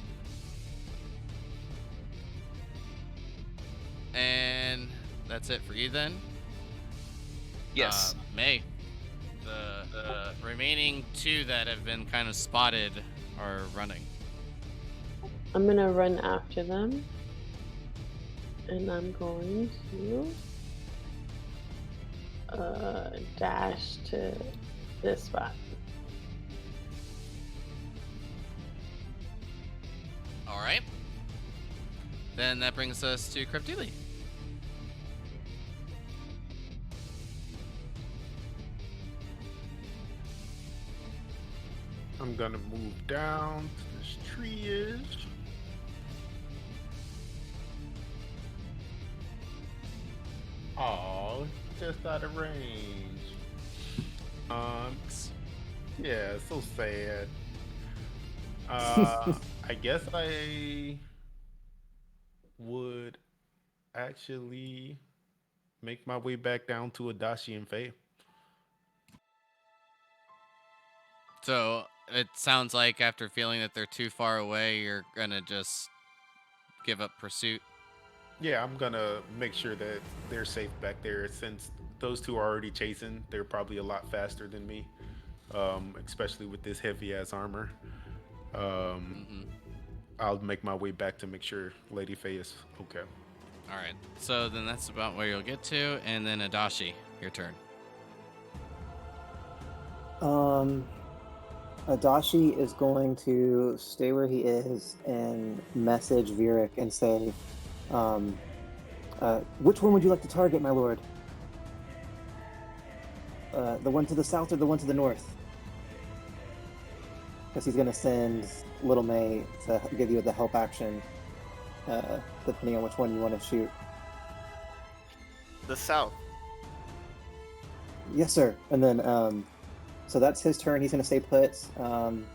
And that's it for you then? Yes. May. The remaining 2 that have been kind of spotted are running. I'm gonna run after them. And I'm going to dash to this spot. All right. Then that brings us to Cryptili. I'm gonna move down to this tree edge. Oh, just out of range. Yeah, so sad. I guess I would actually make my way back down to Adachi and Faye. So it sounds like after feeling that they're too far away, you're gonna just give up pursuit. Yeah, I'm gonna make sure that they're safe back there. Since those 2 are already chasing, they're probably a lot faster than me, especially with this heavy ass armor. I'll make my way back to make sure Lady Faye is okay. All right. So then that's about where you'll get to, and then Adachi, your turn. Adachi is going to stay where he is and message Virik and say, which one would you like to target, my lord? The one to the south or the one to the north? Because he's going to send Little May to give you the help action, depending on which one you want to shoot. The south. Yes, sir. And then, so that's his turn. He's going to stay put. And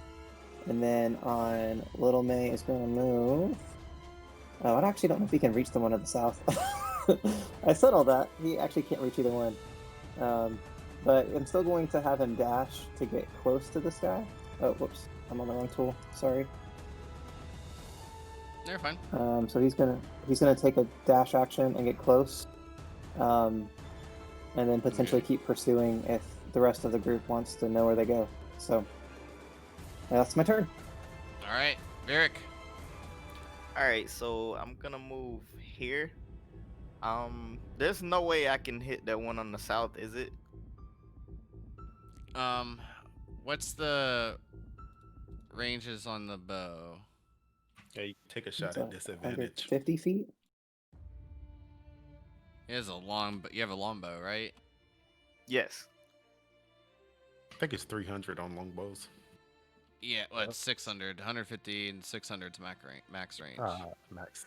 then on Little May is going to move. Oh, I actually don't know if he can reach the one to the south. I said all that. He actually can't reach either one. But I'm still going to have him dash to get close to this guy. Oh, whoops. I'm on the wrong tool. Sorry. You're fine. So he's gonna take a dash action and get close. And then potentially keep pursuing if the rest of the group wants to know where they go. So that's my turn. All right, Varric. All right, so I'm gonna move here. There's no way I can hit that one on the south, is it? What's the ranges on the bow? Yeah, you take a shot It's at disadvantage. 150 feet. It is a long, but you have a longbow, right? Yes. I think it's 300 on longbows. Yeah, well, it's 600, 150, and 600 to max range. Max.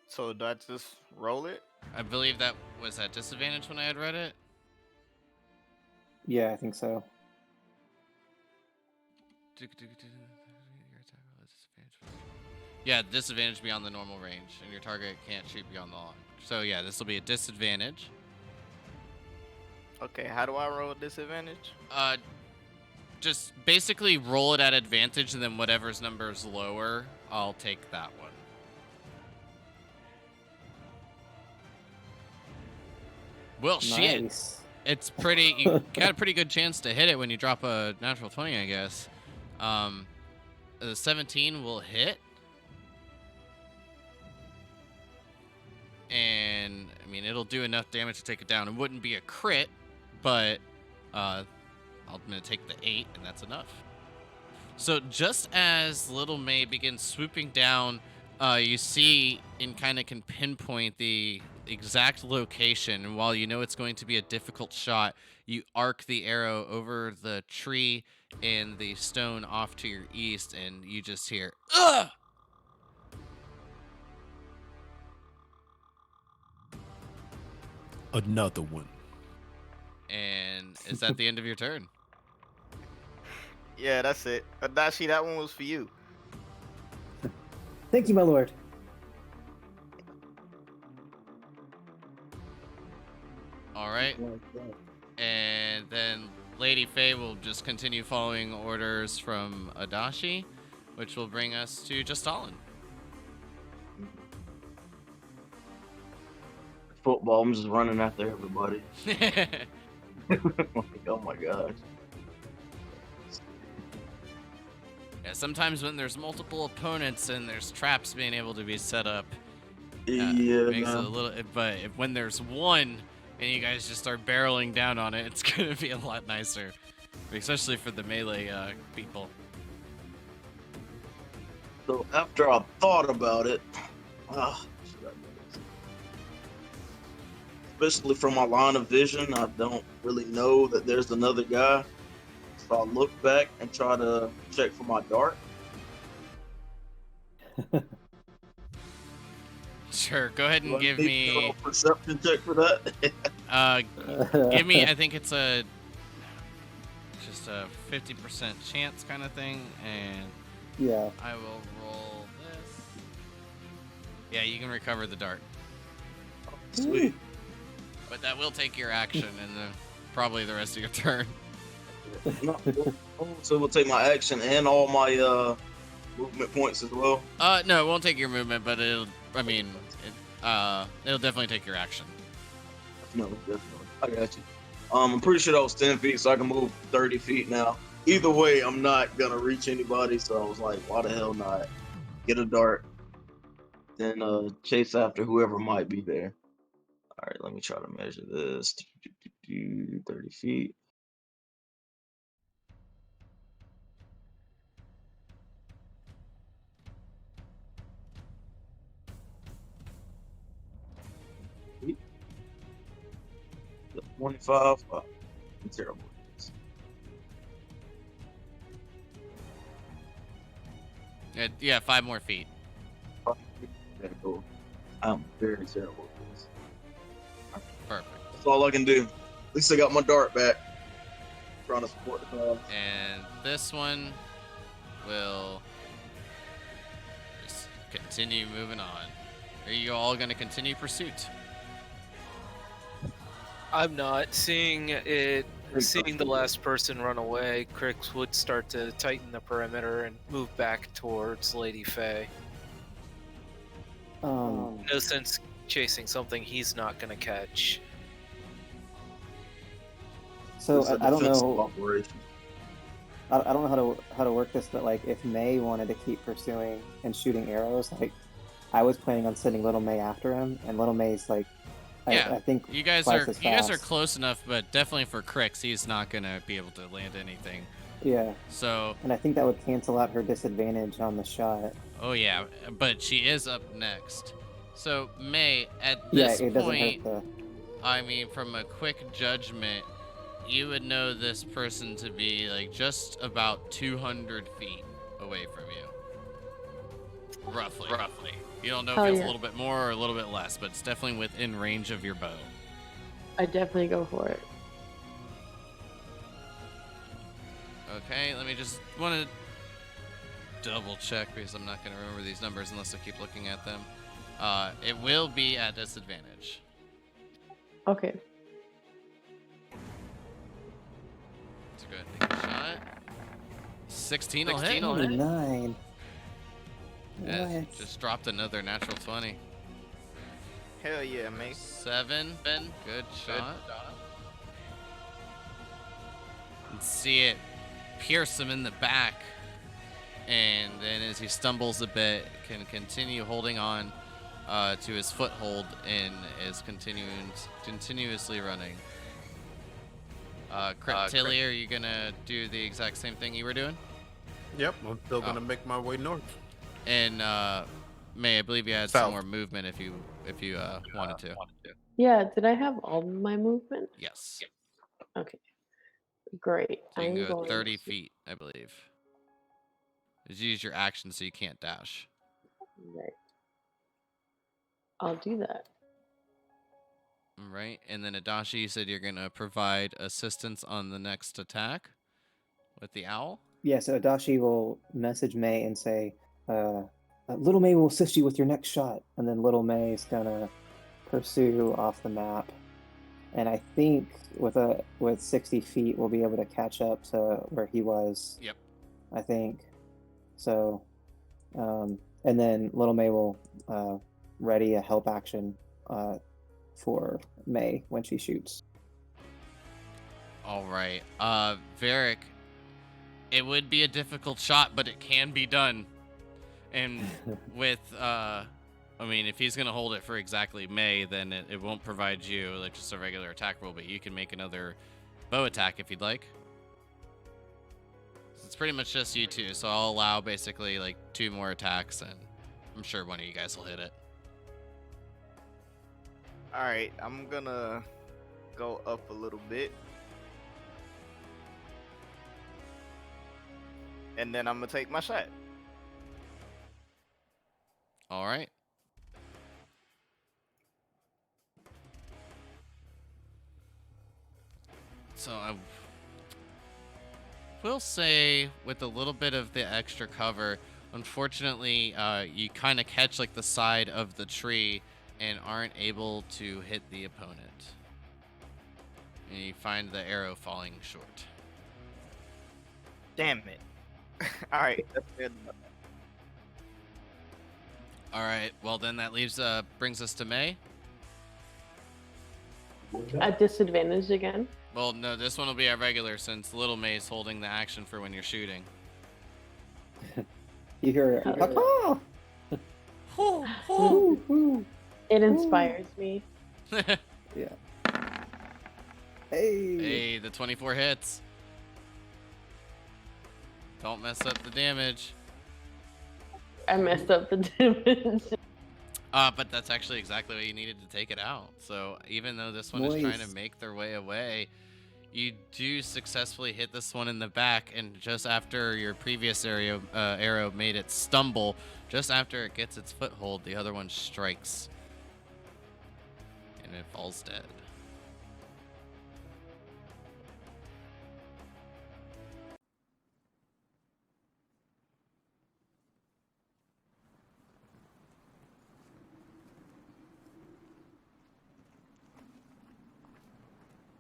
So do I just roll it? I believe that was at disadvantage when I had read it. Yeah, I think so. Yeah, disadvantage beyond the normal range, and your target can't shoot beyond the line. So yeah, this will be a disadvantage. Okay, how do I roll disadvantage? Just basically roll it at advantage, and then whatever's number is lower, I'll take that one. Well, shit. Nice. It's pretty. You got a pretty good chance to hit it when you drop a natural 20, I guess. The 17 will hit. And, I mean, it'll do enough damage to take it down. It wouldn't be a crit, but I'm going to take the 8, and that's enough. So just as Little May begins swooping down, you see and kind of can pinpoint the exact location. And while you know it's going to be a difficult shot, you arc the arrow over the tree and the stone off to your east, and you just hear, "Ugh!" Another one. And is that the end of your turn? Yeah, that's it. Adachi, that one was for you. Thank you, my lord. All right. And then Lady Faye will just continue following orders from Adachi, which will bring us to Justalin. Football, I'm just running after everybody. Oh my gosh. Yeah, sometimes when there's multiple opponents and there's traps being able to be set up, Yeah. makes it a little. But when there's one and you guys just start barreling down on it, it's gonna be a lot nicer, especially for the melee people. So after I thought about it, especially from my line of vision, I don't really know that there's another guy. So I look back and try to check for my dart. Sure, go ahead and Do I give need me. a perception check for that. Give me. I think it's just a 50% chance kind of thing, and Yeah. I will roll this. Yeah, you can recover the dart, Sweet. but that will take your action and probably the rest of your turn. So we'll take my action and all my movement points as well. No, it won't take your movement, but it'll. I mean, it'll definitely take your action. No, definitely. I got you. I'm pretty sure that was 10 feet, so I can move 30 feet now. Either way, I'm not gonna reach anybody, so I was like, why the hell not? Get a dart, then chase after whoever might be there. All right, let me try to measure this. 30 feet. 25. I'm terrible at this. Yeah, 5 more feet. Yeah, cool. I'm very terrible at this. Perfect. That's all I can do. At least I got my dart back. Trying to support the cause. And this one will just continue moving on. Are you all going to continue pursuit? I'm not seeing the last person run away. Crix would start to tighten the perimeter and move back towards Lady Faye. No sense chasing something he's not gonna catch. So It's a I don't defensive know. operation. I don't know how to work this, but like if May wanted to keep pursuing and shooting arrows, like I was planning on sending Little May after him, and Little May's like, Yeah, I think you guys twice are as you guys are fast. close enough, but definitely for Crix, he's not gonna be able to land anything. Yeah, So, and I think that would cancel out her disadvantage on the shot. oh yeah, but she is up next. So May, at Yeah, this it doesn't point, hurt the. I mean, from a quick judgment, you would know this person to be like just about 200 feet away from you, roughly. You don't know Hell if it's yeah. a little bit more or a little bit less, but it's definitely within range of your bow. I definitely go for it. Okay, let me just want to double check because I'm not going to remember these numbers unless I keep looking at them. It will be at disadvantage. Okay. Let's go ahead and take a shot. 16 will hit. 9. Yeah, What? just dropped another natural 20. Hell yeah, mate. 7, Ben. Good shot. And see it pierce him in the back. And then as he stumbles a bit, can continue holding on to his foothold and is continuously running. Tilly, are you gonna do the exact same thing you were doing? Yep, I'm still gonna make my way north. And May, I believe you had South. some more movement if you wanted to. Yeah, did I have all my movement? Yes. Okay. Great. So you can I'm go going 30 to- feet, I believe. Just use your action so you can't dash. Right. I'll do that. All right, and then Adashi, you said you're gonna provide assistance on the next attack with the owl. Yeah, so Adachi will message May and say, Little May will assist you with your next shot. And then Little May is gonna pursue off the map. And I think with 60 feet, we'll be able to catch up to where he was. Yep. I think. So, and then Little May will ready a help action for May when she shoots. All right, Varric, it would be a difficult shot, but it can be done. And with, I mean, if he's gonna hold it for exactly May, then it won't provide you like just a regular attack roll, but you can make another bow attack if you'd like. So it's pretty much just you two, so I'll allow basically like 2 more attacks, and I'm sure one of you guys will hit it. Alright, I'm gonna go up a little bit. And then I'm gonna take my shot. All right. So I will say, with a little bit of the extra cover, unfortunately, you kind of catch like the side of the tree and aren't able to hit the opponent. And you find the arrow falling short. Damn it. Alright, that's good. All right. Well, then that leaves brings us to May. At disadvantage again. Well, no, this one will be our regular since Little May's holding the action for when you're shooting. You hear, Oh, "Papa!" It inspires me. Yeah. Hey. Hey, the 24 hits. Don't mess up the damage. I messed up the damage. But that's actually exactly what you needed to take it out. So even though this one is trying to Nice. make their way away, you do successfully hit this one in the back, and just after your previous arrow made it stumble, just after it gets its foothold, the other one strikes, and it falls dead.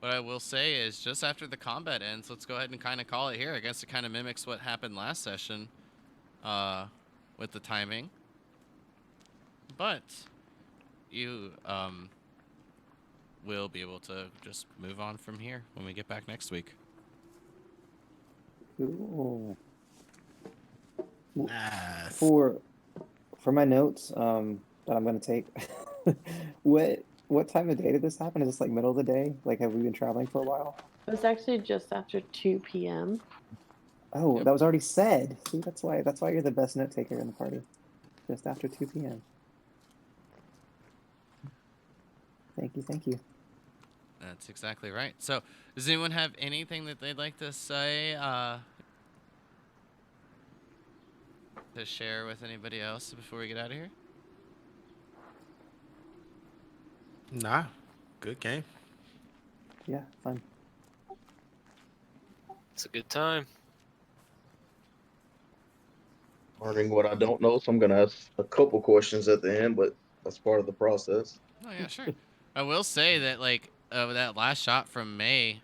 What I will say is, just after the combat ends, let's go ahead and kind of call it here. I guess it kind of mimics what happened last session with the timing. But you will be able to just move on from here when we get back next week. Cool. Nice. For my notes that I'm gonna take, what time of day did this happen? Is this like middle of the day? Like, have we been traveling for a while? It was actually just after 2 p.m. Oh, Yep. that was already said. See, that's why you're the best note taker in the party. Just after 2 p.m. Thank you, thank you. That's exactly right. So, does anyone have anything that they'd like to say, to share with anybody else before we get out of here? Nah, good game. Yeah, fun. It's a good time. Learning what I don't know, so I'm gonna ask a couple questions at the end, but that's part of the process. Oh yeah, sure. I will say that that last shot from May,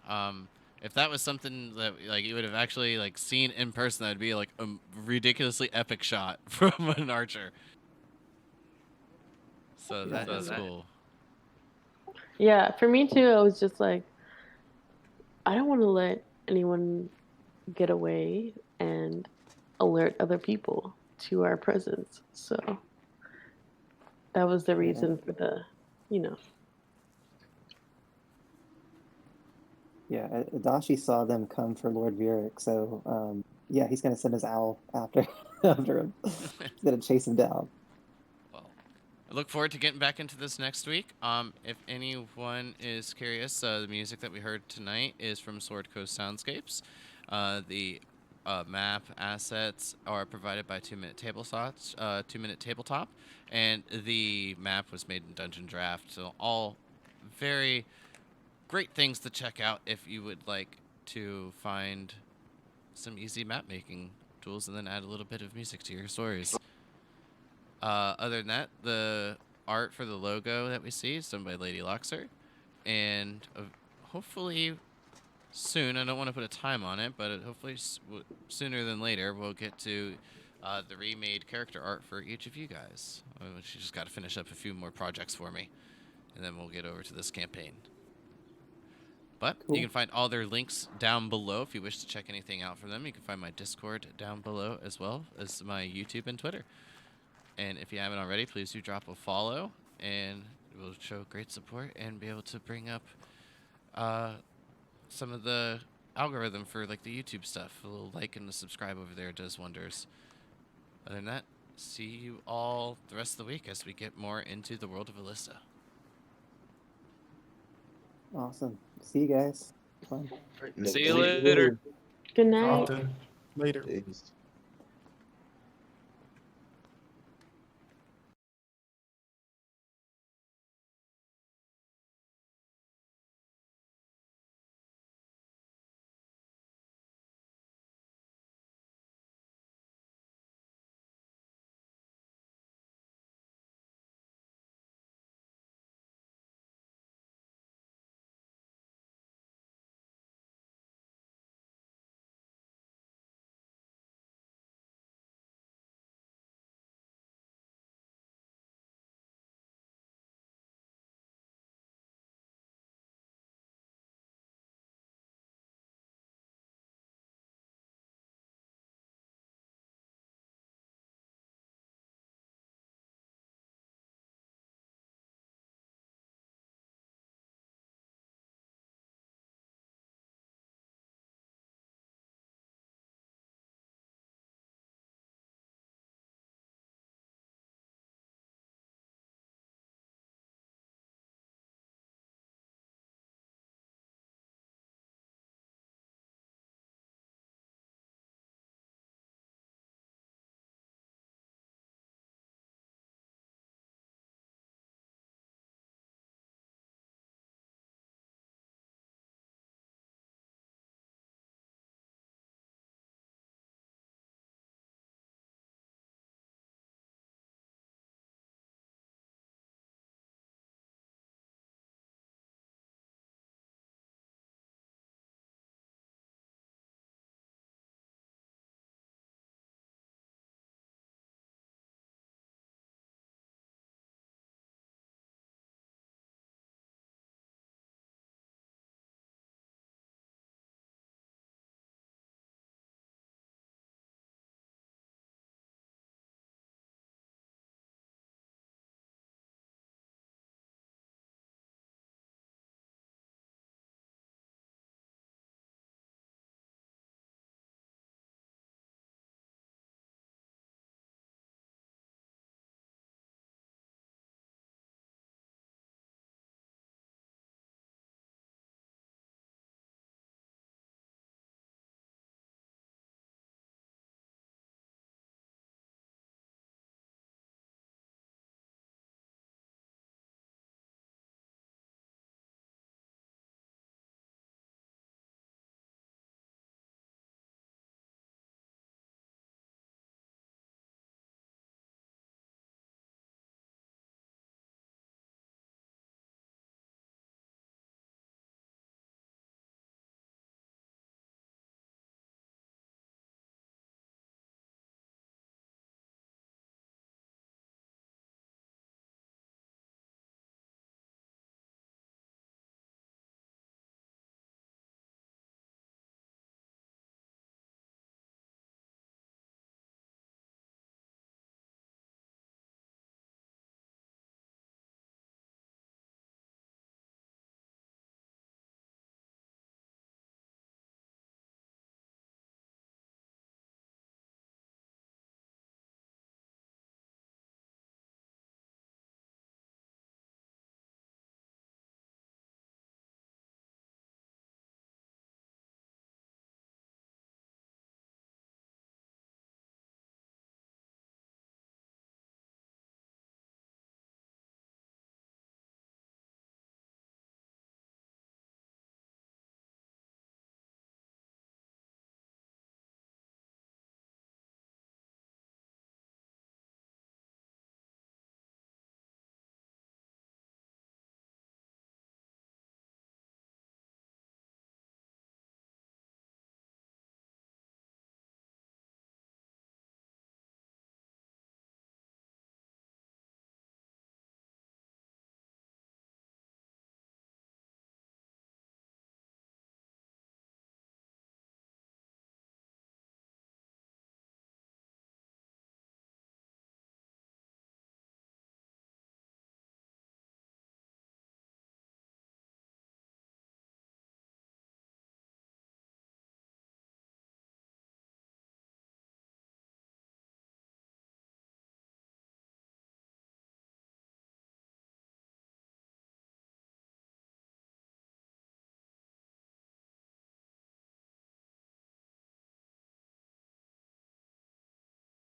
if that was something that like you would have actually like seen in person, that'd be like a ridiculously epic shot from an archer. So Yeah, that's cool. Yeah, for me too, I was just like, I don't want to let anyone get away and alert other people to our presence. So that was the reason for the, you know. Yeah, Adachi saw them come for Lord Vieric, so yeah, he's gonna send his owl after after him. He's gonna chase him down. Well, I look forward to getting back into this next week. If anyone is curious, the music that we heard tonight is from Sword Coast Soundscapes. The map assets are provided by 2-Minute Tabletop, and the map was made in Dungeon Draft. So all very great things to check out if you would like to find some easy map making tools and then add a little bit of music to your stories. Other than that, the art for the logo that we see is done by Lady Luxer, and hopefully soon, I don't want to put a time on it, but hopefully sooner than later, we'll get to the remade character art for each of you guys. She just got to finish up a few more projects for me, and then we'll get over to this campaign. But Cool. you can find all their links down below if you wish to check anything out from them. You can find my Discord down below as well as my YouTube and Twitter. And if you haven't already, please do drop a follow, and it will show great support and be able to bring up some of the algorithm for like the YouTube stuff. A little like and a subscribe over there does wonders. Other than that, see you all the rest of the week as we get more into the world of Elista. Awesome. See you guys. Fun. See you later. Good night. Often later. Peace.